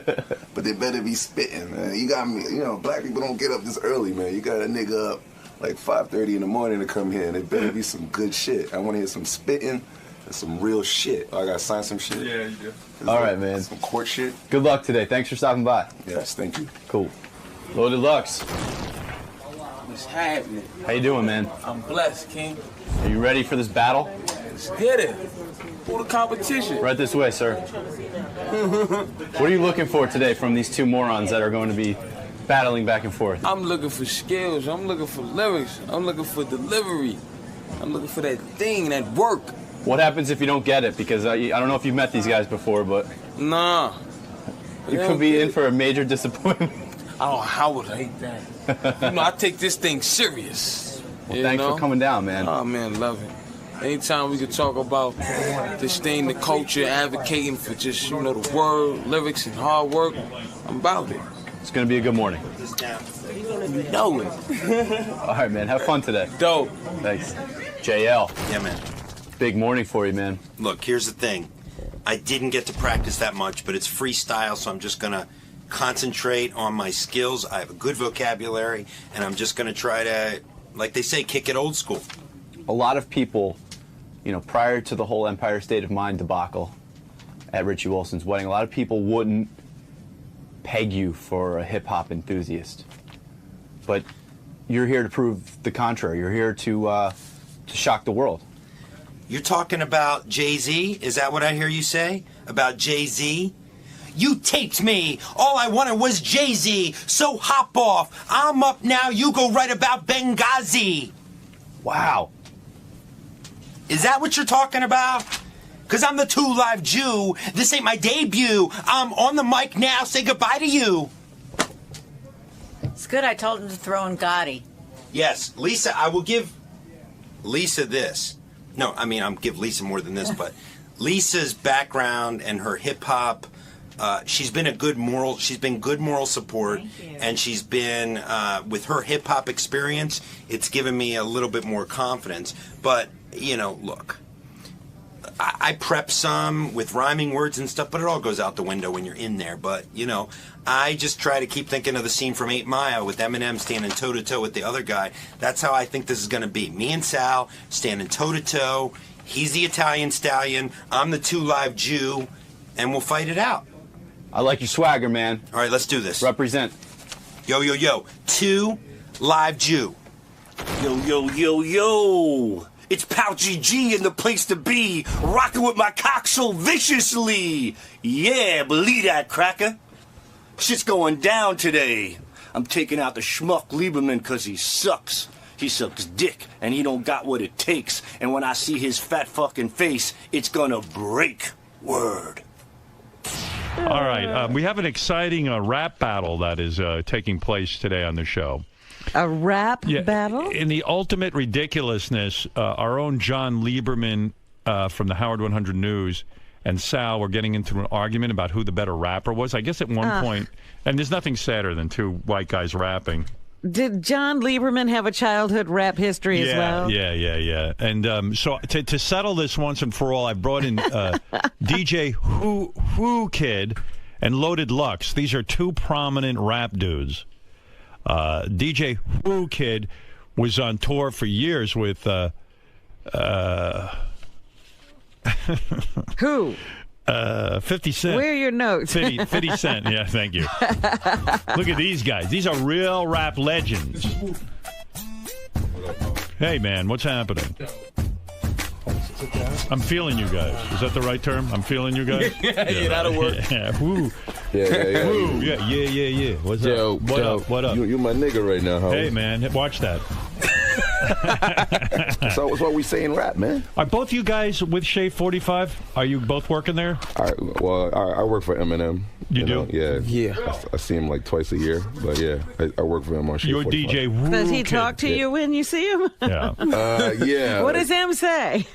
but they better be spitting, man. You got me. Black people don't get up this early, man. You got a nigga up like 5:30 in the morning to come here, and it better be some good shit. I want to hear some spitting. Some real shit. I gotta sign some shit. Yeah, you do. All right, man. Some court shit. Good luck today. Thanks for stopping by. Yes, thank you. Cool. Loaded Lux. What's happening? How you doing, man? I'm blessed, King. Are you ready for this battle? Let's get it. For the competition. Right this way, sir. What are you looking for today from these two morons that are going to be battling back and forth? I'm looking for skills. I'm looking for lyrics. I'm looking for delivery. I'm looking for that thing, that work. What happens if you don't get it? Because I don't know if you've met these guys before, but... Nah. You could be in for a major disappointment. Oh, how would I hate that? I take this thing serious. Well, thanks for coming down, man. Oh, man, love it. Anytime we could talk about this thing, the culture, advocating for just, the word, lyrics, and hard work, I'm about it. It's going to be a good morning. You know it. All right, man. Have fun today. Dope. Thanks. JL. Yeah, man. Big morning for you, man. Look, here's the thing. I didn't get to practice that much, but it's freestyle, so I'm just going to concentrate on my skills. I have a good vocabulary, and I'm just going to try to, like they say, kick it old school. A lot of people, prior to the whole Empire State of Mind debacle at Richie Wilson's wedding, a lot of people wouldn't peg you for a hip-hop enthusiast. But you're here to prove the contrary. You're here to shock the world. You're talking about Jay-Z? Is that what I hear you say? About Jay-Z? You taped me. All I wanted was Jay-Z. So hop off. I'm up now. You go right about Benghazi. Wow. Is that what you're talking about? Because I'm the 2 Live Jew. This ain't my debut. I'm on the mic now. Say goodbye to you. It's good I told him to throw in Gotti. Yes, Lisa, I will give Lisa this. No, I mean, I'll give Lisa more than this, but Lisa's background and her hip-hop, she's been good moral support, and she's been, with her hip-hop experience, it's given me a little bit more confidence. But, look, I prep some with rhyming words and stuff, but it all goes out the window when you're in there. But, I just try to keep thinking of the scene from 8 Mile with Eminem standing toe-to-toe with the other guy. That's how I think this is going to be. Me and Sal standing toe-to-toe. He's the Italian stallion. I'm the 2 Live Jew. And we'll fight it out. I like your swagger, man. All right, let's do this. Represent. Yo, yo, yo. 2 Live Jew. Yo, yo, yo, yo. It's Pouchy G in the place to be. Rocking with my cock so viciously. Yeah, believe that, cracker. Shit's going down today. I'm taking out the schmuck Lieberman because he sucks. He sucks dick, and he don't got what it takes. And when I see his fat fucking face, it's gonna break. Word. All right. We have an exciting rap battle that is taking place today on the show. A rap battle? In the ultimate ridiculousness, our own John Lieberman from the Howard 100 News and Sal were getting into an argument about who the better rapper was. I guess at one point, and there's nothing sadder than 2 white guys rapping. Did John Lieberman have a childhood rap history as well? Yeah. And so to settle this once and for all, I brought in DJ Who Kid and Loaded Lux. These are 2 prominent rap dudes. DJ Who Kid was on tour for years with who? 50 Cent. Where are your notes? 50 Cent. Yeah, thank you. Look at these guys. These are real rap legends. Hey, man, what's happening? I'm feeling you guys. Is that the right term? I'm feeling you guys? Yeah, that'll work. Yeah, woo. Yeah. Woo. Yeah. What's up? What up? You my nigga right now, Howard. Hey, man, watch that. So that's what we say in rap, man. Are both you guys with Shave 45? Are you both working there? I work for Eminem. You do? Yeah. I see him like twice a year, but yeah, I work for him on Shave You're 45. DJ Woo. Does he talk to you when you see him? Yeah. Yeah. What does him say?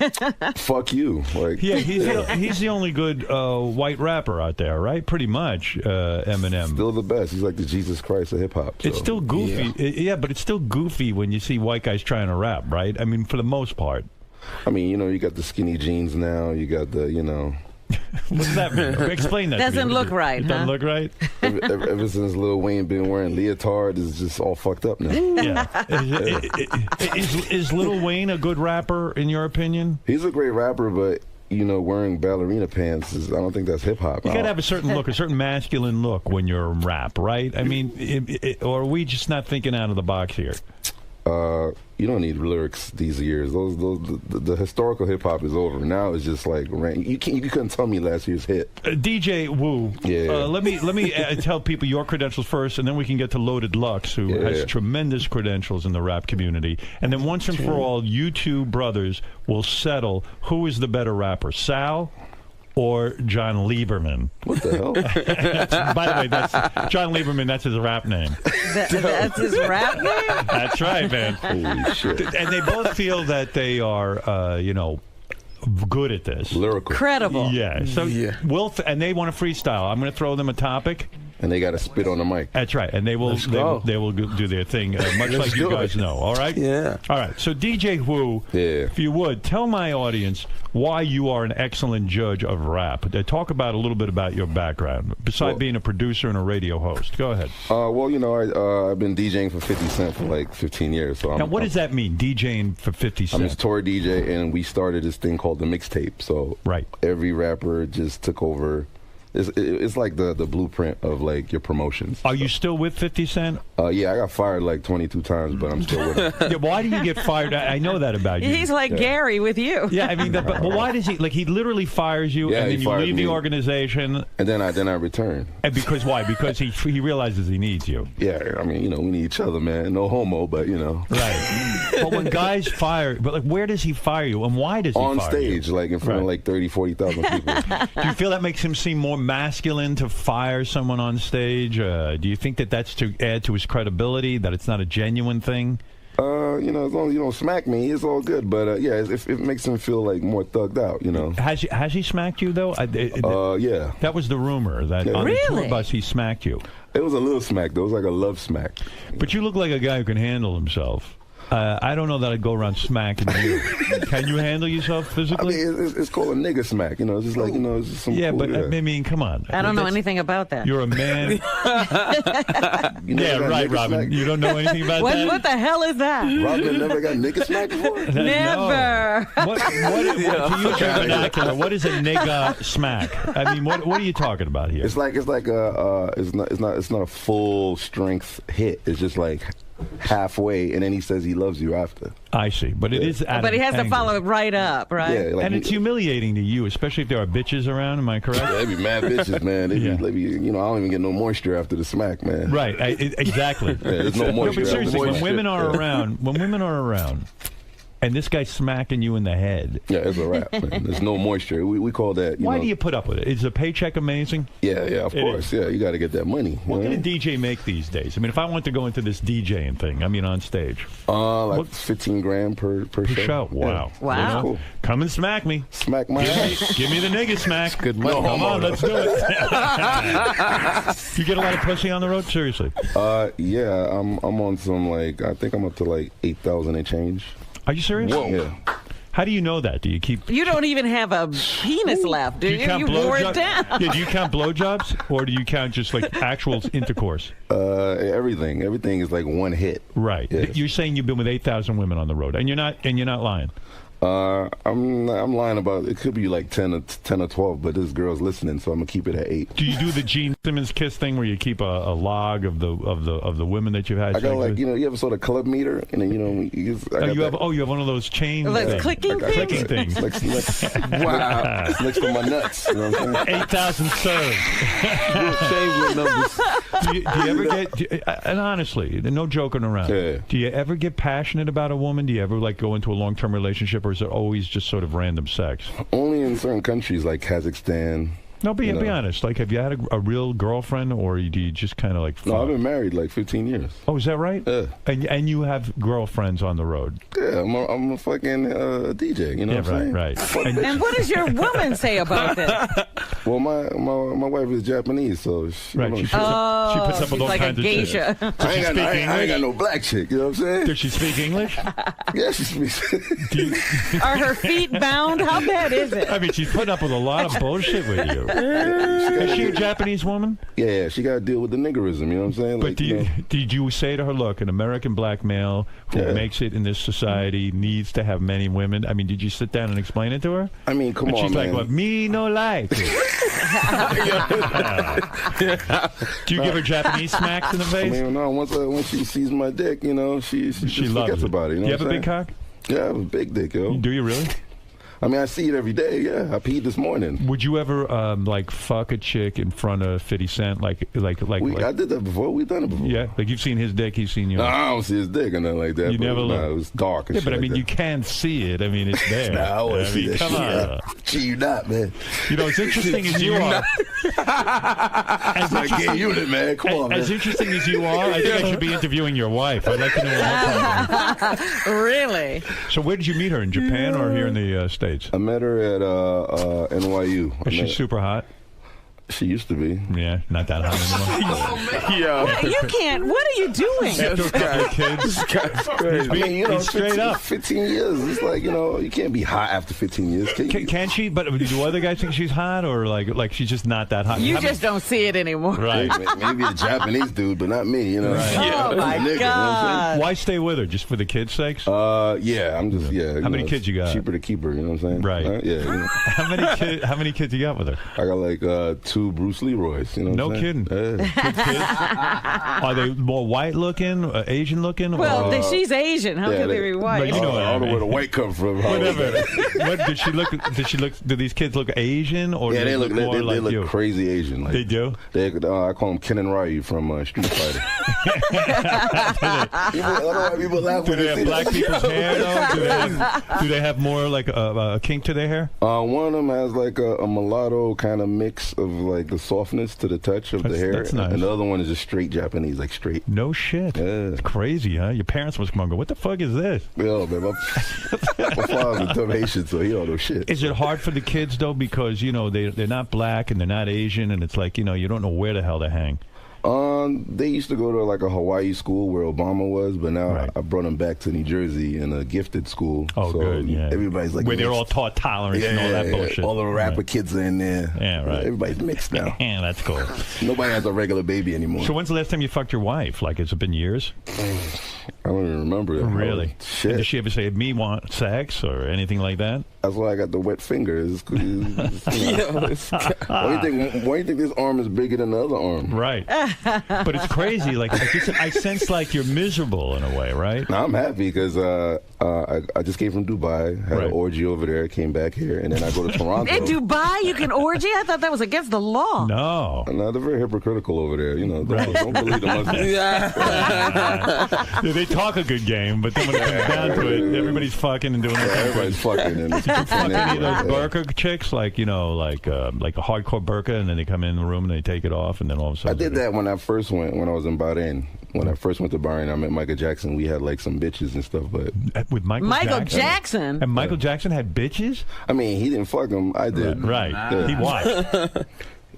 Fuck you. Like, yeah, he's the only good white rapper out there, right? Pretty much, Eminem. Still the best. He's like the Jesus Christ of hip hop. So. It's still goofy. Yeah, but it's still goofy when you see white guys trying to rap, right? I mean, for the most part. I mean, you got the skinny jeans now. You got the, What does that mean? Explain that. Doesn't look right, It doesn't look right? Ever since Lil Wayne been wearing leotard, it's just all fucked up now. Yeah. Is Lil Wayne a good rapper, in your opinion? He's a great rapper, but wearing ballerina pants I don't think that's hip hop. You got to have a certain look, a certain masculine look when you're in rap, right? I mean, or are we just not thinking out of the box here? You don't need lyrics these years. The historical hip hop is over. Now it's just like you couldn't tell me last year's hit. DJ Wu. Yeah. Let me tell people your credentials first, and then we can get to Loaded Lux, who has tremendous credentials in the rap community. And then once and for all, you two brothers will settle who is the better rapper, Sal or John Lieberman. What the hell? By the way, that's John Lieberman. That's his rap name. That's his rap name? That's right, man. Holy shit. And they both feel that they are, good at this. Lyrical. Credible. Yeah. So and they want to freestyle. I'm going to throw them a topic. And they got to spit on the mic. That's right. And they will do their thing, much like you guys know. All right? Yeah. All right. So, DJ Wu, if you would, tell my audience why you are an excellent judge of rap. Talk about a little bit about your background, besides being a producer and a radio host. Go ahead. I've been DJing for 50 Cent for like 15 years. So now, what does that mean, DJing for 50 Cent? I'm his tour DJ, and we started this thing called the mixtape. So every rapper just took over. It's like the blueprint of like your promotions. Are you still with 50 Cent? Yeah, I got fired like 22 times, but I'm still with him. Yeah, why do you get fired? I know that about you. He's like Gary with you. Yeah, I mean, but why does he? Like, he literally fires you, and then you leave the organization, and then I return. And because why? Because he realizes he needs you. Yeah, I mean, we need each other, man. No homo, but Right. But when guys fire, where does he fire you, and why does he fire you? On stage, like in front of like 30, 40,000 people. Do you feel that makes him seem more masculine to fire someone on stage? Do you think that's to add to his credibility, that it's not a genuine thing? As long as you don't smack me, it's all good. But it makes him feel like more thugged out, Has he smacked you though? Yeah. That was the rumor that on the tour bus he smacked you. It was a little smack though. It was like a love smack. But you look like a guy who can handle himself. I don't know that I'd go around smacking you. Can you handle yourself physically? I mean, it's called a nigga smack. It's just like, it's just some yeah, cool, but I mean, come on. I don't know anything about that. You're a man. Yeah, right, Robin. Smack? You don't know anything about that? What the hell is that? Robin never got nigga smack before? Never. What is a nigga smack? I mean, what are you talking about here? It's not a full strength hit. It's just like halfway, and then he says he loves you after. I see, but it is. But he has to follow it right up, right? Yeah, and it's humiliating to you, especially if there are bitches around. Am I correct? Yeah, they be mad bitches, man. They be, I don't even get no moisture after the smack, man. Right, exactly. There's no moisture. But seriously, when women are around, and this guy's smacking you in the head. Yeah, it's a wrap, man. There's no moisture. We call that. Why do you put up with it? Is the paycheck amazing? Yeah, of course. Yeah, you got to get that money. What can a DJ make these days? I mean, if I want to go into this DJing thing, on stage. Like $15,000 per show. Wow. Yeah. Wow. Cool. Come and smack me. Smack my ass. Give me the nigga smack. Good money. Come on, let's do it. You get a lot of pussy on the road? Seriously? Yeah, I'm on some I think I'm up to like 8,000 and change. Are you serious? Whoa. Yeah. How do you know that? Do you keep? You don't even have a penis left, do you? You wore it down. Yeah, do you count blowjobs, or do you count just like actual intercourse? Everything. Everything is like one hit. Right. Yes. You're saying you've been with 8,000 women on the road, and you're not lying. I'm lying about it. Could be like 10 or 12, but this girl's listening, so I'm gonna keep it at 8. Do you do the Gene Simmons kiss thing where you keep a log of the women that you've had? I got like you ever saw the club meter, and then you have one of those chain clicking things. Wow, next to my nuts. You know what I'm saying? 8,000 served. Do you ever get? And honestly, no joking around. Yeah. Do you ever get passionate about a woman? Do you ever go into a long-term relationship? Or is it always just sort of random sex? Only in certain countries like Kazakhstan. No, be honest. Have you had a real girlfriend, or do you just kind of like? No, I've been married like 15 years. Oh, is that right? Yeah. And you have girlfriends on the road? Yeah, I'm a fucking DJ. You know what I'm saying? Right. And what does your woman say about this? Well, my wife is Japanese, so she puts up with all like kinds a geisha. of shit. I ain't got no black chick. You know what I'm saying? Does she speak English? Yeah, she speaks. Are her feet bound? How bad is it? I mean, she's putting up with a lot of bullshit with you. Is she a Japanese woman? Yeah, she got to deal with the niggerism. You know what I'm saying? But did you say to her, look, an American black male who makes it in this society needs to have many women? I mean, did you sit down and explain it to her? I mean, come on, she's man. like, well, me no like it. Do you give her Japanese smacks in the face? I mean, no, once she sees my dick, you know, she just forgets about it. You know Do you have what a I'm big saying? cock? Yeah, I have a big dick, yo. Do you really? I mean, I see it every day. Yeah, I peed this morning. Would you ever like fuck a chick in front of 50 Cent? I did that before. We've done it before. Yeah, like you've seen his dick, he's seen yours. No, I don't see his dick or nothing like that. You but, never look. It was dark. And Yeah, shit but I like mean, that. you can see it. I mean, it's there. Nah, I always see that come shit. on. Gee, you not, man. You know, as interesting as you are. As like gay unit, man. Come on, man. As interesting as you are, I think I should be interviewing your wife. I'd like to know what her problem Really? is. So where did you meet her? In Japan or here in the States? I met her at NYU. Is she super hot? She used to be. Yeah, not that hot anymore. You can't. What are you doing? After a couple of kids. I mean, you know, He's straight 15, up. 15 years. It's like, you know, you can't be hot after 15 years. Can she? But do other guys think she's hot, or like she's just not that hot? You just don't see it anymore. Right. Maybe a Japanese dude, but not me. You know. Right. Oh my Nigga, you know what I'm saying? God. Why stay with her? Just for the kids' sakes? Yeah, I'm just How many kids you got? Cheaper to keep her. You know what I'm saying? Right. Yeah. You know. How many kids you got with her? I got like 2 Bruce Leroys. You know No what I'm saying? kidding. Yeah. Good kids. Are they more white looking, Asian looking? Well, she's Asian. How can they be white? But you know I don't know where the white come from. Whatever. What did she look? Do these kids look Asian or Yeah, do they look more they like look you? crazy Asian. Like, They do. I call them Ken and Ryu from Street Fighter. I don't know why people laugh Do when they they have see black that. people's hair though? Do they have more like a kink to their hair? One of them has like a mulatto kind of mix of like the softness to the touch of the hair, That's nice. and the other one is just straight Japanese, like straight. No shit. Yeah. It's crazy, huh? Your parents must come and go, what the fuck is this? Yo, man, my father's a dumb Haitian, so he don't know shit. Is it hard for the kids though, because you know they're not black and they're not Asian, and it's like you don't know where the hell to hang. They used to go to like a Hawaii school where Obama was, but now I brought them back to New Jersey in a gifted school. Oh, so good. Yeah. Everybody's like where they're mixed. all taught tolerance and all that bullshit. All the rapper kids are in there. Yeah, right. Everybody's mixed now. Yeah, that's cool. Nobody has a regular baby anymore. So when's the last time you fucked your wife? Like, has it been years? I don't even remember that. Really? Shit. And does she ever say, me want sex or anything like that? That's why I got the wet fingers. Why do you think this arm is bigger than the other arm? Right. But it's crazy. Like I sense like you're miserable in a way, right? No, I'm happy because I just came from Dubai, had an orgy over there, came back here, and then I go to Toronto. In Dubai, you can orgy? I thought that was against the law. No. No, they're very hypocritical over there. You know, don't believe the Muslims. Yeah, they talk a good game, but then when it comes down to it, everybody's fucking and doing it. Everybody's fucking. And Fuck any of those burqa chicks, like a hardcore burqa, and then they come in the room and they take it off, and then all of a sudden I did that when I first went, when I was in Bahrain. When I first went to Bahrain, I met Michael Jackson. We had like some bitches and stuff, but with Michael Jackson. And Michael Jackson had bitches. I mean, he didn't fuck them. I did. Right. He watched.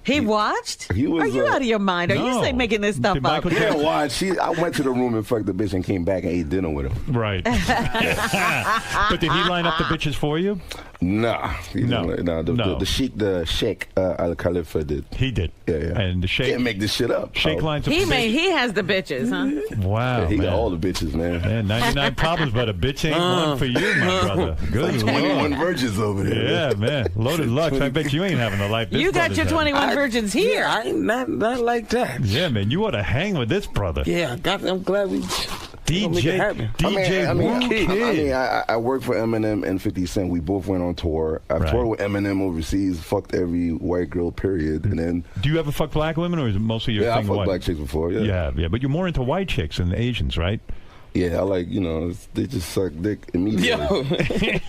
He watched? He was, Are you out of your mind? Are you making this stuff up? He didn't watch. I went to the room and fucked the bitch and came back and ate dinner with him. Right. But did he line up the bitches for you? Nah. The Sheikh Al Khalifa did. He did. Yeah. And the Sheikh can't make this shit up. Sheikh lines up. He has the bitches, huh? Wow. Yeah, he man. got all the bitches, man. Yeah, 99 problems, but a bitch ain't one for you, my brother. Good like 21 virgins over there. Yeah, man. Loaded Lux. I bet you ain't having the life this You got your 21 virgins here. I ain't not like that. Yeah, man. You ought to hang with this brother. Yeah, I'm glad we. DJ I worked for Eminem and 50 Cent. We both went on tour. I've toured with Eminem overseas, fucked every white girl, period. And then, do you ever fuck black women, or is it mostly your thing? I fucked black chicks before, Yeah, but you're more into white chicks than Asians, right? Yeah, I like, they just suck dick immediately.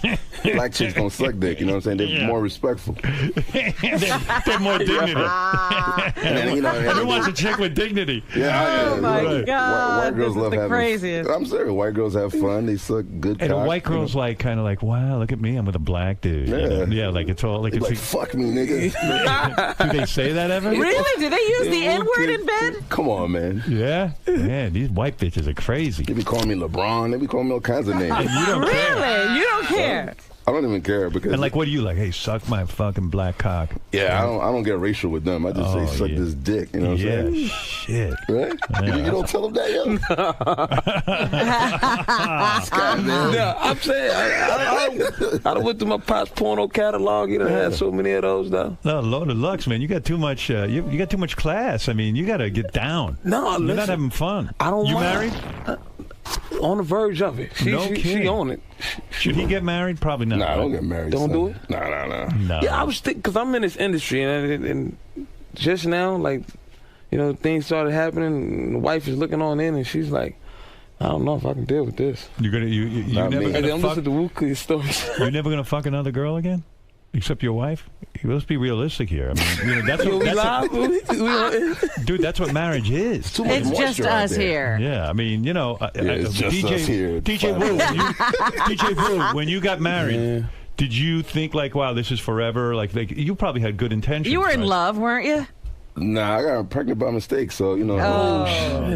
Black chicks don't suck dick, you know what I'm saying? They're more respectful. They're more dignity. Who wants a chick with dignity? Yeah, my God. White girls this love is the having craziest. I'm serious. White girls have fun. They suck good And cock, a white girl's like, kind of like, wow, look at me. I'm with a black dude. Yeah, like it's all like, it's like, fuck me, nigga. Do they say that ever? Really? Do they use the N-word in bed? Come on, man. Yeah? Man, these white bitches are crazy. They be calling me LeBron. They be calling me all kinds of names. And you don't care. Really? You don't care? I don't even care because. And like, what do you like? Hey, suck my fucking black cock. Yeah, I don't get racial with them. I just say suck this dick. You know what I'm saying? Shit. Right? Yeah. You don't tell them that, yo. No, I'm saying I went through my pop's porno catalog. You done had so many of those though. No, Loaded Lux, man. You got too much. You got too much class. I mean, you got to get down. No, you're listen, not having fun. I don't You mind. married? On the verge of it. No kidding. She on it. Should he get married? Probably not. Nah, don't get married. Don't son. do it? No. Yeah, I was thinking, because I'm in this industry, and just now, like, you know, things started happening, and the wife is looking on in, and she's like, I don't know if I can deal with this. You're gonna you never And gonna I'm fuck. listening to Wookiee stories. You're never gonna fuck another girl again, except your wife. Let's be realistic here. I mean, you know, that's what. Dude, that's what marriage is. It's just us here. Yeah, I mean, you know, it's just us here. DJ Wu, DJ Wu, when you got married, did you think like, wow, this is forever? Like you probably had good intentions. You were in right? love, weren't you? Nah, I got pregnant by mistake, so you know.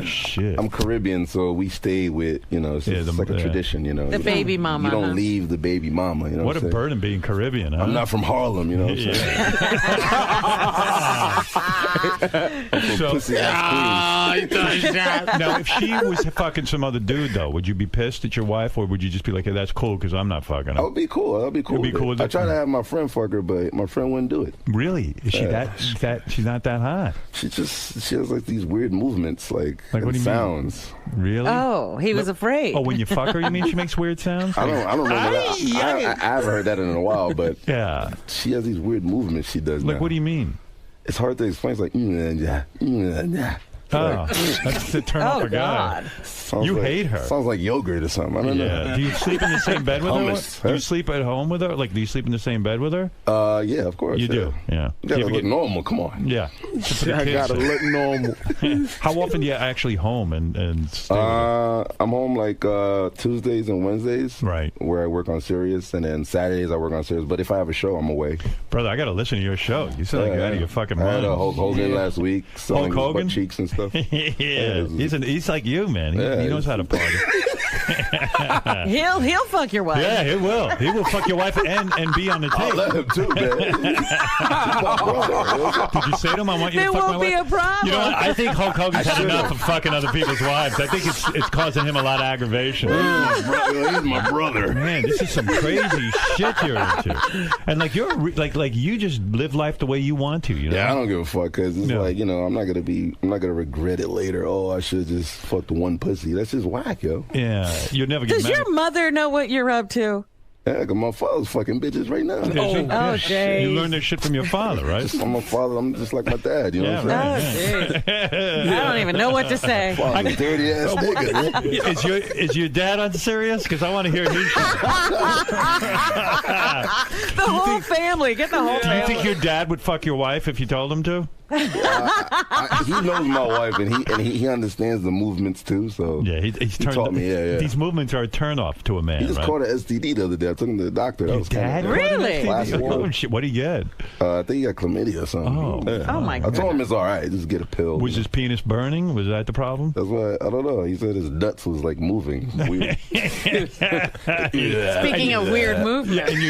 Shit. I'm Caribbean, so we stay with it's like a tradition, you know. The baby mama, You don't huh? leave the baby mama. You know. What a burden being Caribbean. Huh? I'm not from Harlem, you know. What I'm saying? So, pussy ass now, if she was fucking some other dude, though, would you be pissed at your wife, or would you just be like, "Hey, that's cool because I'm not fucking"? I would be cool. I'll be cool. You'd be cool with I it? tried to have my friend fuck her, but my friend wouldn't do it. Really? Is she that? She's not that hot. She has like these weird movements, like what do you sounds. Mean? Really? Oh, he was afraid. Oh, when you fuck her, you mean she makes weird sounds? I don't know. I haven't heard that in a while, but yeah, she has these weird movements she does. Like, now. what do you mean? It's hard to explain. It's like Oh, that's to turn off a guy. You hate her. Sounds like yogurt or something. I don't know. Do you sleep in the same bed with Hummus, her? Do you sleep at home with her? Like, do you sleep in the same bed with her? Yeah, of course. You do. Yeah. You gotta look normal. Come on. Yeah. I gotta look normal. How often do you actually home and stay with her? I'm home like Tuesdays and Wednesdays, right? Where I work on Sirius, and then Saturdays I work on Sirius. But if I have a show, I'm away. Brother, I gotta listen to your show. You sound like you're out of your fucking mind. I had a Hulk Hogan last week, selling Hulk Hogan? butt cheeks and stuff. Yeah, he's like you, man. He knows how to party. He'll fuck your wife. Yeah, he will. He will fuck your wife and be on the tape. I'll let him too, man. Did you say to him, "I want you There to fuck won't my be wife"? a problem. You know what? I think Hulk Hogan's had enough of fucking other people's wives. I think it's causing him a lot of aggravation. He's my brother. Man, this is some crazy shit you're into. And like you're like you just live life the way you want to. You know? Yeah, I don't give a fuck because it's like I'm not gonna regret it later. Oh, I should just fuck the one pussy. That's just whack, yo. Yeah, you'll never get Does married. your mother know what you're up to? Yeah, because my father's fucking bitches right now. Jay. You learned this shit from your father, right? Just from my father, I'm just like my dad. You know what I'm saying? I don't even know what to say. Fucking dirty ass nigga. Is your dad on Sirius? Because I want to hear his shit. The whole family. Get the whole Do you family. think your dad would fuck your wife if you told him to? He knows my wife, and he understands the movements too. So yeah, he's turned. Taught me. Yeah. These movements are a turn off to a man. He just right? caught an STD the other day. I took him to the doctor. That was Dad? Really? Classic. Oh, shit. What did he get? I think he got chlamydia or something. Oh. Oh, my I God. told him it's all right. Just get a pill. Was his penis burning? Was that the problem? That's why I don't know. He said his nuts was like moving. Weird. Speaking of weird movement. And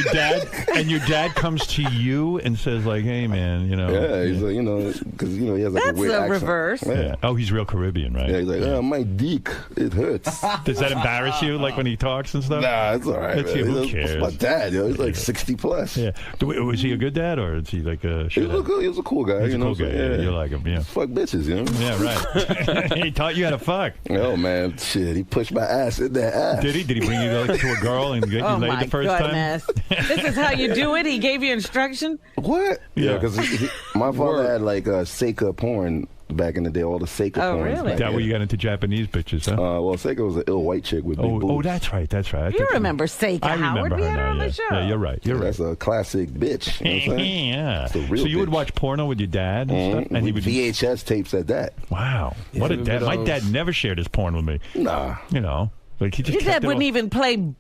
your dad comes to you and says like, "Hey, man, you know." Yeah, he's like, because he has like That's a weird the accent. reverse. Yeah. Oh, he's real Caribbean, right? Yeah, he's like, my dick, it hurts. Does that embarrass you, like when he talks and stuff? Nah, it's all right. It's Man. who cares? My dad, he's like 60 plus. Yeah. Was he a good dad, or is he like a? He was a cool guy. He's you a know cool guy. what I'm saying? Yeah, you like him, yeah. Fuck bitches, you know? Yeah, right. He taught you how to fuck. Oh man, shit! He pushed my ass in that ass. Did he? Did he bring you like to a girl and get you Oh laid my the first goodness. This is how you do it? He gave you instruction? What? Yeah. Yeah, because my father had like Seika porn back in the day. All the Seika Oh, porn. really? time? That way you got into Japanese bitches, huh? Well, Seika was an ill white chick with big boobs. Oh, that's right. That's right. I You think- remember Seika, I Howard? remember We her had her now, on yeah. the show. Yeah, you're right. You're right. That's a classic bitch. You know what I'm saying? Yeah. It's a real So you would bitch. watch porno with your dad and stuff, and he With would. VHS tapes at that. Wow, what a dad! My dad never shared his porn with me. Nah. You know, like he just. Your kept dad it wouldn't all- even play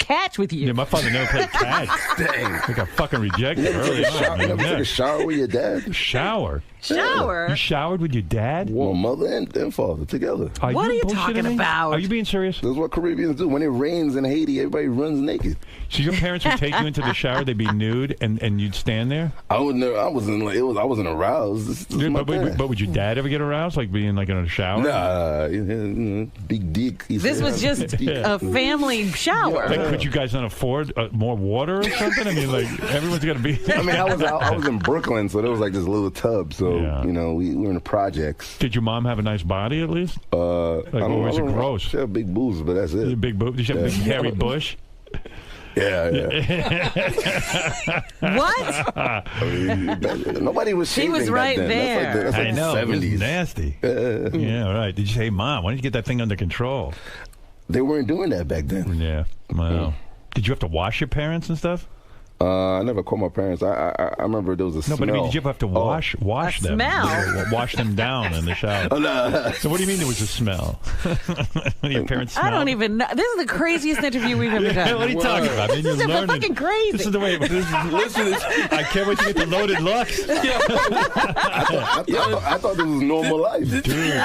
catch with you. Yeah, my father never played catch. Dang. I got fucking rejected You early on. never took a shower with your dad? Shower? Shower? You showered with your dad? Well, mother and father together. What are you bullshitting talking me? about? Are you being serious? That's what Caribbeans do. When it rains in Haiti, everybody runs naked. So your parents would take you into the shower, they'd be nude, and you'd stand there? I wasn't aroused. This is my thing. But would your dad ever get aroused, like being like in a shower? Nah, big dick. This was just a family shower. Like, could you guys not afford more water or something? I mean, like, everyone's got to be... I mean, I was in Brooklyn, so there was like this little tub. So, we were in the projects. Did your mom have a nice body, at least? Or was it gross? She had big boobs, but that's it. Big boobs? Did she have a big hairy bush? Yeah. What? I mean, nobody was She shaving was right back then. there. That's like I know. the It was 70s. nasty. Yeah, right. Did you say, Mom, why don't you get that thing under control? They weren't doing that back then. Yeah. Wow. Did you have to wash your parents and stuff? I never called my parents. I remember there was a smell. No, but I mean, did you ever have to wash them? Smell? Wash them down in the shower. Oh, no. So what do you mean there was a smell? Your parents smelled? I don't even know. This is the craziest interview we've ever done. What are you talking about? I mean, This you're is learning. fucking crazy. This is the way. Listen, I can't wait to get the loaded lux. I thought this was normal life. Dude.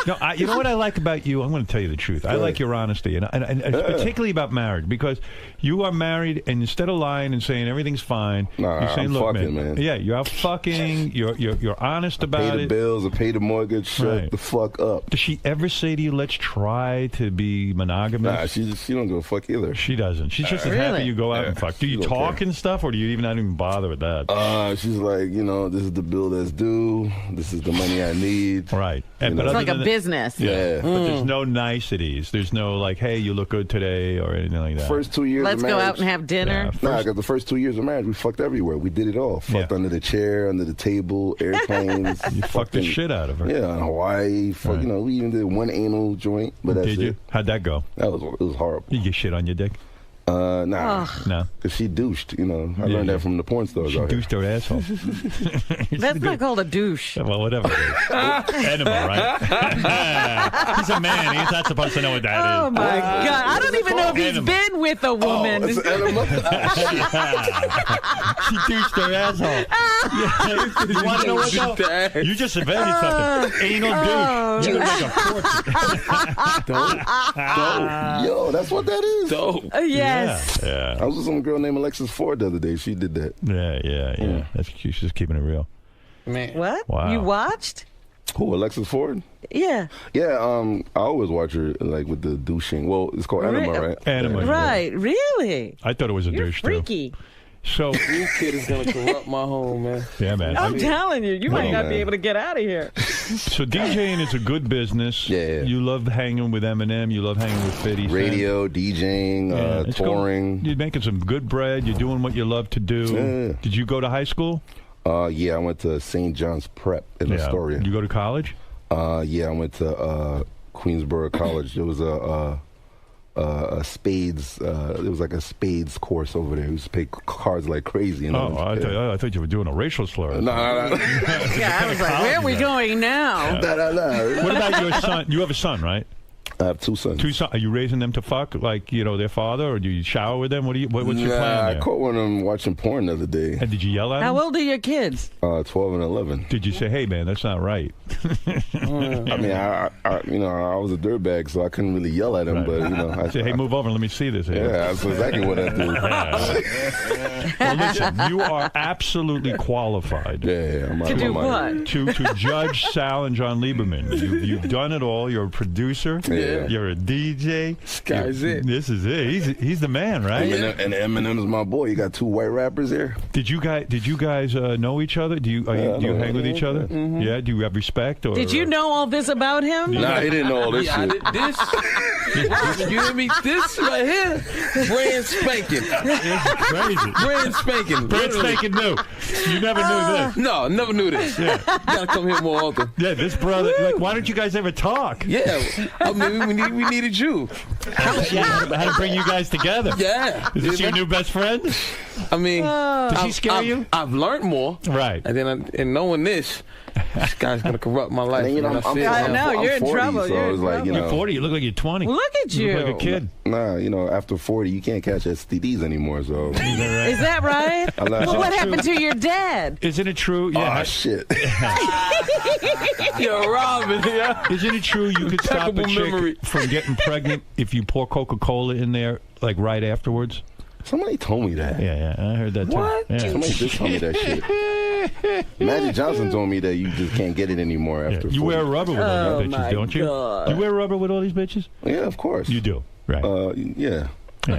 No, you know what I like about you? I'm going to tell you the truth. I like your honesty, and particularly about marriage, because you are married, and instead of lying and saying everything's fine, Nah, you're saying, I'm "Look, fucking, man. Yeah, you're out fucking. You're honest Pay about the it. bills or pay the mortgage. Shut Right. the fuck up. Does she ever say to you, "Let's try to be monogamous"? Nah, she don't give a fuck either. She doesn't. She's just as Really? happy you go out and fuck. Do you She's talk okay. and stuff, or do you even not even bother with that? She's like, this is the bill that's due. This is the money I need. Right. And, but It's other like a than that- business. Yeah. But there's no niceties. There's no like, hey, you look good today, or anything like that. First 2 years Let's of go marriage. out and have dinner. Nah, because the first 2 years of marriage, we fucked everywhere. We did it all. Fucked under the chair, under the table, airplanes. You fucked the shit out of her. Yeah, in Hawaii. Fuck, Right. we even did one anal joint, but that's Did it. you? How'd that go? It was horrible. You get shit on your dick? Nah. No. Because she douched, I learned that from the porn stars She out here. douched her asshole. That's not called a douche. Well, whatever it is. Enema, right? He's a man. He's not supposed to know what that is. Oh my God! I don't even know if he's Enema. been with a woman. Oh, it's an enema? She douched her asshole. You want to know what, though? You just invented something. Anal douche. You're going to make a fortune. Yo, that's what that is. Yes. Yeah. I was with some girl named Alexis Ford the other day. She did that. Yeah. That's cute. She's just keeping it real. Man. What? Wow. You watched? Who, Alexis Ford? Yeah. Yeah, I always watch her like with the douching. Well, it's called enema, right? Enema. Right. Really? I thought it was a You're douche, freaky. too. So, This kid is gonna corrupt my home, man. yeah, man. I'm telling you, you might not be able to get out of here. So DJing is a good business. Yeah. You love hanging with Eminem. You love hanging with 50 Cent. Radio, DJing, It's touring. You're making some good bread. You're doing what you love to do. Yeah. Did you go to high school? Yeah, I went to St. John's Prep in Astoria. Did you go to college? Yeah, I went to Queensborough College. There was a spades. It was like a spades course over there. We used to play cards like crazy. Oh, I thought you were doing a racial slur. No. Yeah, I was like, where are we going now? What about your son? You have a son, right? I have two sons. Two sons. Are you raising them to fuck like their father, or do you shower with them? What's your plan there? I caught one of them watching porn the other day. And did you yell at How him? old are your kids? 12 and 11. Did you say, "Hey, man, that's not right"? I mean, I was a dirtbag, so I couldn't really yell at him. But I say, "Hey, move over and let me see this." Yeah, that's exactly what I do. Well, listen, you are absolutely qualified. Yeah, I'm out To of do my mind. what? To judge Sal and John Lieberman. You've done it all. You're a producer. Yeah. You're a DJ. Guy's it. This is it. He's the man, right? And Eminem is my boy. You got two white rappers here. Did you guys know each other? Do you hang with each other? Mm-hmm. Yeah. Do you have respect? Or Did you know all this about him? Nah, he didn't know all this Yeah, shit. this. You hear me? This right here, brand spanking. Crazy. Brand spanking. Brand spanking new. You never knew this. No, never knew this. Yeah. You gotta come here more often. Yeah, this brother. Like, why don't you guys ever talk? Yeah, I mean, we needed you. How to bring you guys together? Yeah. Is this your new best friend? I mean, does he scare you? I've learned more. Right. And then, knowing this guy's gonna corrupt my life. And, you know, when I see it. I know, I'm you're in 40, trouble. So You're it's in like, you trouble. know, You're 40. You look like you're 20. Look at You you. look like a kid. Nah, you know, after 40, you can't catch STDs anymore. So Is that right? Well, what happened to your dad? Isn't it true? Yeah. Oh shit! Yo, Robin. Yeah. Isn't it true you could stop a Impeccable chick memory. from getting pregnant if you pour Coca-Cola in there like right afterwards? Somebody told me that. Yeah, I heard that too. What? Yeah. Somebody just told me that shit. Magic Johnson told me that you just can't get it anymore after. You 40. wear rubber with all these bitches, my don't you? God. You wear rubber with all these bitches? Yeah, of course. You do, right? Yeah.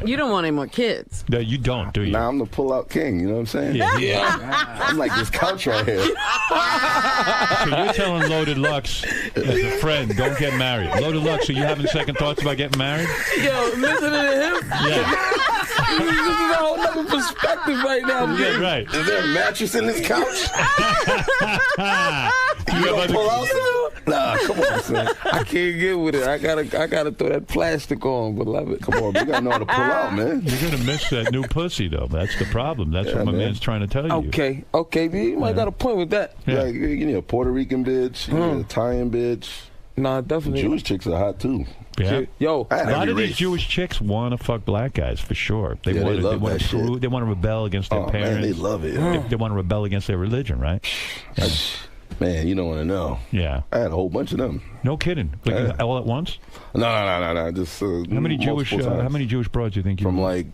You don't want any more kids. No, you don't, do you? Now I'm the pull-out king. You know what I'm saying? Yeah. I'm like this couch right here. So you're telling Loaded Lux as a friend, don't get married. Loaded Lux, are you having second thoughts about getting married? Yo, listen to him. Yeah. This is a whole other perspective right now. Yeah, right. Is there a mattress in this couch? You have other- pull out? Nah, come on, son. I can't get with it. I gotta throw that plastic on, beloved. Come on, we gotta know how to pull out, man. You're going to miss that new pussy, though. That's the problem. That's what my man. man's trying to tell you. Okay, B, you might got a point with that. Yeah. Like, you need a Puerto Rican bitch, you need an Italian bitch. Nah, definitely. Jewish chicks are hot too. Yeah. Yo, I A had lot every of these race. Jewish chicks want to fuck black guys for sure. Yeah, they love want that to shit. they want to rebel against their Oh, parents. man, they love it. They want to rebel against their religion, right? Man, you don't want to know. Yeah. I had a whole bunch of them. No kidding. Like all at once? No. Just How many Jewish broads do you think you From like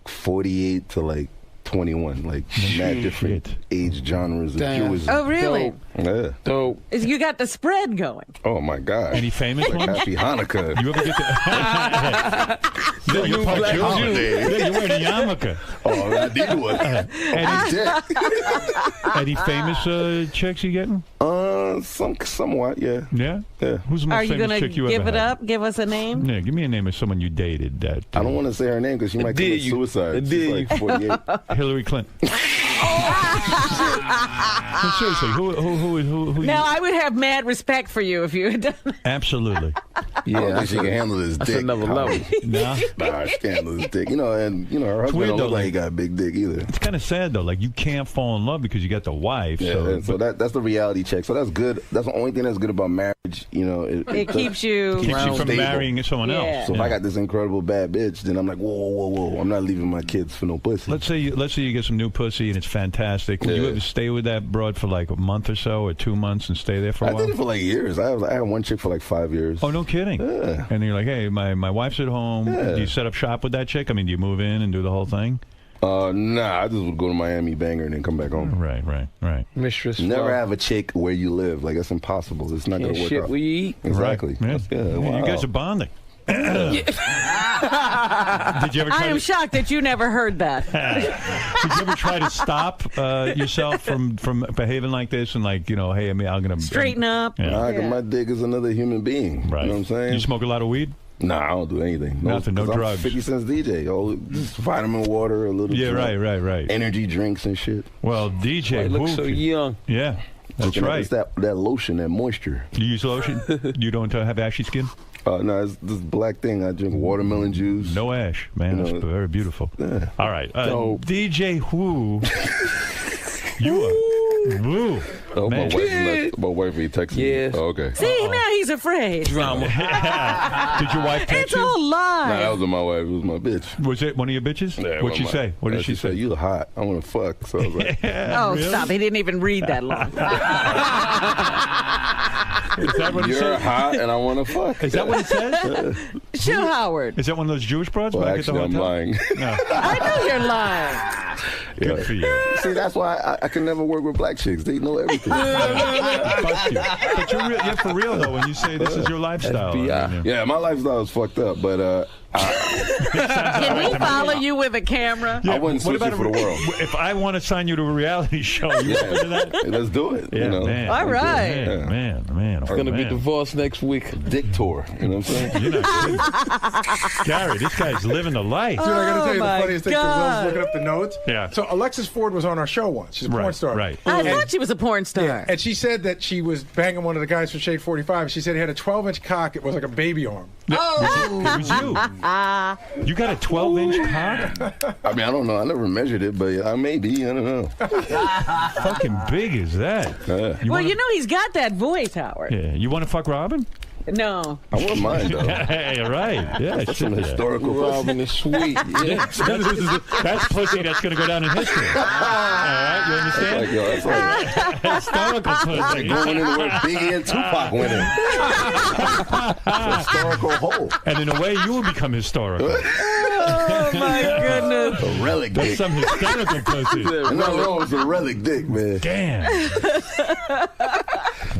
48 to like 21, like mad different age genres of Damn. Jewish. Oh, really? Yeah. Dope. You got the spread going. Oh my God. Any famous Like ones? Happy Hanukkah. You ever get to... Yeah, you're part black Jewish. Jew. Yeah, you're wearing a yarmulke. Oh, I did one. Any famous chicks you getting? Somewhat, yeah. Yeah? Yeah. Who's the most Are you famous going to chick you give ever it had? up? Give us a name? Yeah, give me a name of someone you dated. That I don't want to say her name because she might commit suicide. She's like 48. Hillary Clinton. No, seriously, who Now, I would have mad respect for you if you had done that. Absolutely. Yeah, I don't think she can handle this That's dick. another level. No? Nah, she can't handle this dick. You know, and you know her husband weird, don't look though, like he got a big dick either. It's kind of sad, though. Like, you can't fall in love because you got the wife. Yeah, so that's the reality check. So that's good. That's the only thing that's good about marriage. You know, It keeps you... keeps you from stable. marrying someone Yeah. else. So if I got this incredible bad bitch, then I'm like, whoa, I'm not leaving my kids for no pussy. Let's say you get some new pussy and it's fantastic. Would you ever stay with that broad for like a month or so or 2 months and stay there for a I while? did it for like years. I had one chick for like 5 years. Oh, no kidding. Yeah. And you're like, hey, my wife's at home. Yeah. Do you set up shop with that chick? I mean, do you move in and do the whole thing? Nah, I just would go to Miami, bang her, and then come back home. Right. Mistress. Never have a chick where you live. Like, that's impossible. It's not going to work shit out. we eat. Exactly. Right. Yeah. Yeah, wow. You guys are bonding. Did you ever I try am shocked that you never heard that. Did you ever try to stop yourself from behaving like this and like, hey, I'm going to Straighten up. Yeah. Nah, 'cause my dick is another human being. Right. You know what I'm saying? You smoke a lot of weed? Nah, I don't do anything. Nothing, no 'cause I'm drugs. 50 cents DJ. All just vitamin water, a little. Yeah, drink, right. Energy drinks and shit. Well, DJ, Why you look so young? Yeah, that's right. It's that lotion, that moisture. You use lotion? You don't have ashy skin? No, it's this black thing. I drink watermelon juice. No ash, man. That's very beautiful. Yeah. All right, So- DJ Who? You are Woo. Oh, my Man. wife ain't texting Yes. me. Oh, okay. See, now he's afraid. Drama. Did your wife text It's you? all Nah, that lies. wasn't my wife. It was my bitch. Was it one of your bitches? Yeah, What'd she say? What did she say? You hot. I want to fuck. So I was like, Oh, stop. He didn't even read that long. Is that what it you're said? hot and I want to fuck. Is that what it says? Show Howard. Is that one of those Jewish broads Well, back at the actually, I'm hotel? lying. No. I know you're lying. Good for you. See, that's why I can never work with black chicks. They know everything. Fuck you. But you're for real, though, when you say this is your lifestyle. I mean, Yeah, my lifestyle is fucked up, but Can he follow you with a camera? I wouldn't switch it for the world. If I want to sign you to a reality show, you open to that? Let's do it. Yeah, you know? man. All right. Man. It's going to be divorced next week. Dick tour. You know what I'm saying? You're not kidding. Gary, this guy's living the life. Dude, I got to tell you the my funniest thing, because I was God. looking up the notes. Yeah. So Alexis Ford was on our show once. She's a porn star. Right. I thought she was a porn star. Yeah, and she said that she was banging one of the guys from Shade 45. She said he had a 12-inch cock. It was like a baby arm. Oh. It was you. You got a 12-inch cock? I mean, I don't know. I never measured it, but I may be. I don't know. Fucking big is that? Well, you know he's got that voice, Howard. Yeah. You want to fuck Robin? No. I wouldn't mind, though. Hey, right. Yeah, That's some historical Robin is sweet. Yeah. That's pussy that's going to go down in history. All right, you understand? Like, yo, that's like Historical pussy. going in where Biggie and Tupac went in. Historical hole. And in a way, you will become historical. Oh, my goodness. A relic That's dick. some hysterical pussy. Nothing wrong with a relic dick, man. Damn.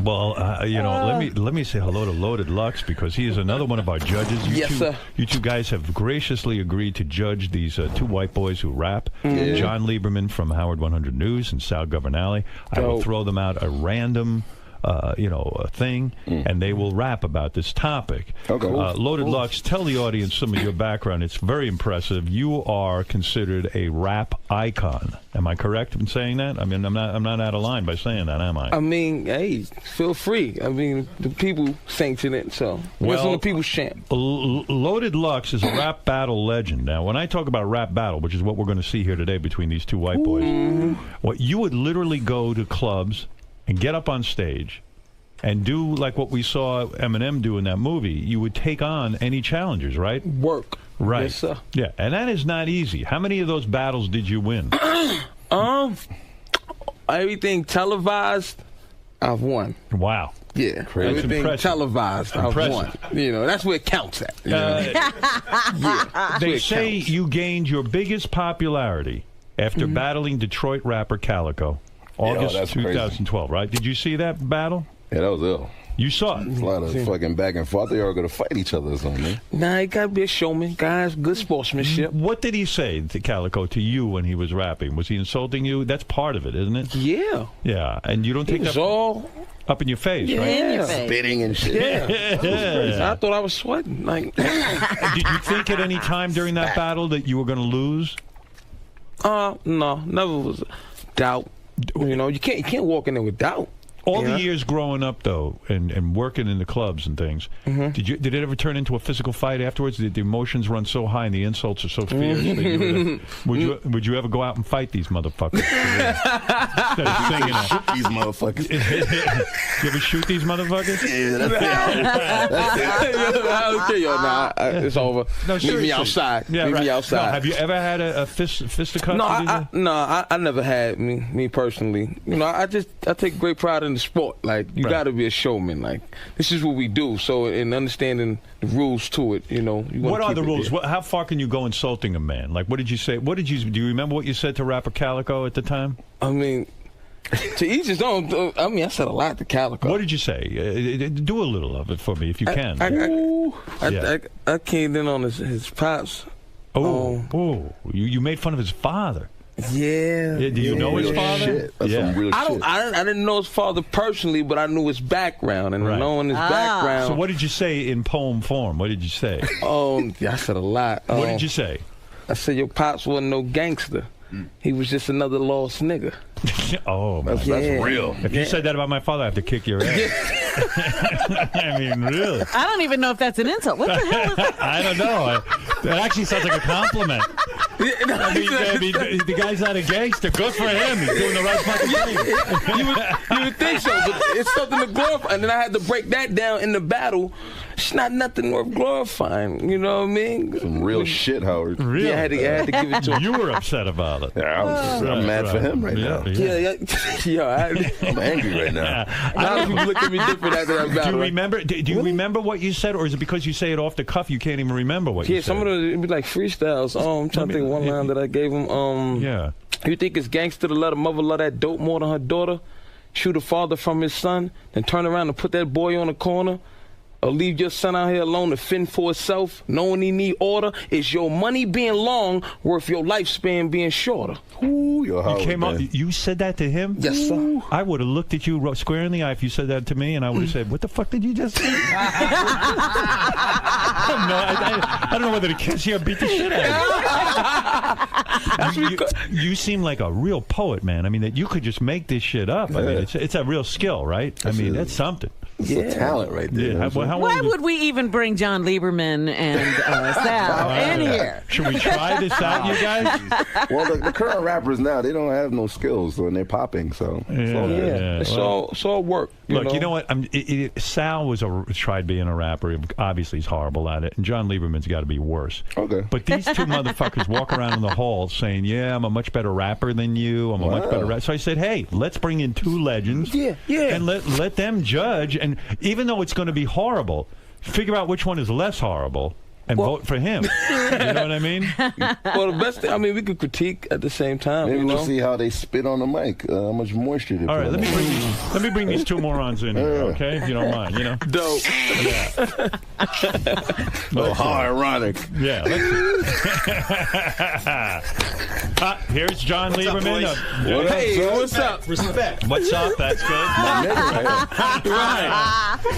Well, let me say hello to Loaded Lux, because he is another one of our judges. Yes, sir. You two guys have graciously agreed to judge these two white boys who rap. Mm-hmm. John Lieberman from Howard 100 News and Sal Governale. I will throw them out a random a thing, and they will rap about this topic. Okay. Loaded Lux, tell the audience some of your background. It's very impressive. You are considered a rap icon. Am I correct in saying that? I mean, I'm not out of line by saying that, am I? I mean, hey, feel free. I mean, the people sanction it, so listen to people's chant. Loaded Lux is a rap battle legend. Now, when I talk about rap battle, which is what we're going to see here today between these two white boys, what you would literally go to clubs and get up on stage and do like what we saw Eminem do in that movie. You would take on any challengers, right? Work. Right. Yes, sir. Yeah, and that is not easy. How many of those battles did you win? Everything televised, I've won. Wow. Yeah, Crazy. everything Impressive. televised, I've won. You know, that's where it counts at. You know? Yeah, They say you gained your biggest popularity after battling Detroit rapper Calico. August that's crazy. 2012, right? Did you see that battle? Yeah, that was ill. You saw it. It's a lot of fucking back and forth. They all going to fight each other or something, man. Nah, he got to be a showman. Guys, good sportsmanship. What did he say to Calico, to you, when he was rapping? Was he insulting you? That's part of it, isn't it? Yeah. Yeah, and you don't He take was that all up in your face, yeah. right? In your face. Spitting and shit. Yeah. That was crazy. I thought I was sweating. Like, Did you think at any time during that battle that you were going to lose? no, never was doubt. You know, you can't walk in there with doubt. All the years growing up, though, and working in the clubs and things, did it ever turn into a physical fight afterwards? Did the emotions run so high and the insults are so fierce that would you ever go out and fight these motherfuckers? Instead of singing it. Shoot these motherfuckers. You ever shoot these motherfuckers? Yeah, that's it. I'll tell you, nah, it's over. No, Meet me seriously. outside. Yeah, Meet right. me outside. No, have you ever had a fisticuffs? No, I never had me personally. You know, I take great pride in the sport. Like, you got to be a showman. Like, this is what we do. So, in understanding the rules to it, you know. You What are the keep it rules? there. How far can you go insulting a man? Like, what did you say? Do you remember what you said to rapper Calico at the time? I mean, to each his own. I mean, I said a lot to Calico. What did you say? Do a little of it for me if you can. I came in on his pops. You made fun of his father. Yeah. Do you know his father? Shit. That's some real shit. I didn't know his father personally, but I knew his background, and knowing his background. So what did you say in poem form? What did you say? I said a lot. What did you say? I said your pops wasn't no gangster. He was just another lost nigga. Oh, man. That's real. If you said that about my father, I have to kick your ass. I mean, really. I don't even know if that's an insult. What the hell is that? I don't know. That actually sounds like a compliment. I mean, the guy's not a gangster. Good for him. He's doing the right fucking thing. You would think so, but it's something to glorify. And then I had to break that down in the battle. It's not nothing worth glorifying. You know what I mean? Some real shit, Howard. Really? Yeah, I had to give it to him. You were upset about it. Yeah, I'm mad for him right now. I'm angry right now. A lot of people look at me different after that battle. Do you remember? Do you remember what you said, or is it because you say it off the cuff you can't even remember what you said? Yeah, some of them it'd be like freestyles. I'm trying to think of one line that I gave him. Yeah. You think it's gangster to let a mother love that dope more than her daughter? Shoot a father from his son, then turn around and put that boy on the corner? Or leave your son out here alone to fend for himself, knowing he need order? Is your money being long worth your lifespan being shorter? Ooh, Yo, Howard, you came man. up. You said that to him. Yes, sir. I would have looked at you square in the eye if you said that to me, and I would have said, "What the fuck did you just say?" I don't know whether to kiss you or beat the shit out of you. You seem like a real poet, man. I mean, that you could just make this shit up. I mean, it's a real skill, right? I mean, that's something. It's a talent right there. Yeah. How Why old would we even bring John Lieberman and Sal in here? Should we try this out, you guys? Well, the current rappers now, they don't have no skills, and they're popping. So It's all work. Look, you know what? Sal tried being a rapper. Obviously, he's horrible at it. And John Lieberman's got to be worse. Okay. But these two motherfuckers walk around in the hall saying, "Yeah, I'm a much better rapper than you. I'm a much better rapper." So I said, "Hey, let's bring in two legends. And let them judge. And even though it's going to be horrible, figure out which one is less horrible." And vote for him. You know what I mean? Well, the best thing, we could critique at the same time. Maybe we'll see how they spit on the mic, how much moisture they put. All right, on let me bring these two morons in here, okay? If you don't mind, you know. Dope. Oh, how ironic. Yeah. Here's John Lieberman. What's up? Respect. What's up? That's good. My nigga. Right.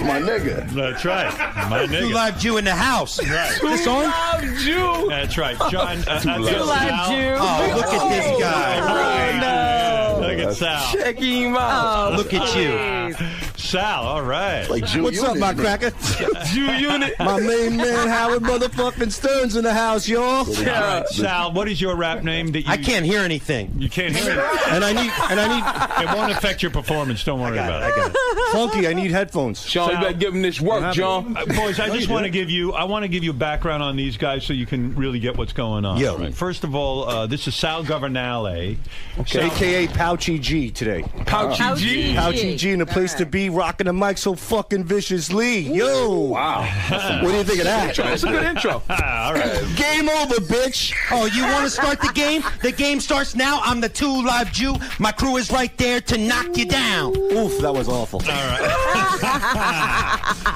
My nigga. That's right. My nigga. Two Live Jew in the house. Right. This on? Jew. That's right. John. Two Live Jew. Oh, look at this guy. Look at Sal. Check him out. Look at you. Sal, all right. Like Jew What's up, my cracker? Jew unit. My main man, Howard motherfucking Stern's in the house, y'all. All right. Sal, what is your rap name that you... I can't hear anything. You can't hear it? And I need... It won't affect your performance. Don't worry about it. I got it. Funky, I need headphones. Sean, you better give him this work, John. Boys, I just want to give you background on these guys so you can really get what's going on. Yo. Right. First of all, this is Sal Governale. Okay. AKA Pouchy G today. Pouchy G. Pouchy G in the place to be, rocking the mic so fucking viciously. Yo. Wow. What do you think of that? That's a good intro. All right. Game over, bitch. Oh, you want to start the game? The game starts now. I'm the Two Live Jew. My crew is right there to knock you down. Oof, that was awful. All right.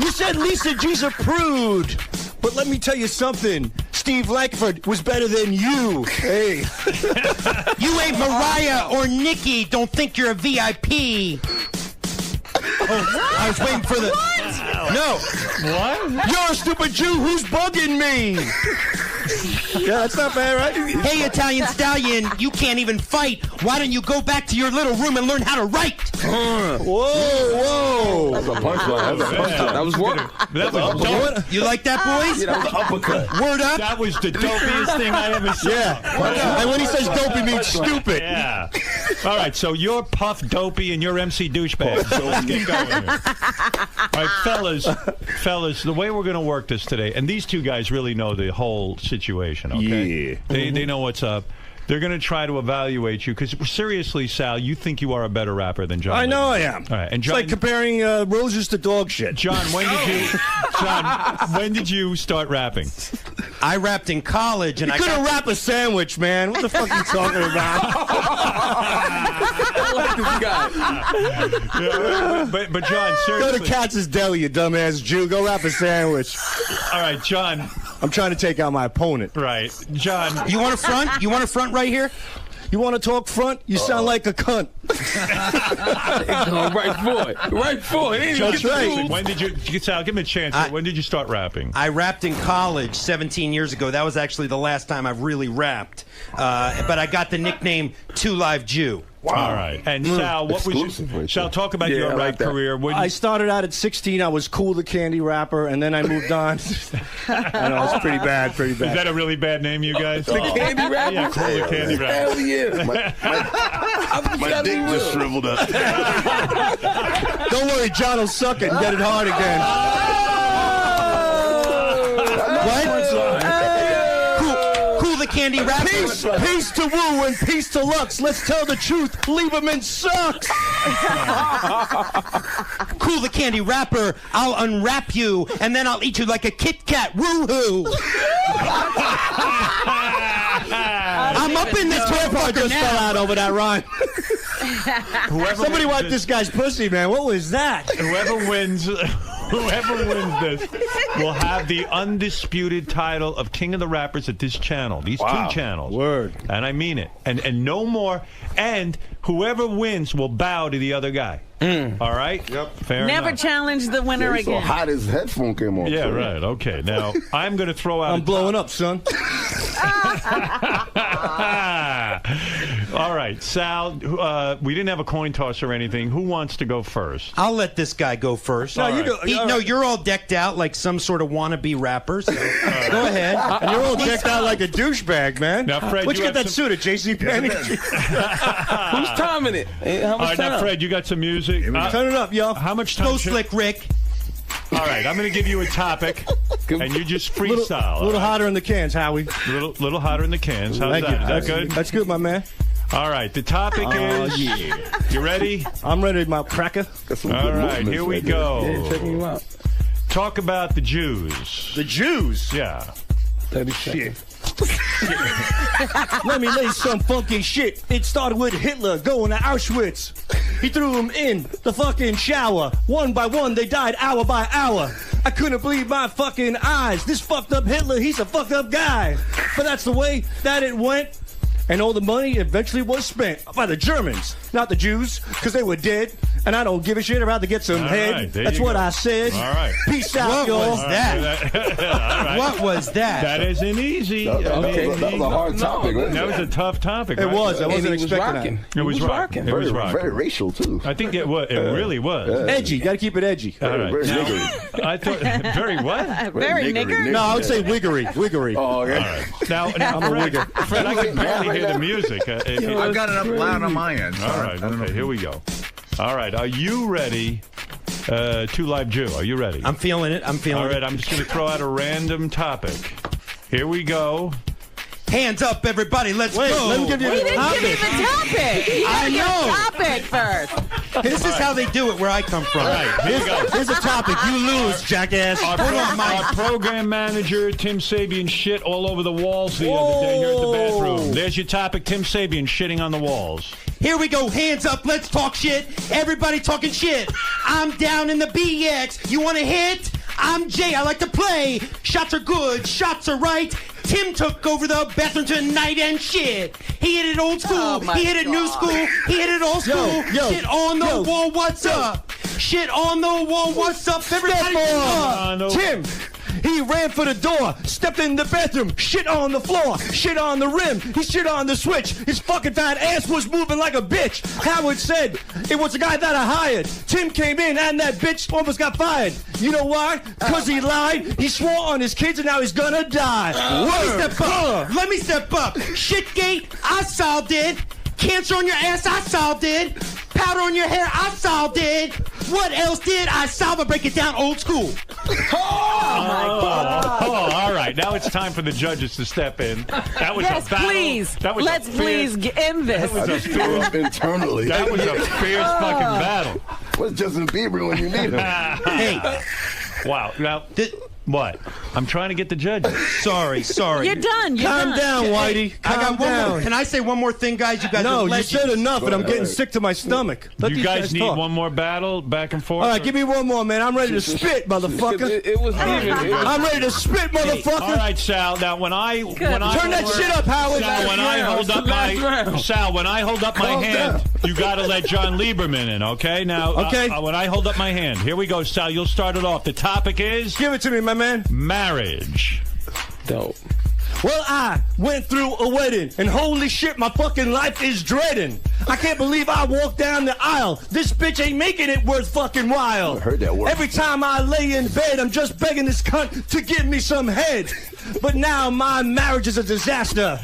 You said Lisa G's a prude. But let me tell you something. Steve Langford was better than you. Hey. You ain't Mariah or Nikki. Don't think you're a VIP. Oh, I was waiting for the... No. What? You're a stupid Jew who's bugging me. Yeah, that's not bad, right? Hey, Italian Stallion, you can't even fight. Why don't you go back to your little room and learn how to write? Whoa. That's a punchline. That's a punchline. That was work. That was dope. You like that, boys? Yeah, that was an uppercut. Word up. That was the dopiest thing I ever saw. Yeah. And when he says dope, he means stupid. Yeah. All right, so you're Puff Dopey and you're MC Douchebag. So let's get going here. All right, fellas, the way we're going to work this today, and these two guys really know the whole situation, okay? Yeah. They know what's up. They're going to try to evaluate you because, seriously, Sal, you think you are a better rapper than John. I know I am. All right, and It's John, like comparing roses to dog shit. John, when did you start rapping? I rapped in college, and You couldn't wrap a sandwich, man. What the fuck are you talking about? But John, seriously. Go to Katz's Deli, you dumbass Jew. Go wrap a sandwich. All right, John. I'm trying to take out my opponent. Right. John. You want a front? You want a front right here? You want to talk front? You sound like a cunt. Right for it. Right for it. That's right. When did you, Sal, give me a chance. When did you start rapping? I rapped in college 17 years ago. That was actually the last time I really rapped. But I got the nickname Two Live Jew. Wow. All right. And Sal, what was you, Sal, talk about your rap career. I started out at 16. I was Cool the Candy Rapper, and then I moved on. I know, it's pretty bad, Is that a really bad name, you guys? The Candy Rapper? Yeah, Cool the Candy Rapper. Hell yeah. My dick just shriveled up. Don't worry, John will suck it and get it hard again. What? Cool the Candy Rapper. Peace to Woo and peace to Lux. Let's tell the truth. Lieberman sucks. Cool the Candy Rapper. I'll unwrap you, and then I'll eat you like a Kit Kat. Woohoo! I'm up in this I just fell out over that rhyme. Somebody wipe this guy's pussy, man. What was that? Whoever wins Whoever wins this will have the undisputed title of King of the Rappers at this channel. These two channels. Word. And I mean it. And no more. And whoever wins will bow to the other guy. All right? Yep. Fair Never enough. challenge the winner He's so again. hot his headphone came off. Yeah, so. right. Okay. Now, I'm going to throw out I'm blowing up, son. All right, Sal, we didn't have a coin toss or anything. Who wants to go first? I'll let this guy go first. No, you go- No, you're all decked out like some sort of wannabe rapper. So go ahead. And you're all decked out like a douchebag, man. Now, Fred, Where'd you you get have that some- suit at JCPenney? Who's timing it? How All much right, time? now, Fred, you got some music. Turn it up, yo. How much time? Go slick, Rick. All right, I'm going to give you a topic, and you just freestyle. A little hotter in the cans, Howie. Little hotter in the cans. How's Thank that? you. Is that good? That's good, my man. All right, the topic is. Yeah. You ready? I'm ready, my cracker. All right, here we go. Yeah, checking you out. Talk about the Jews. The Jews? Yeah. 30 Shit. seconds. Let me lay some funky shit. It started with Hitler going to Auschwitz. He threw them in the fucking shower. One by one, they died hour by hour. I couldn't believe my fucking eyes. This fucked up Hitler, he's a fucked up guy. But that's the way that it went. And all the money eventually was spent by the Germans, not the Jews, because they were dead. And I don't give a shit. I'd rather get some All head. right, there That's you what go. I said. All right. Peace out, What y'all. was that? All right. What was that? That isn't easy. That was a hard topic. wasn't That was a tough topic. It right? was. I And wasn't he was expecting rocking. that. It was rocking. It was Very, rocking. very racial too. I think it was. It really was. Edgy. Got to keep it edgy. All right. Very Now, niggery. I thought very what? Very nigger. No, I would say wiggery. Wiggery. Oh, okay. All right. Now I'm a Fred, wigger. Fred, I can barely hear the music. I've got it up loud on my end. All right. Okay. Here we go. All right. Are you ready? Two Live Jew. Are you ready? I'm feeling it. I'm feeling All right. it. I'm just going to throw out a random topic. Here we go. Hands up, everybody. Let's Wait, go. let me give you He the didn't give me topic. the topic. You I gotta get know. a topic first. This is how they do it where I come from. All right. Here we go. Here's a topic. You lose, jackass. Our program manager, Tim Sabian, shit all over the walls the other day here at the bathroom. There's your topic, Tim Sabian shitting on the walls. Here we go. Hands up. Let's talk shit. Everybody talking shit. I'm down in the BX. You want to hit? I'm Jay. I like to play. Shots are good. Shots are right. Tim took over the bathroom tonight and shit. He hit it old school. Oh, my he hit it new God. school. He hit it old school. yo, shit on the yo, wall. What's up? Shit on the wall. What's up? Everybody. no. Tim, he ran for the door, stepped in the bathroom, shit on the floor, shit on the rim, he shit on the switch. His fucking fat ass was moving like a bitch. Howard said it was the guy that I hired. Tim came in and that bitch almost got fired. You know why? Because he lied, he swore on his kids, and now he's gonna die. Let me step up. Let me step up. Shitgate, I solved it. Cancer on your ass, I solved it. Powder on your hair, I solved it. What else did I solve? I break it down old school. Oh, all right. Now it's time for the judges to step in. That was Yes, a battle. please. That was Let's a fierce, please end this. I just threw up internally. That was a fierce fucking battle. What's Justin Bieber when you need him? Hey, Wow. Now, what? I'm trying to get the judges. sorry. You're done. You're Calm done. down, Whitey. I got Calm one more. down. Can I say one more thing, guys? You guys are No, you legends. said enough, and I'm Go getting ahead. sick to my stomach. Let You these guys need talk. one more battle back and forth? All right, give me one more, man. I'm ready to spit, motherfucker. It was even. I'm ready to spit, motherfucker. All right, Sal. Now, when I Turn that shit up, Howard. Sal, when I hold up my hand, you got to let John Lieberman in, okay? Now, Okay. when I hold up my hand, here we go, Sal. You'll start it off. The topic is Give it to me, my man. marriage. Dope. Well, I went through a wedding, and holy shit, my fucking life is dreading. I can't believe I walked down the aisle. This bitch ain't making it worth fucking while. I heard that word. Every time I lay in bed, I'm just begging this cunt to give me some head. But now my marriage is a disaster,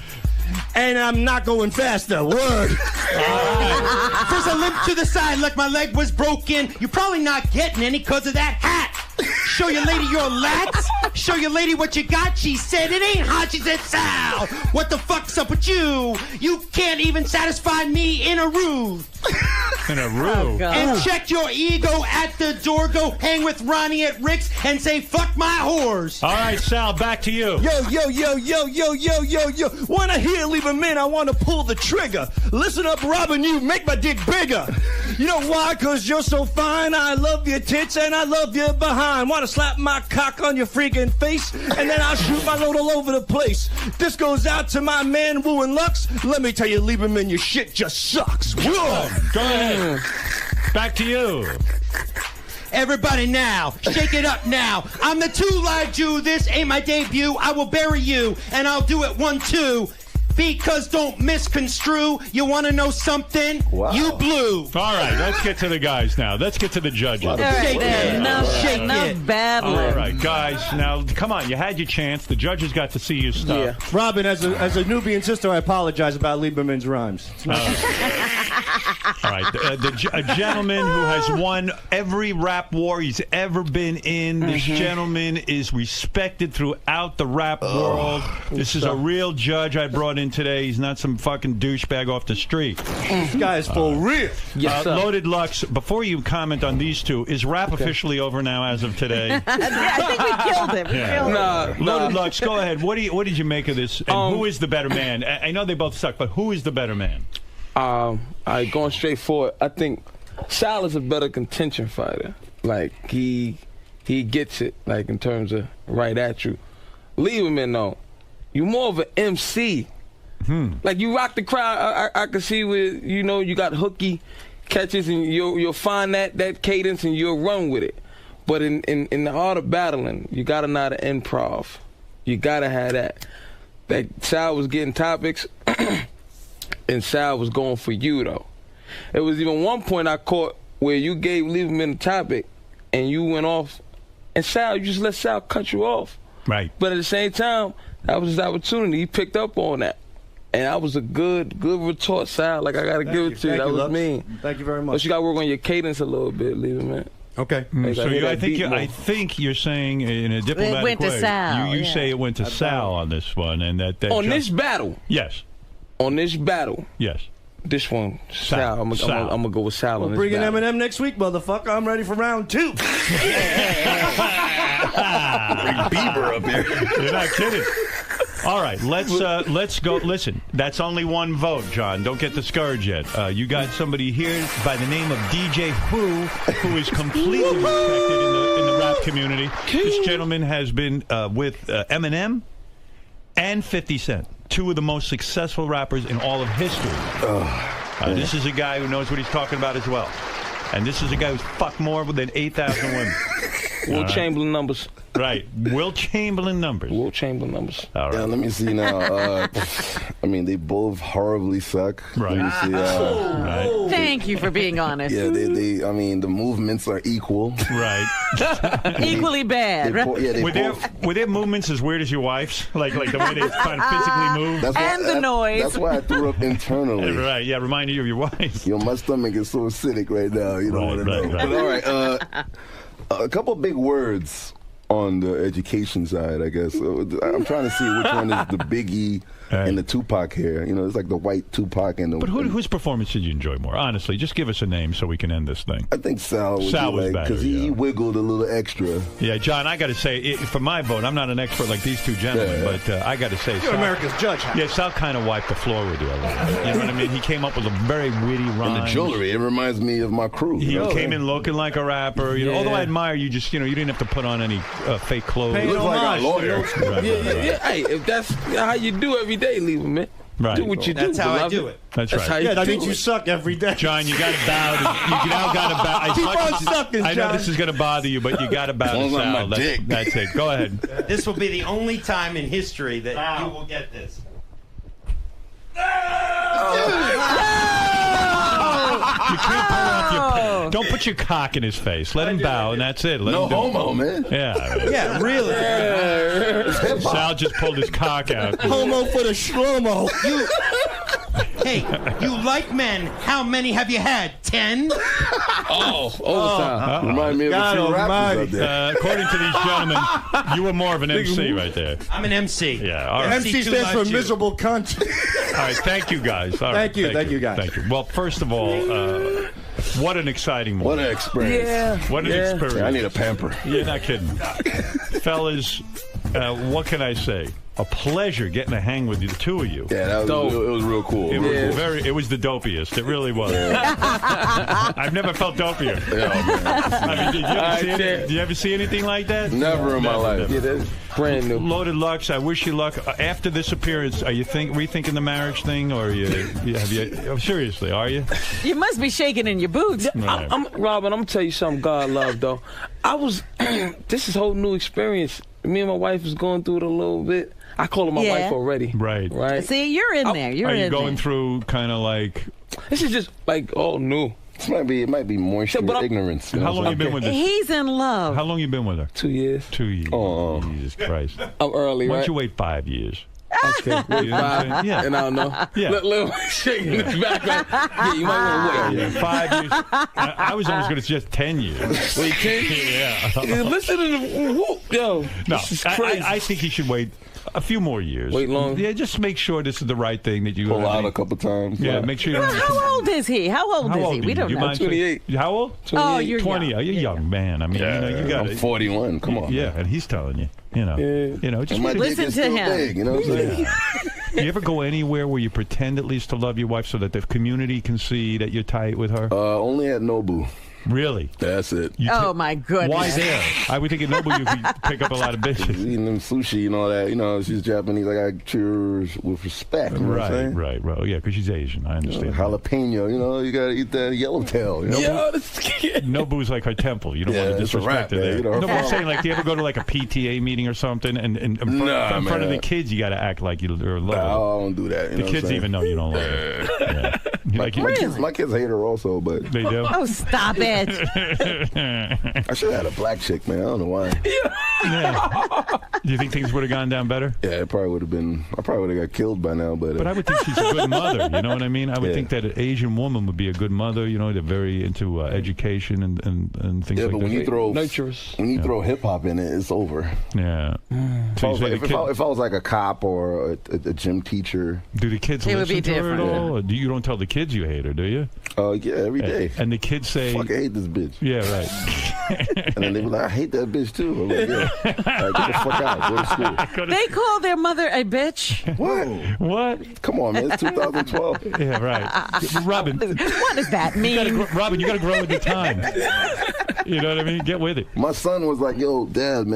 and I'm not going faster. Word. First I limped to the side like my leg was broken. You're probably not getting any because of that hat. Show your lady your lats. Show your lady what you got. She said it ain't hot. She said, Sal, what the fuck's up with you? You can't even satisfy me in a room. In a room. And check your ego at the door. Go hang with Ronnie at Rick's and say, fuck my whores. All right, Sal, back to you. Yo. When I hear Lieberman, I want to pull the trigger. Listen up, Robin, you make my dick bigger. You know why? Because you're so fine. I love your tits and I love your behind. Want to slap my cock on your freaking face, and then I'll shoot my load all over the place. This goes out to my man, Woo and Lux. Let me tell you, Lieberman, your shit just sucks. Whoa. Go ahead. Back to you. Everybody now, shake it up now. I'm the two-live Jew. This ain't my debut. I will bury you, and I'll do it 1, 2. Because don't misconstrue. You want to know something? Wow. You blew. All right, let's get to the guys now. Let's get to the judges. Shake it. Enough babbling. All right, guys. Now, come on. You had your chance. The judges got to see your stuff. Robin, as a Nubian sister, I apologize about Lieberman's rhymes. It's not All right, a gentleman who has won every rap war he's ever been in. This gentleman is respected throughout the rap world. This is a real judge I brought in today. He's not some fucking douchebag off the street. This guy is for real. Yes, Loaded Lux, before you comment on these two, is rap officially over now as of today? I think we killed him. Loaded Lux, go ahead. What did you make of this? And who is the better man? I know they both suck, but who is the better man? Going straight forward, I think Sal is a better contention fighter. Like he gets it, like in terms of right at you. Lieberman though, you more of an MC. Like you rock the crowd. I can see with you got hooky catches and you'll find that cadence and you'll run with it. But in the art of battling, you gotta know how to improv. You gotta have that. Like Sal was getting topics. And Sal was going for you, though. It was even one point I caught where you gave Lieberman a topic, and you went off, and Sal, you just let Sal cut you off. Right. But at the same time, that was his opportunity. He picked up on that. And that was a good retort, Sal. Like, I got to give it to you. That was mean. Thank you very much. But you got to work on your cadence a little bit, Lieberman. Okay. So I think you're saying in a diplomatic It went way. to Sal. You say it went to Sal on this one, and that on this battle. Yes. On this battle. Yes. This one, Sal. I'm gonna go with Sal on this Bring in battle. Eminem next week, motherfucker. I'm ready for round 2. Bring Bieber up here. You're not kidding. All right, let's go. Listen, that's only one vote, John. Don't get discouraged yet. You got somebody here by the name of DJ who is completely respected in the rap community. This gentleman has been with Eminem and 50 Cent, two of the most successful rappers in all of history. This is a guy who knows what he's talking about as well. And this is a guy who's fucked more than 8,000 women. Will Chamberlain numbers. Right. Will Chamberlain numbers. Will Chamberlain numbers. All right. Yeah, let me see now. I mean, they both horribly suck. Right. Let me see. Right. Thank you for being honest. Yeah, they. I mean, the movements are equal. Right. Equally bad. Were their movements as weird as your wife's? Like the way they kind of physically move? The noise. That's why I threw up internally. Right. Yeah. Reminded you of your wife. Yo, my stomach is so acidic right now. You don't want to know. Right. But all right. A couple big words on the education side, I guess. I'm trying to see which one is the Big E and the Tupac here. You know, it's like the white Tupac and the... But whose performance did you enjoy more? Honestly, just give us a name so we can end this thing. I think Sal was better, because he wiggled a little extra. Yeah, John, I got to say, for my vote, I'm not an expert like these two gentlemen, but I got to say... You're America's judge. Yeah, Sal kind of wiped the floor with you a little bit. You know what I mean? He came up with a very witty rhyme. And the jewelry, it reminds me of my crew. He came in looking like a rapper. You know, although I admire you, just, you didn't have to put on any fake clothes. He looks like a lawyer. Yeah. Hey, if that's how you do every day, Lieberman. Right. Do what you do. That's how I beloved. do it. That's right. How you That do means you it. suck every day. John, you got to bow. You now got to bow. Keep on sucking, I know John. this is going to bother you, but you got to bow to Sounds like Sal. my dick. That's it. Go ahead. This will be the only time in history that you will get this. You can't pull off your... Don't put your cock in his face. Let him bow, and that's it. Let No him do it. homo, man. Yeah. Yeah, really. Sal just pulled his cock out. Homo for the shlomo. Hey, you like men. How many have you had? 10? All the time. Remind me of God a few rappers almighty. out there. According to these gentlemen, you were more of an MC right there. I'm an MC. Yeah, all right. MC stands for miserable cunt. All right, thank you, guys. All right, Thank you, guys. Thank you. Well, first of all, what an exciting morning. What an experience. Yeah. What an experience. I need a pamper. You're not kidding. Fellas, What can I say? A pleasure getting to hang with the two of you. Yeah, that was it was real cool. It was the dopiest. It really was. I've never felt dopier. I mean, did you ever see anything like that? Never in my life. Yeah, that's brand new. Loaded Lux, I wish you luck. After this appearance, are you rethinking the marriage thing, or seriously, are you? You must be shaking in your boots. I'm Robin, I'm gonna tell you something God love though. This is a whole new experience. Me and my wife was going through it a little bit. I call her my wife already. Right. See, you're in there. You're are you in going there. through kind of like? This is just like all new. It might be moisture, ignorance. How long you been with this? He's in love. How long you been with her? 2 years. 2 years. Oh, Jesus Christ. I'm early, Why right? don't you wait 5 years? Okay, wait 5. Yeah. And I don't know. Yeah. Little shaking his back. Yeah, you might want to wait. 5 years. I was almost going to suggest 10 years. Wait, 10? Yeah. Listen to the whoop, yo. No, this is crazy. I think he should wait a few more years. Wait long? Yeah, just make sure this is the right thing that you pull out a couple times. Yeah, make sure you don't. How old is he? How old is he? We don't know. 28. How old? 28. Oh, you're 20. young. Oh, you're a young man. I mean, you got I'm 41. Come on. Yeah, and he's telling you. Just my dick listen is to still him. Big, you know what I'm saying? You ever go anywhere where you pretend at least to love your wife so that the community can see that you're tight with her? Only at Nobu. Really? That's it. Oh, my goodness. Why there? I would think at Nobu you could pick up a lot of bitches. Eating them sushi and all that. You know, she's Japanese. I got to treat her with respect. You know what I'm saying? Right. Well, yeah, because she's Asian. I understand. Jalapeno. You know, you got to eat that yellowtail. You know? Nobu's like her temple. You don't want to disrespect her there. You know, no, but I'm saying, like, do you ever go to like a PTA meeting or something, and in front of the kids, you got to act like you're loving her? No, I don't do that. The kids even know you don't love her. Yeah. My kids hate her also, but they do. Oh, stop it! I should have had a black chick, man. I don't know why. Yeah. Do you think things would have gone down better? Yeah, it probably would have been. I probably would have got killed by now, but I would think she's a good mother. You know what I mean? I would think that an Asian woman would be a good mother. You know, they're very into education and things like that. Yeah, but when you throw hip hop in it, it's over. Yeah. So if I was like a cop or a gym teacher, do the kids listen to her at all? Or you don't tell the kids you hate her, do you? Yeah, every day. And the kids say, "Fuck, I hate this bitch." Yeah, right. And then they be like, "I hate that bitch too." I'm like, "Yeah, get the fuck out, go to school." They call their mother a bitch. What? Come on, man. It's 2012. Yeah, right. Robin, what does that mean? Robin, you got to grow with the time. You know what I mean? Get with it. My son was like, "Yo, Dad,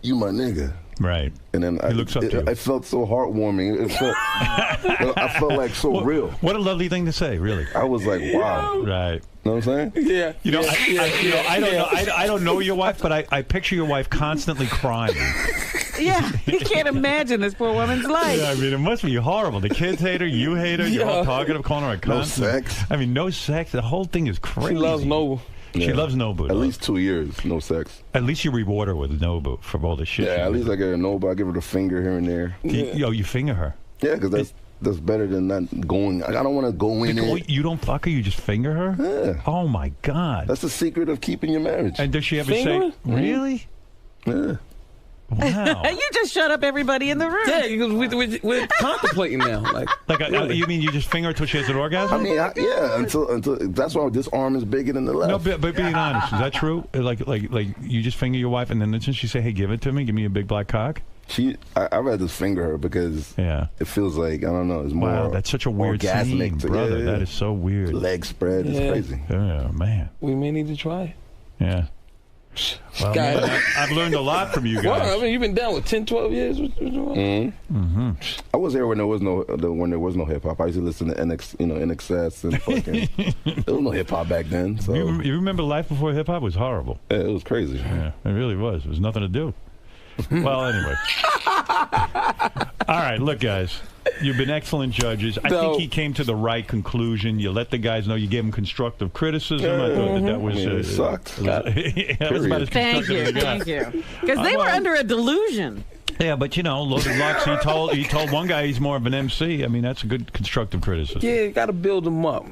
you my nigga." Right. And then he looks up to you. I felt so heartwarming. I felt like so real. What a lovely thing to say, really. I was like, wow. Right. You know what I'm saying? Yeah. You know, I don't know. I don't know your wife, but I picture your wife constantly crying. Yeah, you can't imagine this poor woman's life. Yeah, I mean, it must be horrible. The kids hate her, you hate her, you're all talkative, calling her a cunt. No sex. I mean, no sex. The whole thing is crazy. She loves Nobu. She loves Nobu. At least 2 years, no sex. At least you reward her with Nobu for all the shit. Yeah, at least I get a Nobu. I give her the finger here and there. You finger her. Yeah, because that's better than not going. I don't want to go in it. You don't fuck her, you just finger her? Yeah. Oh, my God. That's the secret of keeping your marriage. And does she ever Finger? say, really? Yeah. Wow. You just shut up everybody in the room. Yeah, because we're contemplating now. You mean you just finger her till she has an orgasm? I mean, yeah, until that's why this arm is bigger than the left. No, but being honest, is that true? Like you just finger your wife and then she say, "Hey, give it to me, give me a big black cock." I rather finger her because it feels like, I don't know, it's more. Wow, that's such a weird scene, brother. That is so weird. Leg spread, it's crazy. Oh man, we may need to try it. Yeah. Well, man, I've learned a lot from you guys. Well, I mean, you've been down with 10, 12 years. Mm-hmm. I was there when there was no hip hop. I used to listen to NXS and fucking. There was no hip hop back then. So you remember life before hip hop was horrible. Yeah, it was crazy. Yeah, it really was. There was nothing to do. Well, anyway. All right, look, guys. You've been excellent judges. I think he came to the right conclusion. You let the guys know. You gave them constructive criticism. I thought that was... it sucked. It was about as Thank constructive as it got. you. Because they were under a delusion. Yeah, but Loaded Lux. He told one guy he's more of an MC. I mean, that's a good constructive criticism. Yeah, you got to build them up.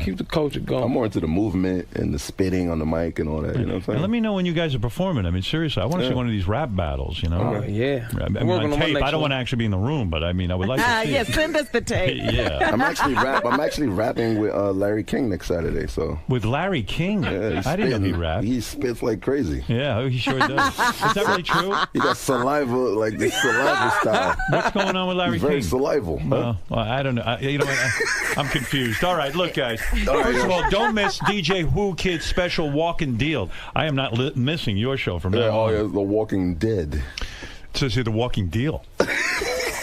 Keep the culture going. I'm more into the movement and the spitting on the mic and all that. You know what I'm saying? And let me know when you guys are performing. I mean, seriously, I want to see one of these rap battles. Yeah. I mean, on tape. I don't want to actually be in the room, but I mean, I would like to see. Yeah, send us the tape. Yeah. I'm actually rapping with Larry King next Saturday. So with Larry King, yeah, I didn't know he rapped. He spits like crazy. Yeah, he sure does. Is that really true? He got saliva, like the saliva style. What's going on with Larry King? Very salival. Well, I don't know. I'm confused. All right, look, guys. First of all, don't miss DJ Who Kid's special Walking Deal. I am not missing your show from now on. The Walking Dead. It says here The Walking Deal.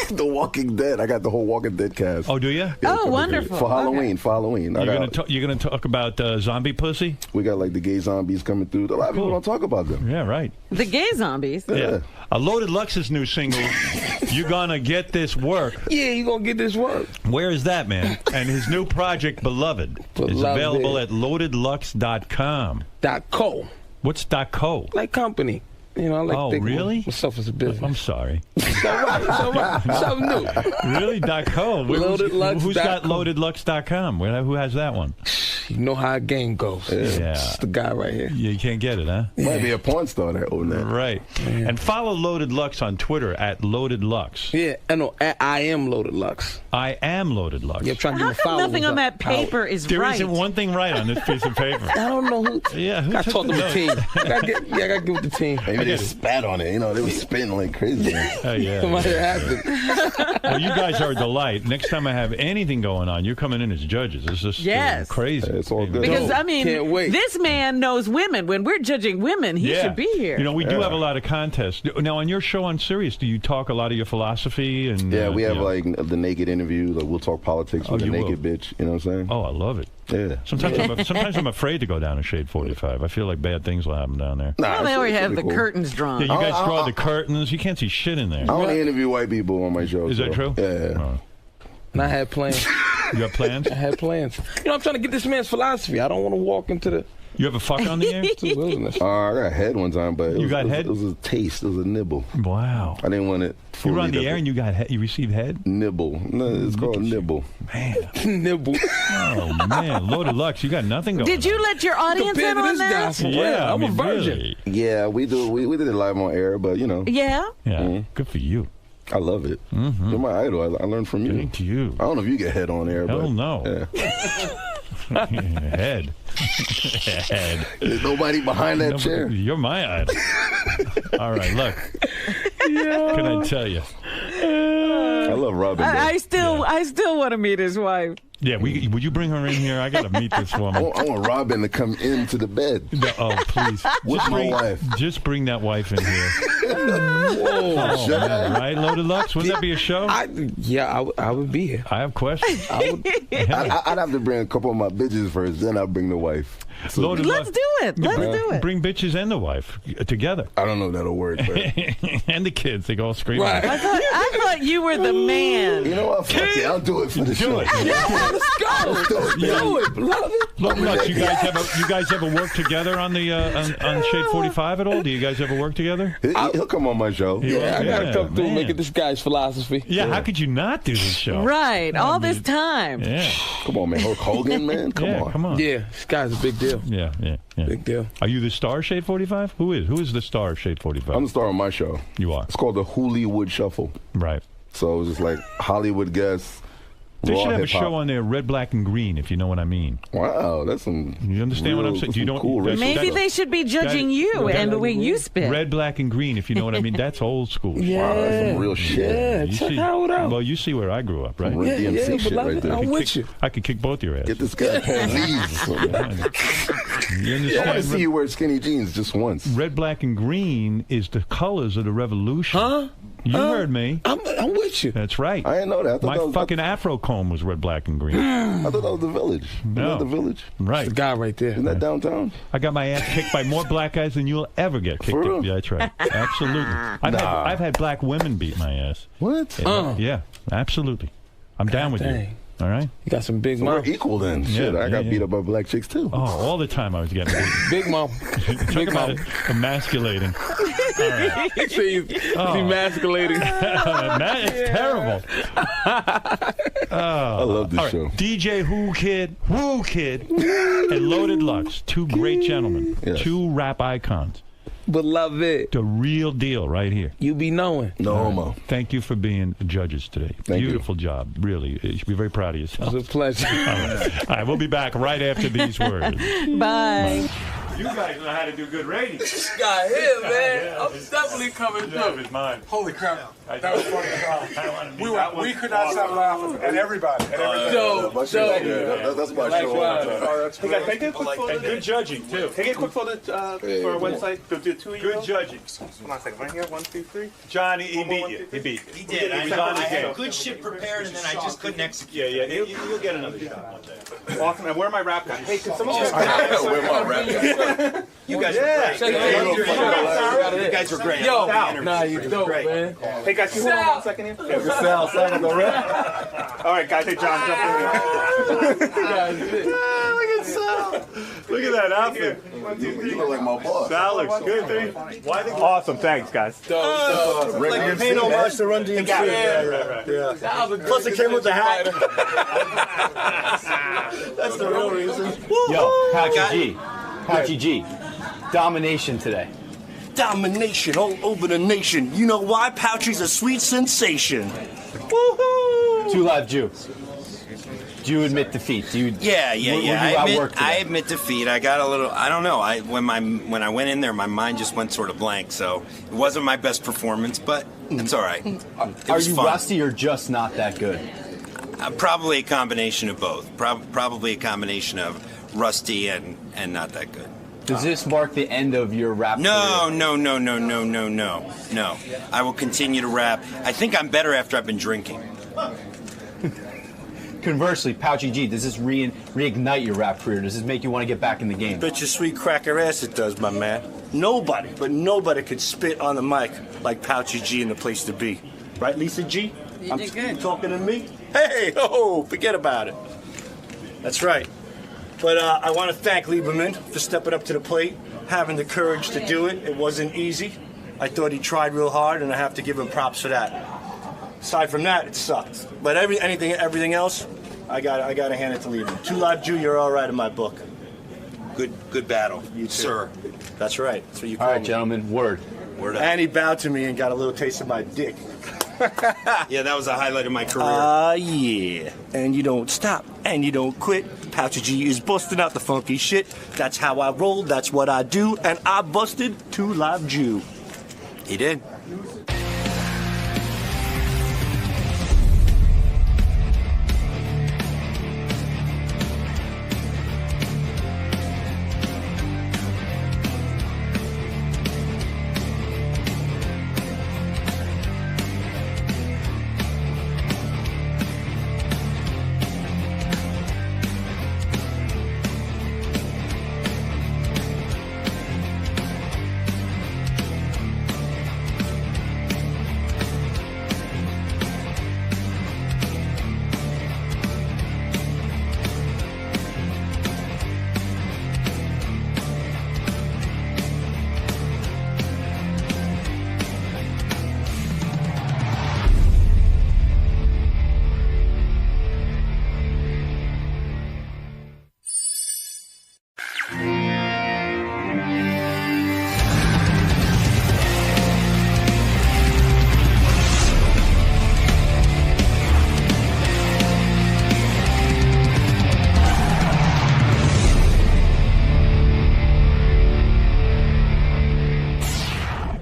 The Walking Dead. I got the whole Walking Dead cast. Oh, do you? Oh, wonderful. For Halloween. For Halloween. You're gonna talk about zombie pussy? We got like the gay zombies coming through. A lot of people don't talk about them. Yeah, right. The gay zombies. Yeah. A Loaded Lux's new single, You Gonna Get This Work. Yeah, you gonna get this work. Where is that, man? And his new project, Beloved, is available at loadedlux.com. .co. What's .co? Like company. I like to think really? myself as a business. I'm sorry. It's all right. Something new. Really? .co? Who's got loadedlux.com? Who has that one? You know how a game goes. Yeah. It's the guy right here. Yeah, you can't get it, huh? Might be a porn star that own that. Right. Yeah. And follow Loaded Lux on Twitter at Loaded Lux. Yeah, I know. I am Loaded Lux. I am Loaded Lux. You're trying to How come nothing on that paper is there right? There isn't one thing right on this piece of paper. I don't know who. Yeah, who I talked to the notes? team. I gotta get with the team. Maybe they spat on it. They were spitting like crazy. Oh, yeah. Might have happened. Well, you guys are a delight. Next time I have anything going on, you're coming in as judges. It's just crazy. It's all good. Because, I mean, Can't wait. this man knows women. When we're judging women, he should be here. We do have a lot of contests. Now, on your show on Sirius, do you talk a lot of your philosophy? And yeah, we have like the naked interview. Like we'll talk politics with the naked bitch. You know what I'm saying? Oh, I love it. Yeah. Sometimes I'm afraid to go down to Shade 45. I feel like bad things will happen down there. Well, they already have the curtains drawn. Yeah, you guys draw the curtains. You can't see shit in there. I only interview white people on my show. Is that true? Yeah. Oh. And I had plans. You have plans? I had plans. I'm trying to get this man's philosophy. I don't want to walk into the... You have a fuck on the air? to wilderness. I got head one time, but You got head? It was a taste. It was a nibble. Wow. I didn't want it. You were on the air and you received head? Nibble. No, it's called nibble. Man. Nibble. Oh, man. Loaded Lux, you got nothing going Did you let your audience in on that? Yeah, I'm a virgin. Really. Yeah, we do. We did it live on air, but Yeah? Yeah, good for you. I love it. Mm-hmm. You're my idol. I learned from you. Thank you. I don't know if you get head on air, Hell but no. Yeah. Head. Head. There's nobody behind that chair. You're my idol. All right, look. Can I tell you? I love Robin. I still want to meet his wife. Yeah, would you bring her in here? I got to meet this woman. I want Robin to come into the bed. Oh, please. With my wife. Just bring that wife in here. Whoa, man, right? Loaded Lux? Wouldn't that be a show? I would be here. I have questions. I'd have to bring a couple of my bitches first, then I'll bring the wife. So Let's do it. Let's do it. Bring bitches and the wife together. I don't know if that'll work. But... and the kids. They go all screaming. Right. I thought you were the man. You know what? Fuck it. I'll do it for the show. Yeah, let's go. Do it. Love it. Look, you guys ever work together on the on Shade 45 at all? Do you guys ever work together? He'll come on my show. Yeah, I gotta come through and look at this guy's philosophy. Yeah, how could you not do this show? Right, all this time. Yeah. Come on, man. Hulk Hogan, man. Come on. Yeah, this guy's a big deal. Yeah. Big deal. Are you the star of Shade 45? Who is the star of Shade 45? I'm the star of my show. You are. It's called the Hollywood Shuffle. Right. So it's just like Hollywood guests. They should have hip-hop. a show on there, Red, Black, and Green, if you know what I mean. Wow, that's some. You understand what I'm saying? You don't. Cool Maybe they should be judging you and the way you spit. Red, Black, and Green, if you know what I mean. That's old school. Yeah. Wow, that's some real shit. Yeah, You check see, out. well, you see where I grew up, right? Real DMC shit but right there. I'm with you. I could kick both your ass. Get this guy pants. You understand? I want to see you wear skinny jeans just once. Red, Black, and Green is the colors of the revolution. Huh? You heard me. I'm with you. That's right. I didn't know that. I thought My that was, fucking afro comb was red, black, and green. I thought that was the Village. No. Isn't that the Village? Right. The guy right there. Isn't that downtown? I got my ass kicked by more black guys than you'll ever get kicked. For real? Yeah, that's right. Absolutely. I've had black women beat my ass. What? Yeah, absolutely. I'm down with dang. you. All right. You got some big So mouth. we're equal then. Shit, I got beat up by black chicks too. Oh, all the time I was getting beat. Big mouth. Talk about it, emasculating. All right. He's emasculating. It's terrible. I love this All right. show. DJ Who Kid, and Loaded Lux, two great gentlemen, two rap icons. Beloved. The real deal right here. You be knowing. No homo. Thank you for being the judges today. Beautiful job. Really. You should be very proud of yourself. It's a pleasure. All right, we'll be back right after these words. Bye. You guys know how to do good ratings. This guy here, man. I'm definitely coming through. It's mine. Holy crap. That was funny. We could not stop laughing. And everybody. Dope. That's my show. Hey guys, can I get a quick photo? And good judging too. Can I get a quick photo for our website? Do two of you. Good judging. Hold on a second. Right here. 1, 2, 3. John, he beat you. He beat you. He did. I had good shit prepared, and then I just couldn't execute. Yeah. You'll get another shot one day. Awesome. And where are my rap guys? Hey, can someone just Where my rap guys? You guys were great. You guys were great. Yo, nah, you dope, man. Hey guys, can you hold on 1 second here? Sal, All right, guys. Hey, John, jump in here. Look at that outfit. You look like my boss. That looks good. Awesome. Thanks, guys. Like paying homage to Run DMC. Yeah. Plus it came with the hat. That's the real reason. Yo, Pouchy G. Domination today. Domination all over the nation. You know why? Pouchy's a sweet sensation. Woohoo! 2 Live Jew. Do you admit defeat? Do you? Yeah. Were you outworked today? I admit defeat. I got a little. I don't know. When I went in there, my mind just went sort of blank. So it wasn't my best performance, but it's all right. Are you rusty or just not that good? Probably a combination of both. Probably a combination of rusty and not that good. Does this mark the end of your rap career? No. I will continue to rap. I think I'm better after I've been drinking. Conversely, Pouchy G, does this reignite your rap career? Does this make you want to get back in the game? Bet your sweet cracker ass it does, my man. Nobody could spit on the mic like Pouchy G in The Place to Be. Right, Lisa G? You did good. Talking to me? Hey, forget about it. That's right. But I want to thank Lieberman for stepping up to the plate, having the courage to do it. It wasn't easy. I thought he tried real hard, and I have to give him props for that. Aside from that, it sucked. But everything else, I got to hand it to Lieberman. 2 Live Jew, you're all right in my book. Good battle, You too. sir. That's right. That's what you call All right, me. gentlemen, word Word up. And he bowed to me and got a little taste of my dick. Yeah, that was a highlight of my career. Yeah. And you don't stop, and you don't quit. Pouchy G is busting out the funky shit. That's how I roll, that's what I do, and I busted 2 Live Jew. He did.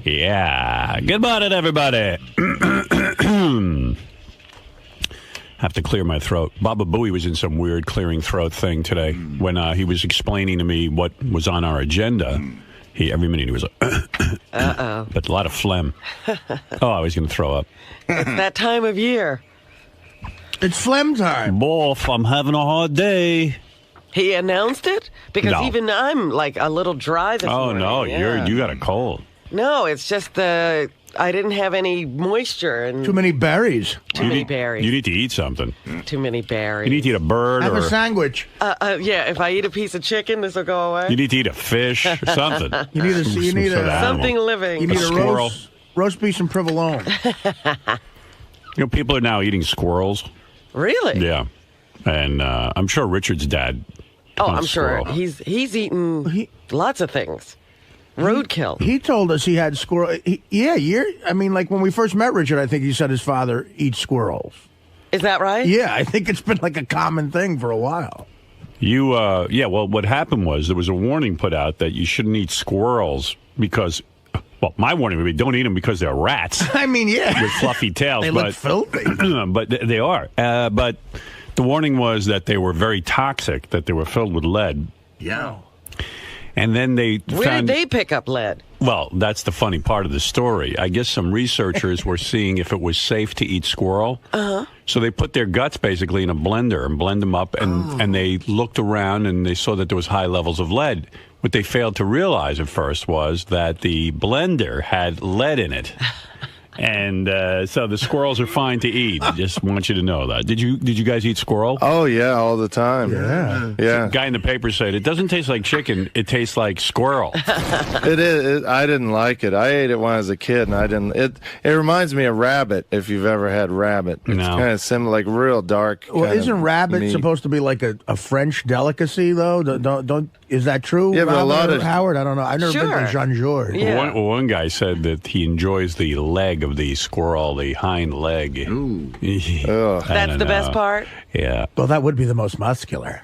Yeah. Good morning, everybody. Have to clear my throat. Baba Booey was in some weird clearing throat thing today when he was explaining to me what was on our agenda. Every minute he was like, Uh-oh. but a lot of phlegm. I was going to throw up. It's that time of year. It's phlegm time. Boff, I'm having a hard day. He announced it? Because No. I'm like a little dry this morning. No, Yeah. you got a cold. No, it's just the I didn't have any moisture and Too many berries. Too many berries. You need to eat something. Too many berries. You need to eat a bird Have or a sandwich. Yeah, if I eat a piece of chicken, this will go away. you need to eat a fish or something. You need Some sort of animal. something living. You need a squirrel. roast beef and provolone. You know, people are now eating squirrels. Really? Yeah, and I'm sure Richard's dad. Oh, hunts I'm sure squirrel. he's eaten lots of things. Roadkill. He told us he had squirrel. I mean, like when we first met Richard, I think he said his father eats squirrels. Is that right? Yeah, I think it's been like a common thing for a while. Well, what happened was there was a warning put out that you shouldn't eat squirrels because, well, my warning would be don't eat them because they're rats. I mean, yeah. With fluffy tails. They look filthy. But they are. But the warning was that they were very toxic, that they were filled with lead. Yeah. And then they Where found... did they pick up lead? Well, that's the funny part of the story. I guess some researchers were seeing if it was safe to eat squirrel. Uh-huh. So they put their guts basically in a blender and blend them up, and they looked around and they saw that there was high levels of lead. What they failed to realize at first was that the blender had lead in it. And so the squirrels are fine to eat. I just want you to know that. Did you guys eat squirrel? Oh, yeah, all the time. Yeah. Yeah. The guy in the paper said, it doesn't taste like chicken, it tastes like squirrel. It is. I didn't like it. I ate it when I was a kid, and I didn't. It reminds me of rabbit, if you've ever had rabbit. It's kind of similar, like real dark. Well, isn't rabbit meat. supposed to be like a French delicacy, though? Don't is that true? Yeah, but a lot of Howard, I don't know. I've never been to Jean Georges. Yeah. One guy said that he enjoys the leg of the squirrel, the hind leg. Ooh. That's the best part? Yeah. Well, that would be the most muscular.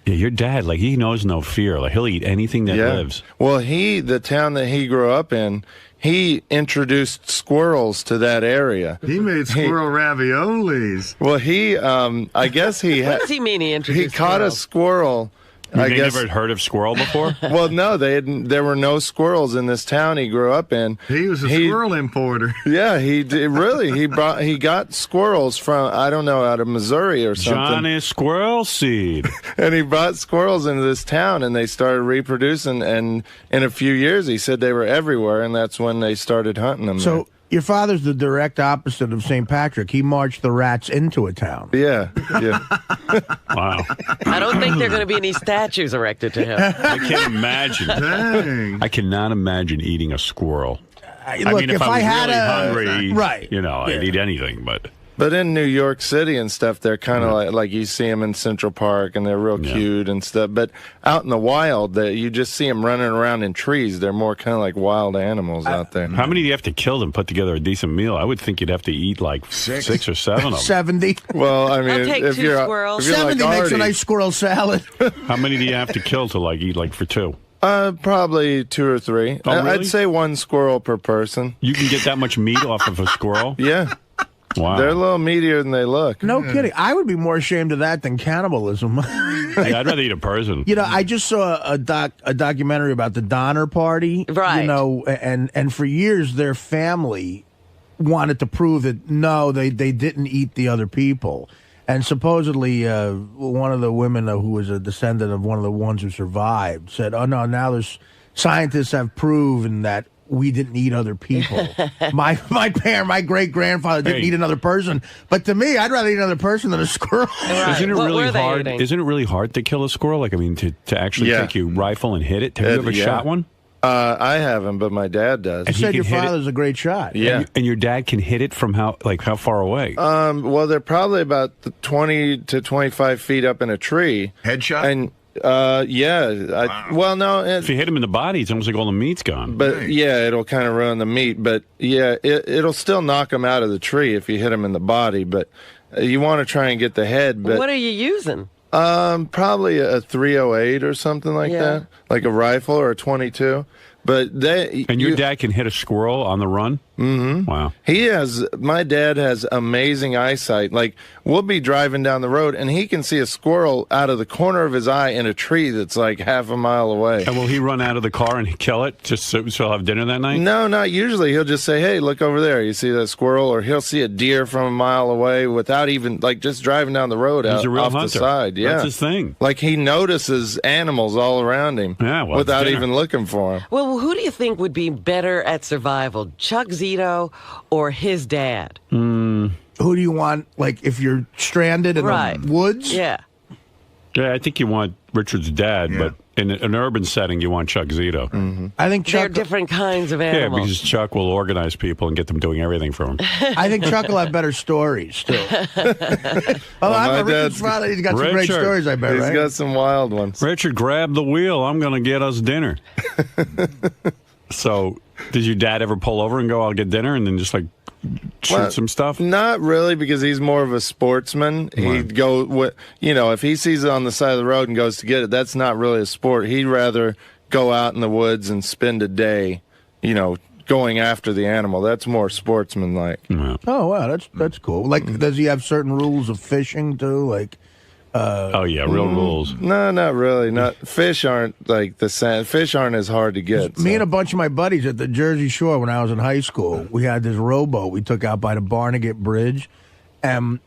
Yeah, your dad, like, he knows no fear. Like, he'll eat anything that lives. Well, the town that he grew up in, he introduced squirrels to that area. He made squirrel raviolis. Well, I guess he What does he mean he introduced he caught a squirrel. I They guess. never heard of squirrel before? Well, no, there were no squirrels in this town he grew up in. He was a squirrel importer. Yeah, he did, really. He got squirrels from, I don't know, out of Missouri or something. Johnny Squirrel Seed. And he brought squirrels into this town, and they started reproducing. And in a few years, he said they were everywhere, and that's when they started hunting them. So your father's the direct opposite of St. Patrick. He marched the rats into a town. Yeah. Wow. I don't think there are going to be any statues erected to him. I can't imagine. Dang. I cannot imagine eating a squirrel. I Look, mean, if I was had really hungry, right, I'd eat anything, but... But in New York City and stuff, they're kind of like you see them in Central Park, and they're real cute and stuff. But out in the wild, you just see them running around in trees. They're more kind of like wild animals out there. How many do you have to kill to put together a decent meal? I would think you'd have to eat like 6 or 7 of them. 70. Well, I mean, I'll take if two you're squirrels. if you're 70 like makes Artie, a nice squirrel salad. How many do you have to kill to eat for 2? Probably 2 or 3. Oh, really? I'd say 1 squirrel per person. You can get that much meat off of a squirrel? Yeah. Wow. They're a little meatier than they look. No kidding. I would be more ashamed of that than cannibalism. Yeah, I'd rather eat a person. You know, I just saw a documentary about the Donner Party. Right. You know, and for years their family wanted to prove that no, they didn't eat the other people. And supposedly one of the women who was a descendant of one of the ones who survived said, "Oh no, now there's scientists have proven that we didn't eat other people. My great grandfather didn't eat another person. But to me, I'd rather eat another person than a squirrel." Right. Isn't it What really were they hard? eating? Isn't it really hard to kill a squirrel? Like, I mean, to actually take your rifle and hit it. Have you ever shot one? I haven't, but my dad does. You said your hit it? father's a great shot. Yeah. And your dad can hit it from how far away? Well, they're probably about 20 to 25 feet up in a tree. Headshot? And well, no. If you hit him in the body, it's almost like all the meat's gone. But yeah, it'll kind of ruin the meat. But yeah, it'll still knock him out of the tree if you hit him in the body. But you want to try and get the head. But What are you using? Probably a 308 or something like that, like a rifle or a 22. But your dad can hit a squirrel on the run? Mm-hmm. Wow. My dad has amazing eyesight. Like, we'll be driving down the road, and he can see a squirrel out of the corner of his eye in a tree that's like half a mile away. And will he run out of the car and kill it just so he'll have dinner that night? No, not usually. He'll just say, "Hey, look over there. You see that squirrel?" Or he'll see a deer from a mile away without even, just driving down the road He's a real off hunter. the side. Yeah. That's his thing. Like, he notices animals all around him without without even looking for them. Well, who do you think would be better at survival, Chuck Zito Zito or his dad? Who do you want, like, if you're stranded in the woods? Yeah. Yeah, I think you want Richard's dad, but in an urban setting, you want Chuck Zito. I think They're Chuck. different kinds of Yeah, animals. because Chuck will organize people and get them doing everything for him. I think Chuck will have better stories, too. I'm Richard's father. He's got some great stories, I bet, He's right? got some wild ones. Richard, grab the wheel. I'm going to get us dinner. So, did your dad ever pull over and go, I'll get dinner, and then just, like, shoot some stuff? Not really, because he's more of a sportsman. He'd go, if he sees it on the side of the road and goes to get it, that's not really a sport. He'd rather go out in the woods and spend a day, going after the animal. That's more sportsman-like. Oh, wow, that's cool. Like, does he have certain rules of fishing, too? Like, real rules. No, not really. Fish aren't like the same. Fish aren't as hard to get. Me and a bunch of my buddies at the Jersey Shore when I was in high school, we had this rowboat we took out by the Barnegat Bridge, and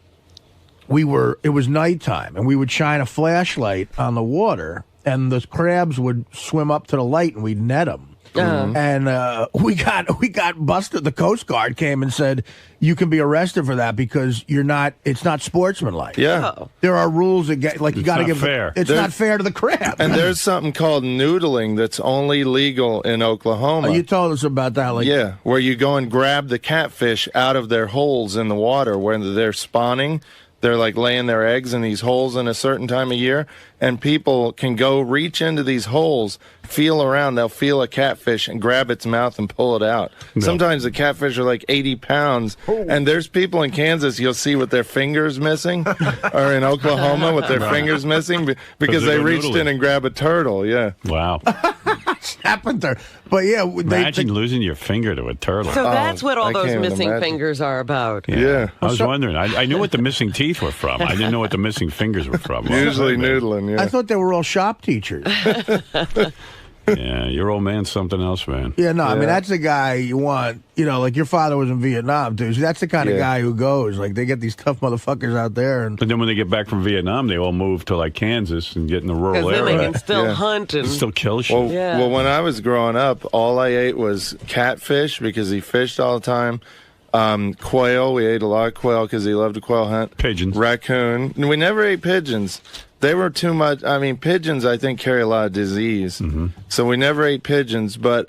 it was nighttime, and we would shine a flashlight on the water, and the crabs would swim up to the light, and we'd net them. And we got busted. The Coast Guard came and said, you can be arrested for that because it's not sportsmanlike. Yeah. There are rules that you got to give fair. It's not fair to the crab. And there's something called noodling that's only legal in Oklahoma. You told us about that. Yeah, where you go and grab the catfish out of their holes in the water where they're spawning. They're like laying their eggs in these holes in a certain time of year, and people can go reach into these holes, feel around, they'll feel a catfish and grab its mouth and pull it out. No. Sometimes the catfish are like 80 pounds, and there's people in Kansas you'll see with their fingers missing, or in Oklahoma with their fingers missing, because they reached in and grabbed a turtle, yeah. Wow. Happened there. But yeah, Imagine losing your finger to a turtle. So that's what all those missing fingers are about. Yeah. I was wondering. I knew what the missing teeth were from. I didn't know what the missing fingers were from. Usually noodling, I thought they were all shop teachers. Yeah, your old man's something else, man. Yeah, no, I mean, that's the guy you want, like your father was in Vietnam, too. So that's the kind of guy who goes. Like, they get these tough motherfuckers out there. And But then when they get back from Vietnam, they all move to, like, Kansas and get in the rural Because then area. they can still hunt and still kill shit. Well, when I was growing up, all I ate was catfish because he fished all the time. Quail, we ate a lot of quail because he loved to quail hunt. Pigeons. Raccoon. We never ate pigeons. They were too much. I mean, pigeons, I think, carry a lot of disease. So we never ate pigeons, but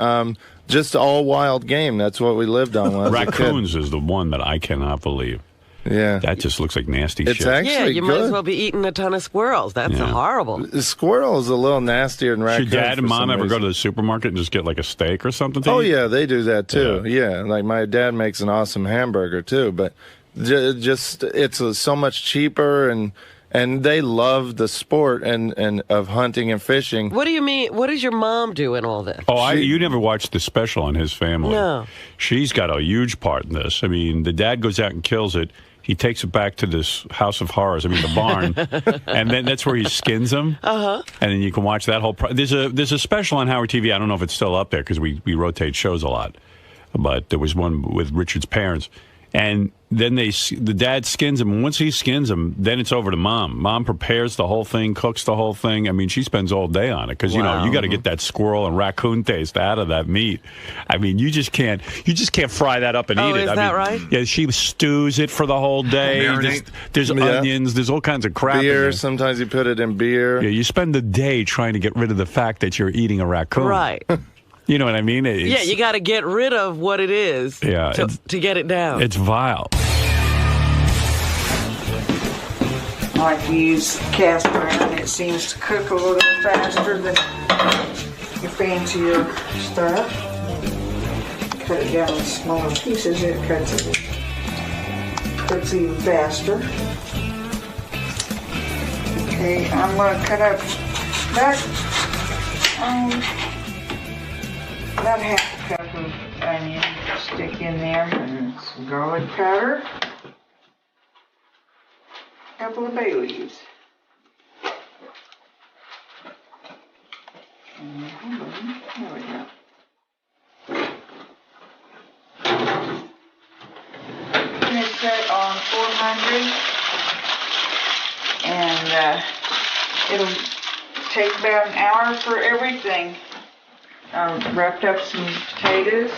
just all wild game. That's what we lived on. When I was a kid. Raccoons is the one that I cannot believe. Yeah. That just looks like nasty It's shit. Yeah, you might as well be eating a ton of squirrels. That's horrible. The squirrel is a little nastier than raccoon. Should dad and mom ever go to the supermarket and just get like a steak or something to Oh, eat? yeah, they do that too. Yeah, like my dad makes an awesome hamburger too, but just it's so much cheaper and they love the sport and of hunting and fishing. What do you mean? What does your mom do in all this? Oh, you never watched the special on his family. No. She's got a huge part in this. I mean, the dad goes out and kills it. He takes it back to this house of horrors, the barn, and then that's where he skins them. And then you can watch that whole. There's a special on Howard TV. I don't know if it's still up there because we rotate shows a lot, but there was one with Richard's parents, and then the dad skins him. And once he skins him, then it's over to mom. Mom prepares the whole thing, cooks the whole thing. I mean, she spends all day on it because you got to get that squirrel and raccoon taste out of that meat. I mean, you just can't fry that up and eat it. Is that right? Yeah, she stews it for the whole day. There's onions. There's all kinds of crap. Beer. In there. Sometimes you put it in beer. Yeah, you spend the day trying to get rid of the fact that you're eating a raccoon. Right. You know what I mean? Yeah, you got to get rid of what it is to get it down. It's vile. I like to use cast iron. It seems to cook a little faster than your fancier stuff. Cut it down in smaller pieces. It cooks even faster. Okay, I'm going to cut up about half a cup of onion. Stick in there and some garlic powder. A couple of bay leaves. There we go. And it's set on 400, and it'll take about an hour for everything. I wrapped up some potatoes.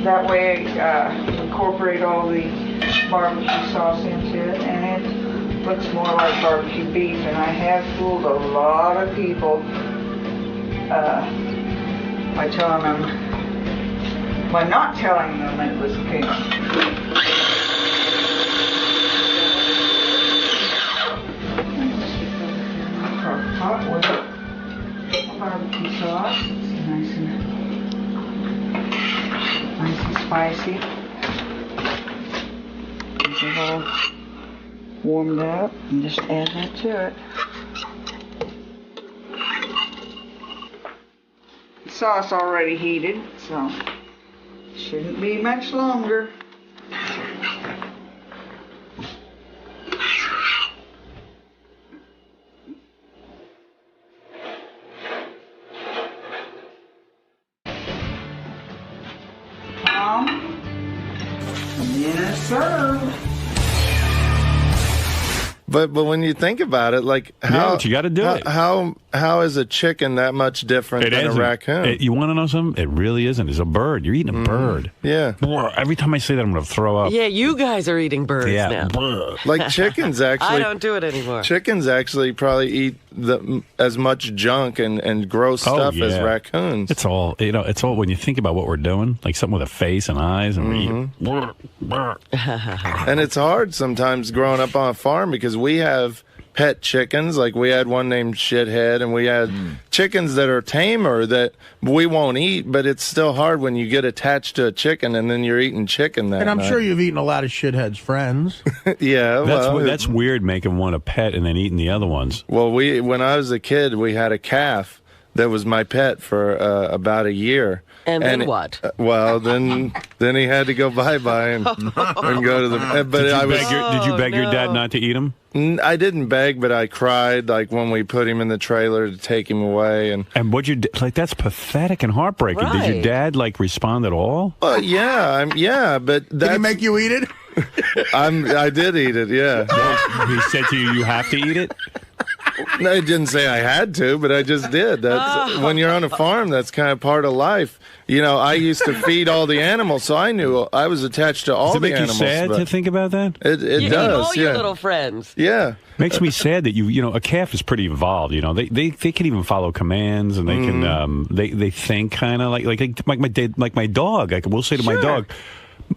That way, incorporate all the barbecue sauce into it, and it looks more like barbecue beef. And I have fooled a lot of people by telling them, by not telling them it was pig. Hot with barbecue sauce. It's nice and spicy. Get it all warmed up and just add that to it. The sauce already heated, so shouldn't be much longer. And then serve. But when you think about it, like how but you got to do it. How is a chicken that much different than isn't. a raccoon? You want to know something? It really isn't. It's a bird. You're eating a bird. Yeah. Every time I say that, I'm going to throw up. Yeah, you guys are eating birds now. Like chickens actually. I don't do it anymore. Chickens actually probably eat as much junk and gross stuff as raccoons. It's all it's all when you think about what we're doing, like something with a face and eyes, and we're And it's hard sometimes growing up on a farm because we have pet chickens. Like we had one named Shithead, and we had chickens that are tamer that we won't eat, but it's still hard when you get attached to a chicken and then you're eating chicken that And I'm night. sure you've eaten a lot of Shithead's friends. Yeah, that's weird, making one a pet and then eating the other ones. Well, when I was a kid, we had a calf that was my pet for about a year. And then what? Then he had to go bye-bye and go to the. But did you beg your dad not to eat him? I didn't beg, but I cried like when we put him in the trailer to take him away. And what'd you like? That's pathetic and heartbreaking. Right. Did your dad like respond at all? Yeah, but did he make you eat it? I did eat it. Yeah. He said to you, "You have to eat it." No, I didn't say I had to, but I just did. That's when you're on a farm, that's kind of part of life. You know, I used to feed all the animals, so I knew I was attached to all Does it the make animals. you sad to think about that? It You does. eat all yeah. your little friends. Yeah. Makes me sad that a calf is pretty evolved. You know, they can even follow commands, and they can they think kind of like my dog. I will say to my dog.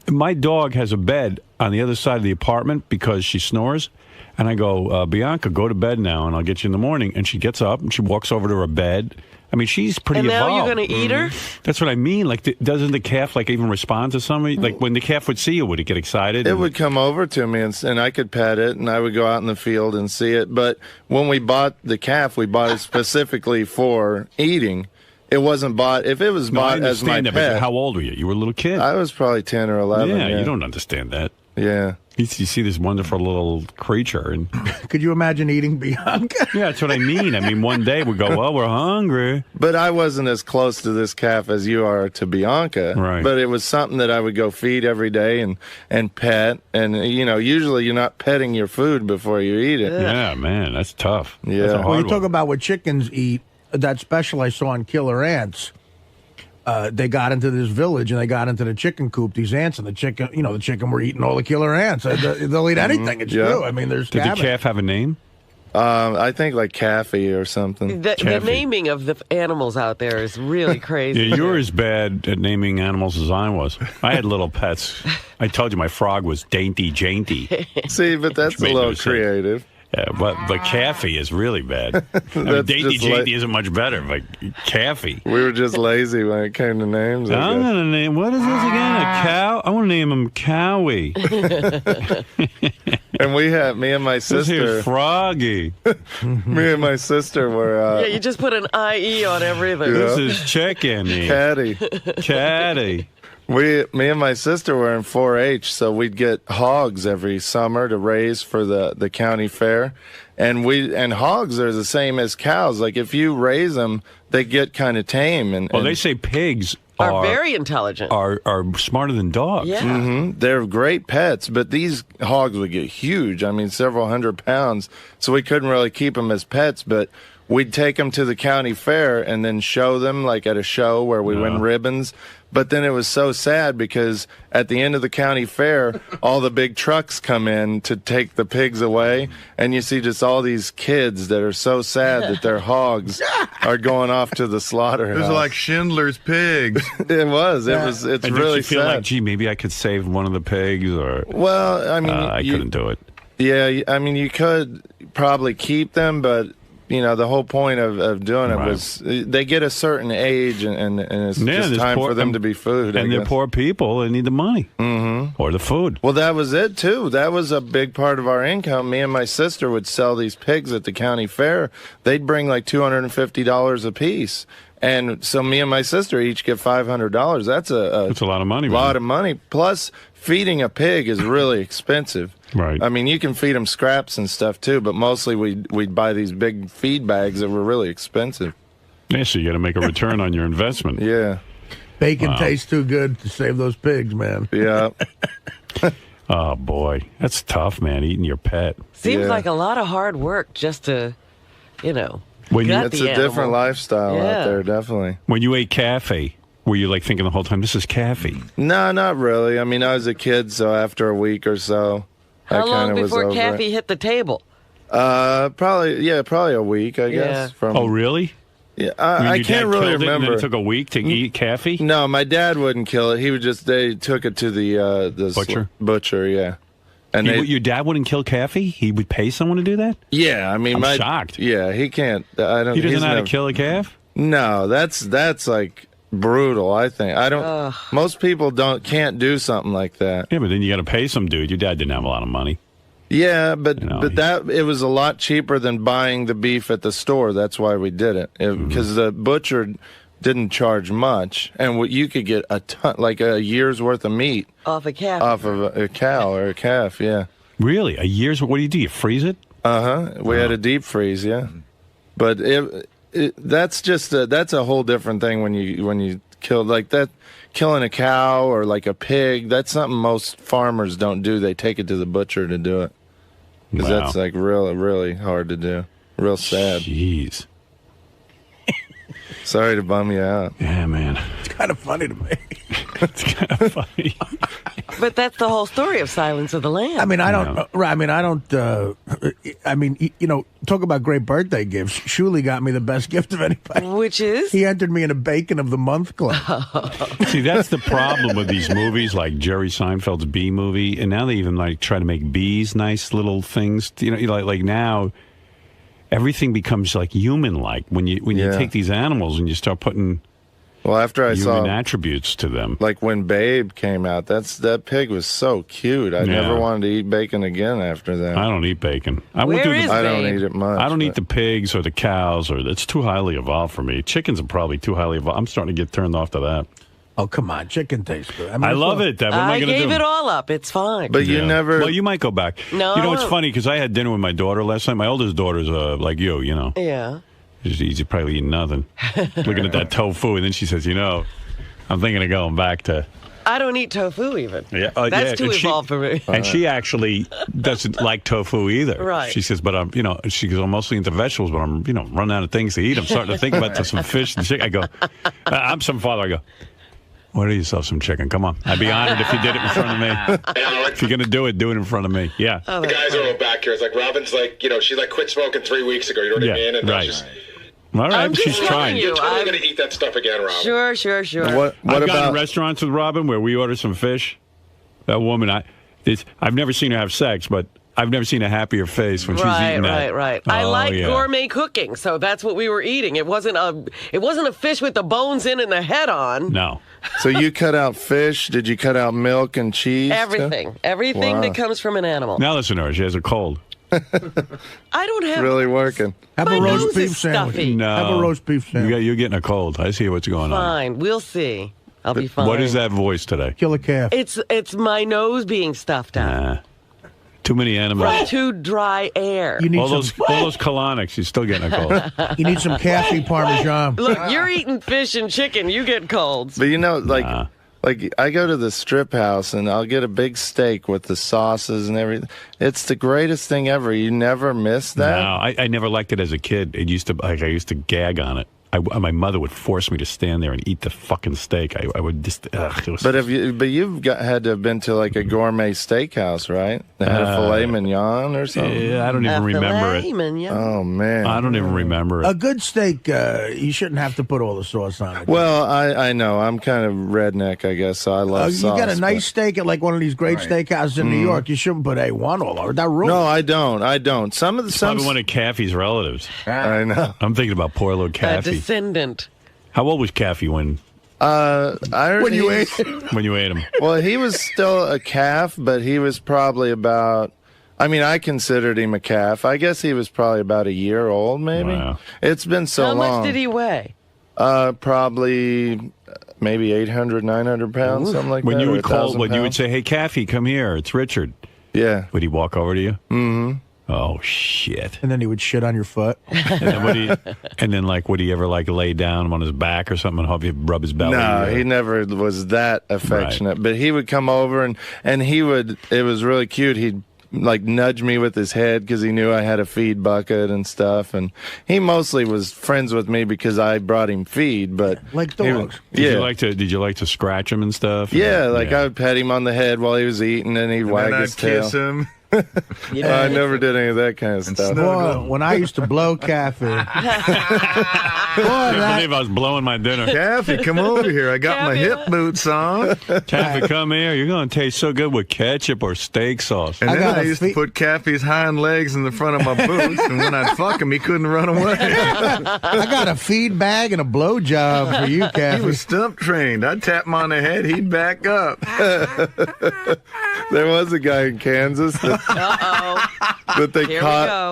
My dog has a bed on the other side of the apartment because she snores. And I go, Bianca, go to bed now, and I'll get you in the morning. And she gets up, and she walks over to her bed. I mean, she's pretty evolved. And now you're going to eat her? That's what I mean. Like, doesn't the calf, like, even respond to somebody? Like, when the calf would see you, would it get excited? It would come over to me, and I could pet it, and I would go out in the field and see it. But when we bought the calf, we bought it specifically for eating. It wasn't bought. If it was bought as my that, pet. but how old were you? You were a little kid. I was probably 10 or 11. Yeah, you don't understand that. Yeah. You see this wonderful little creature, and could you imagine eating Bianca? Yeah, that's what I mean. I mean, one day we go, well, we're hungry. But I wasn't as close to this calf as you are to Bianca. Right. But it was something that I would go feed every day and pet. And, usually you're not petting your food before you eat it. Yeah, man, that's tough. Yeah. That's a hard Well, you talk one. about what chickens eat. That special I saw on Killer Ants. They got into this village and they got into the chicken coop. These ants and the chicken were eating all the killer ants. They'll eat anything. It's true. I mean, there's. Did the calf have a name? I think like Caffey or something. The naming of the animals out there is really crazy. Yeah, you're as bad at naming animals as I was. I had little pets. I told you my frog was Dainty Jainty. See, but that's a little creative. Yeah, but Caffey is really bad. I mean, Dainty Jainty isn't much better, but Caffey. We were just lazy when it came to names. I'm going to name, what is this again? A cow? I want to name him Cowie. And we had, me and my This sister. here's Froggy. Me and my sister were. Yeah, you just put an IE on everything. This is Chicken. Caddy. Caddy. Me and my sister were in 4-H, so we'd get hogs every summer to raise for the county fair, and hogs are the same as cows. Like if you raise them, they get kind of tame. And Well, they say pigs are very intelligent. Are smarter than dogs. Yeah. Mm-hmm. They're great pets, but these hogs would get huge. I mean, several hundred pounds. So we couldn't really keep them as pets, but we'd take them to the county fair and then show them like at a show where we win ribbons. But then it was so sad because at the end of the county fair, all the big trucks come in to take the pigs away, and you see just all these kids that are so sad that their hogs are going off to the slaughterhouse. It was like Schindler's Pigs. It was. It's and really did you feel sad. like, gee, maybe I could save one of the pigs, or Well, I mean, I couldn't do it. Yeah, I mean, you could probably keep them, but the whole point of doing it was they get a certain age, and it's just time for them to be food. And they're poor people; they need the money or the food. Well, that was it too. That was a big part of our income. Me and my sister would sell these pigs at the county fair. They'd bring like $250 a piece. And so me and my sister each get $500. That's a lot of money. Lot of money. Plus, feeding a pig is really expensive. Right. I mean, you can feed them scraps and stuff too, but mostly we'd buy these big feed bags that were really expensive. Yeah, so you got to make a return on your investment. Yeah. Bacon tastes too good to save those pigs, man. Yeah. Oh boy, that's tough, man. Eating your pet Seems like a lot of hard work just to, gut it's the a different animal. lifestyle Yeah. out there, definitely. When you ate cafe, were you like thinking the whole time, "This is cafe"? No, not really. I mean, I was a kid, so after a week or so, How I long kind of was before over Kathy it. hit the table? Probably a week, I guess. Yeah. Oh, really? Yeah, I mean, I your can't dad really killed it, and then remember. it took a week to eat cafe. No, my dad wouldn't kill it. He would they took it to the Butcher? Butcher, yeah. And Your dad wouldn't kill cafe? He would pay someone to do that? yeah, I mean, I'm shocked. Yeah, he can't. I don't. He doesn't he's know how to never- kill a calf? No, that's like brutal. I think I don't. Most people can't do something like that. Yeah, but then you got to pay some dude. Your dad didn't have a lot of money. Yeah, but that it was a lot cheaper than buying the beef at the store. That's why we did it because the butcher didn't charge much, and you could get a ton, like a year's worth of meat Off a calf. off of a cow or a calf. Yeah. Really? A year's? What do? You freeze it? We had a deep freeze. Yeah, but that's just that's a whole different thing when you kill like that. Killing a cow or like a pig, that's something most farmers don't do. They take it to the butcher to do it. Because Wow. that's like really hard to do. Real sad. Jeez. Sorry to bum you out. Yeah, man. It's kind of funny to me. It's kind of funny. But that's the whole story of Silence of the Lambs. I mean, I don't. I mean, talk about great birthday gifts. Shuli got me the best gift of anybody. Which is? He entered me in a Bacon of the Month club. See, that's the problem with these movies, like Jerry Seinfeld's Bee Movie, and now they even like try to make bees nice little things. Like now, everything becomes like human-like when you take these animals and you start putting. Well, after I human saw attributes to them, like when Babe came out, that pig was so cute. I never wanted to eat bacon again after that. I don't eat bacon. I don't eat it much. I don't eat the pigs or the cows, or it's too highly evolved for me. Chickens are probably too highly evolved. I'm starting to get turned off to that. Oh, come on. Chicken tastes good. I love it. What am I going to do? gave it all up. It's fine. But you never. Well, you might go back. No. You know, it's funny because I had dinner with my daughter last night. My oldest daughter's like you know. Yeah. She's probably eating nothing. Looking at that tofu, and then she says, I'm thinking of going back to. I don't eat tofu even. Yeah, That's too and evolved for me. And she actually doesn't like tofu either. Right. She says, but I'm mostly into vegetables, but I'm, running out of things to eat. I'm starting to think about some fish and chicken. I go, I'm some father. I go, order yourself some chicken. Come on. I'd be honored if you did it in front of me. If you're going to do it in front of me. Yeah. The guys are all back here. It's like Robin's like, she like quit smoking 3 weeks ago. You know what I mean? And right. that's just, All right, I'm just she's trying. telling you're totally going to eat that stuff again, Robin. Sure. What I've gone about to restaurants with Robin where we order some fish. That woman, I've never seen her have sex, but I've never seen a happier face when she's eating that. Right. Oh, I like yeah. gourmet cooking, so that's what we were eating. It wasn't a fish with the bones in and the head on. No. So you cut out fish? Did you cut out milk and cheese? Everything Wow. that comes from an animal. Now listen to her. She has a cold. I don't have. Really working. Have My a roast nose beef is sandwich. stuffy. No. Have a roast beef sandwich. You're getting a cold. I see what's going on. Fine, we'll see. I'll be fine. What is that voice today? Kill a calf. It's my nose being stuffed out. Nah. Too many animals. From too dry air. You need all some. those colonics. She's still getting a cold. You need some Kathy Parmesan. Look, you're eating fish and chicken. You get colds. But like I go to the strip house and I'll get a big steak with the sauces and everything. It's the greatest thing ever. You never miss that. No, I never liked it as a kid. It used to I used to gag on it. my mother would force me to stand there and eat the fucking steak. I would just. It was, But you've had to have been to like a gourmet steakhouse, right? They had a filet mignon or something. Yeah, I don't even remember it. Oh man, I don't even remember it. A good steak, you shouldn't have to put all the sauce on it. Well, I know I'm kind of redneck, I guess. So I love sauce. You get a nice steak at like one of these great steakhouses in New York. You shouldn't put A1 all over that rule. No, I don't. Some of the Probably one of Caffey's relatives. I know. I'm thinking about poor little Caffey. Descendant. How old was Caffey when? When you ate when you ate him. Well, he was still a calf, but he was probably about. I mean, I considered him a calf. I guess he was probably about a year old, maybe. Wow. It's been so How long. much did he weigh? Probably maybe 800, 900 pounds, something like when that. you or would call, 1,000 when you would pounds. say, "Hey, Caffey, come here. It's Richard." Yeah. Would he walk over to you? Mm-hmm. Oh shit! And then he would shit on your foot. And then would he ever like lay down on his back or something and help you rub his belly? No, he never was that affectionate. But he would come over and he would. It was really cute. He'd like nudge me with his head because he knew I had a feed bucket and stuff. And he mostly was friends with me because I brought him feed. But like dogs. Did you like to scratch him and stuff? Yeah, like I would pet him on the head while he was eating, and he'd wag his tail. Kiss him. I never did any of that kind of stuff. Boy, when I used to blow Caffey. I can't believe I was blowing my dinner. Caffey, come over here. I got my hip boots on. Caffey, come here. You're going to taste so good with ketchup or steak sauce. And then I used to put Caffey's hind legs in the front of my boots, and when I'd fuck him, he couldn't run away. I got a feed bag and a blow job for you, Caffey. He was stump trained. I'd tap him on the head, he'd back up. There was a guy in Kansas that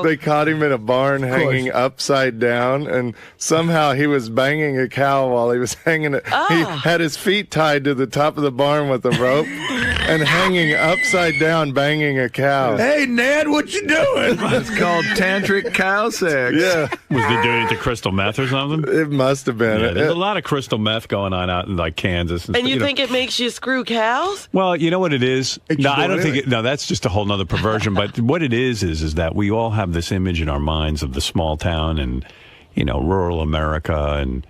they caught him in a barn hanging upside down, and somehow he was banging a cow while he was hanging it. He had his feet tied to the top of the barn with a rope and hanging upside down banging a cow. Hey, Ned, what you doing? It's called tantric cow sex. Yeah. Was they doing it to crystal meth or something? It must have been. Yeah, there's a lot of crystal meth going on out in like Kansas. And you think it makes you screw cows? Well, you know what it is? No, I don't think it. No, that's just a whole nother perversion. But what it is that we all have this image in our minds of the small town and, rural America. And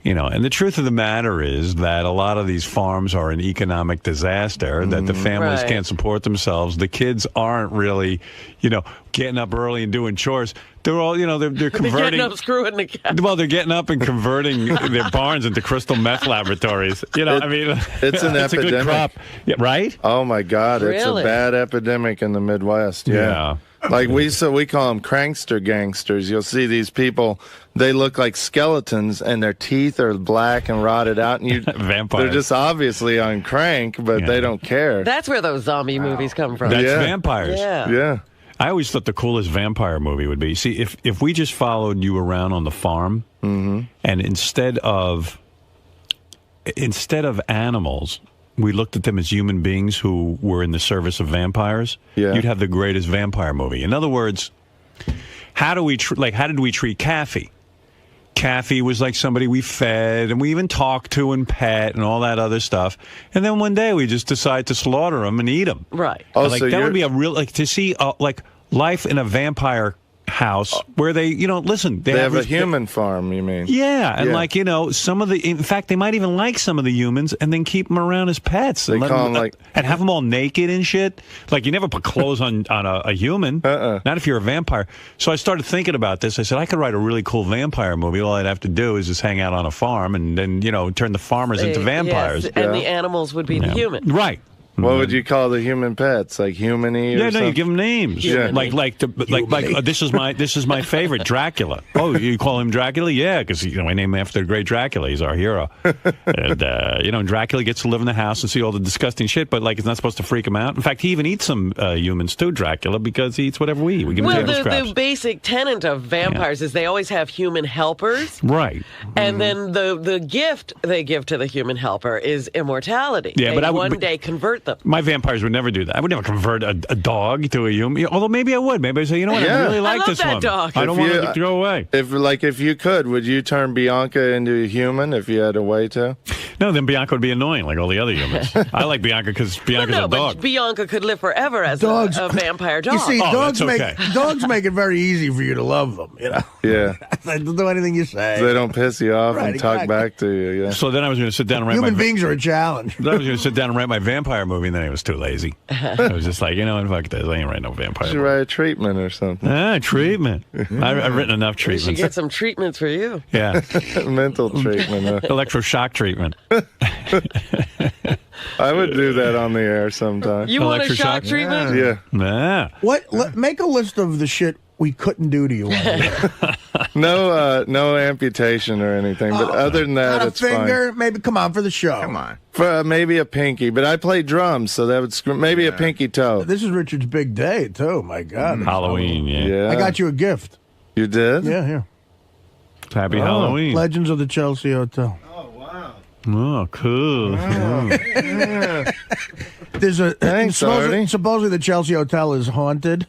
the truth of the matter is that a lot of these farms are an economic disaster, that the families can't support themselves. The kids aren't really, getting up early and doing chores. They're all, they're converting. They're getting up, screwing the cow. Well, they're getting up and converting their barns into crystal meth laboratories. It's an it's epidemic. a good crop. Yeah, right? Oh my God, it's a Really? bad epidemic in the Midwest. Yeah. Like we call them crankster gangsters. You'll see these people, they look like skeletons and their teeth are black and rotted out, and Vampires. they're just obviously on crank, but they don't care. That's where those zombie movies come from. That's vampires. Yeah. I always thought the coolest vampire movie would be, see, if we just followed you around on the farm, and instead of animals, we looked at them as human beings who were in the service of vampires, you'd have the greatest vampire movie. In other words, how did we treat Caffey? Caffey was like somebody we fed and we even talked to and pet and all that other stuff. And then one day we just decide to slaughter him and eat him. Right. That would be a real, to see life in a vampire house where they, they have a human farm, you mean? Yeah, and some of in fact, they might even like some of the humans and then keep them around as pets. They call them and have them all naked and shit. Like, you never put clothes on a human, not if you're a vampire. So I started thinking about this. I said, I could write a really cool vampire movie. All I'd have to do is just hang out on a farm and then, turn the farmers into vampires. Yes, and the animals would be the human. Right. What would you call the human pets? Like humany? Or something? You give them names. Yeah. This is my favorite, Dracula. Oh, you call him Dracula? Yeah, because I name him after the great Dracula. He's our hero. And Dracula gets to live in the house and see all the disgusting shit, but it's not supposed to freak him out. In fact, he even eats some humans too, Dracula, because he eats whatever we eat. We give him table scraps. The basic tenet of vampires is they always have human helpers. Right. And then the gift they give to the human helper is immortality. Yeah, they but one day convert them. My vampires would never do that. I would never convert a dog to a human. Although maybe I would. Maybe I'd say, I really like this one. Dog. I don't want it to go away. If you could, would you turn Bianca into a human if you had a way to? No, then Bianca would be annoying like all the other humans. I like Bianca because Bianca's no, a dog. but Bianca could live forever as Dogs- a vampire dog. You see, dogs okay. dogs make it very easy for you to love them. You know, Yeah. they don't do anything you say. They don't piss you off Right, and talk exactly. back to you. Yeah. So then I was going to sit down and write Human my beings are a challenge. Then I was going to sit down and write my vampire movie, and then I was too lazy. I was just like, you know, fuck this. I ain't writing no vampire You should movie. write a treatment or something. Treatment. I've written enough We should treatments. get some treatments for you. Yeah. Mental treatment. Electroshock treatment. I would do that on the air sometime. You want a shock treatment? Yeah. Nah. Make a list of the shit we couldn't do to you. No amputation or anything, but other than that, Not a it's finger, fine. maybe. Come on for the show. Come on. For maybe a pinky, but I play drums, so that would maybe a pinky toe. This is Richard's big day too. My God, Halloween, yeah. I got you a gift. You did? Yeah, here. Happy Halloween. Legends of the Chelsea Hotel. Oh, cool. There's a Thanks, Artie. supposedly the Chelsea Hotel is haunted,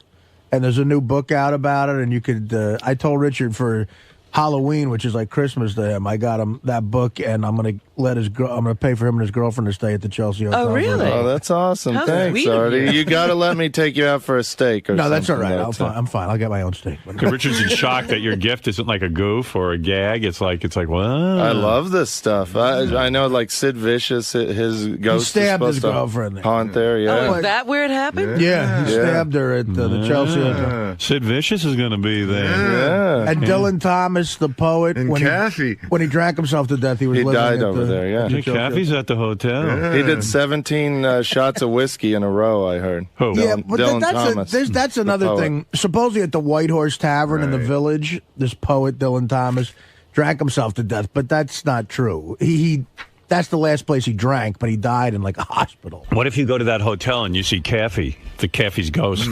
and there's a new book out about it. And you could. I told Richard for Halloween, which is like Christmas to him, I got him that book, and I'm gonna I'm gonna pay for him and his girlfriend to stay at the Chelsea Hotel. really? Oh, that's awesome. How Thanks, sweet of Artie. you. You got to let me take you out for a steak or No, something. that's all right. That's I'm fine. I'll get my own steak. Okay, Richard's in shock that your gift isn't like a goof or a gag. It's like what? I love this stuff. I know, like Sid Vicious, his ghost stabbed is his supposed girlfriend to there. haunt there. Yeah. Oh, is that where it happened? Yeah, he stabbed her at the Chelsea Hotel. Sid Vicious is going to be there. Yeah. And Dylan Thomas, the poet, And Kathy. when he drank himself to death, he was He living died at over there, yeah. at the Chelsea Kathy's at the hotel. He did 17 shots of whiskey in a row, I heard. Who? Yeah, Dylan, but Dylan that's Thomas. that's another poet. thing. Supposedly at the White Horse Tavern in the Village, this poet Dylan Thomas drank himself to death, but that's not true. He that's the last place he drank, but he died in like a hospital. What if you go to that hotel and you see Kathy, the Kathy's ghost?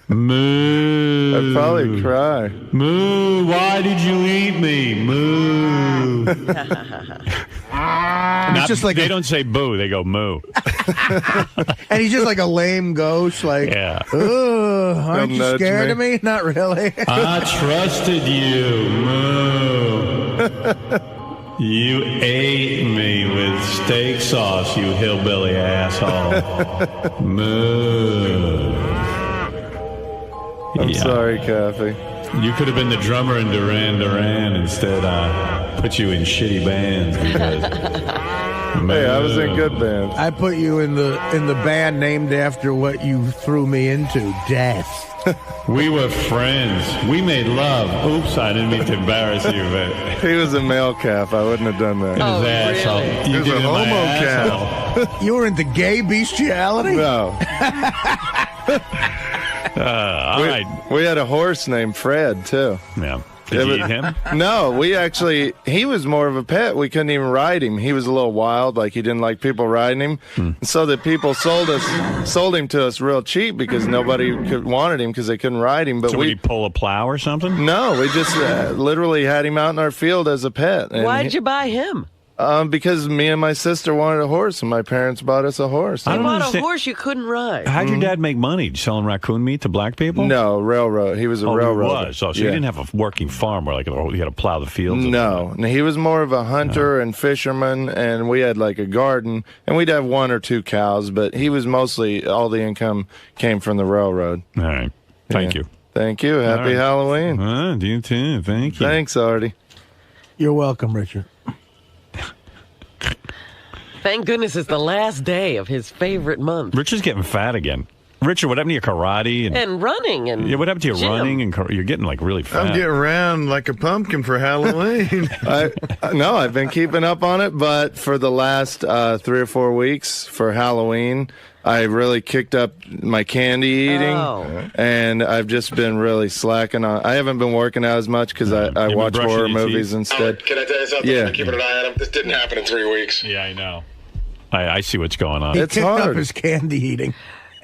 Moo. I'd probably cry. Moo, why did you eat me? Moo. It's just like they don't say boo, they go moo. And he's just like a lame ghost, like, Yeah. "Ugh, aren't He'll you nudge scared me. of me? Not really." I trusted you, moo. You ate me with steak sauce, you hillbilly asshole. Moo. I'm Yeah. sorry, Kathy. You could have been the drummer in Duran Duran. Instead, I put you in shitty bands because. Hey, I was in good bands. I put you in the band named after what you threw me into, death. We were friends. We made love. Oops, I didn't mean to embarrass you, but He was a male calf. I wouldn't have done that. Oh, his asshole. really? You He was did a it in my homo asshole. You were into gay bestiality? No. All right. We had a horse named Fred, too. Yeah. Did you eat him? No, he was more of a pet. We couldn't even ride him. He was a little wild, like he didn't like people riding him. So the people sold him to us real cheap because nobody wanted him because they couldn't ride him. But So would he pull a plow or something? No, we just literally had him out in our field as a pet. And Why'd you buy him? Because me and my sister wanted a horse, and my parents bought us a horse. You bought a horse you couldn't ride. How'd your dad make money? Selling raccoon meat to black people? No, railroad. He was a railroad. He was. Oh, so you didn't have a working farm where like you had to plow the fields? No, he was more of a hunter and fisherman, and we had like a garden, and we'd have 1 or 2 cows, but he was mostly, all the income came from the railroad. All right. Thank you. Thank you. Happy right. Halloween. You too. Thank you. Thanks, Artie. You're welcome, Richard. Thank goodness it's the last day of his favorite month. Richard's getting fat again. Richard, what happened to your karate? And running. And yeah, what happened to your gym. running? And you're getting like really fat. I'm getting round like a pumpkin for Halloween. No, I've been keeping up on it, but for the last 3 or 4 weeks for Halloween, I really kicked up my candy eating, and I've just been really slacking on. I haven't been working out as much because I watch horror movies instead. Can I tell you something? Yeah. I've been keeping an eye on him. This didn't happen in 3 weeks. Yeah, I know. I see what's going on. He It's kicked hard. up his candy eating.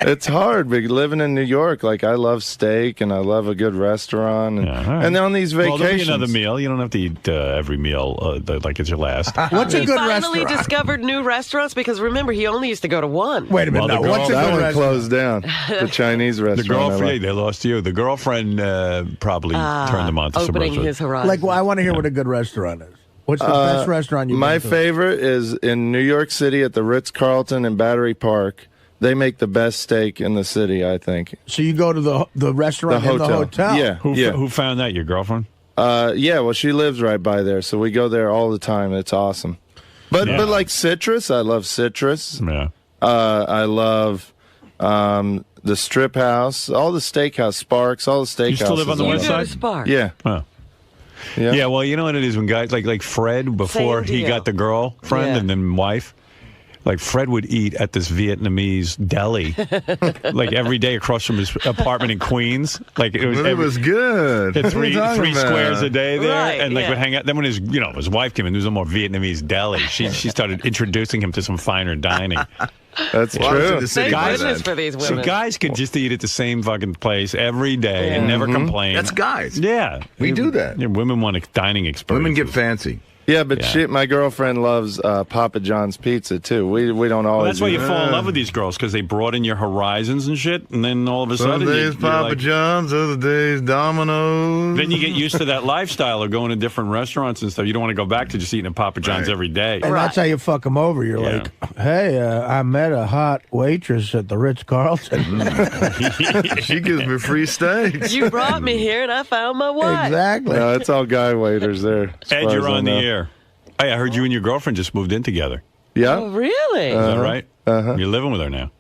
It's hard, but living in New York, like I love steak and I love a good restaurant, and, and then on these vacations, Well, there'll be another meal. You don't have to eat every meal like it's your last. What's a He good finally restaurant? discovered new restaurants because remember he only used to go to one. Wait a minute. Well, now, what's a that good one restaurant? closed down. The Chinese The restaurant. I girlfriend, like. they lost you. The girlfriend probably turned them on to some Opening restaurant. his horizon. Like, well, I want to hear what a good restaurant is. What's the best restaurant you've My been to? favorite is in New York City at the Ritz-Carlton in Battery Park. They make the best steak in the city, I think. So you go to the restaurant in the hotel? Yeah. Who found that? Your girlfriend? Yeah, well, she lives right by there, so we go there all the time. It's awesome. But like Citrus, I love Citrus. Yeah. I love the Strip House, all the steakhouse, Sparks, all the steakhouses. You still live on the west side? Sparks. Yeah. Oh. Yeah, well, you know what it is when guys like Fred before he got the girlfriend and then wife. Like Fred would eat at this Vietnamese deli, like every day across from his apartment in Queens. Like it was good. Had three squares a day there, Right, and would hang out. Then when his wife came in, there was a more Vietnamese deli. She started introducing him to some finer dining. That's true. Thank goodness for these women. So guys could just eat at the same fucking place every day and never complain. That's guys. Yeah, We do that. Yeah, women want a dining experience. Women get fancy. Yeah, but my girlfriend loves Papa John's pizza too. We don't always. Well, that's why eat you fall in love with these girls because they broaden your horizons and shit, and then all of a sudden, Some days you're Papa like, John's, other days Domino's. then you get used to that lifestyle of going to different restaurants and stuff. You don't want to go back to just eating at Papa John's every day. And that's how you fuck them over. You're like, hey, I met a hot waitress at the Ritz-Carlton. She gives me free steaks. You brought me here and I found my wife. Exactly. No, it's all guy waiters there. Ed, you're on the air. Hey, I heard you and your girlfriend just moved in together. Yeah. Oh, really? Is that right? You're living with her now.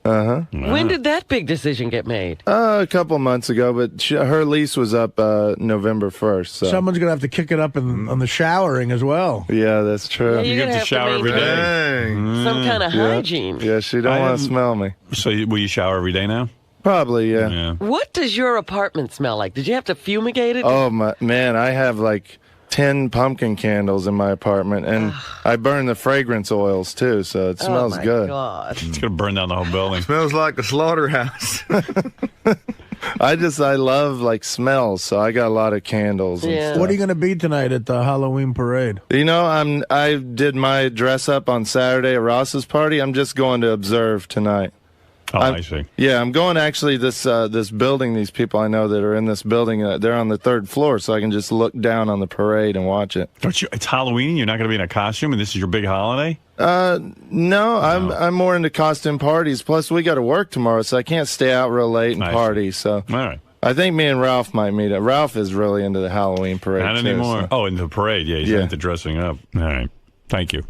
When did that big decision get made? A couple months ago, but her lease was up November 1st. So. Someone's going to have to kick it up on the showering as well. Yeah, that's true. Yeah, you're You gonna get to shower every day. Some kind of hygiene. Yeah, she don't want to smell me. So will you shower every day now? Probably, yeah. What does your apartment smell like? Did you have to fumigate it? Oh, man, I have like 10 pumpkin candles in my apartment, and I burn the fragrance oils too, so it smells good. God. It's going to burn down the whole building. Smells like a slaughterhouse. I love like smells, so I got a lot of candles. And stuff. What are you going to be tonight at the Halloween parade? You know, I did my dress up on Saturday at Ross's party. I'm just going to observe tonight. Oh, I see. Yeah, I'm going actually this building. These people I know that are in this building, they're on the 3rd floor, so I can just look down on the parade and watch it. It's Halloween. You're not going to be in a costume, and this is your big holiday. No, I'm more into costume parties. Plus, we got to work tomorrow, so I can't stay out real late and party. So, all right. I think me and Ralph might meet up. Ralph is really into the Halloween parade. Not too, anymore. so. Oh, in the parade. Yeah, he's into dressing up. All right. Thank you.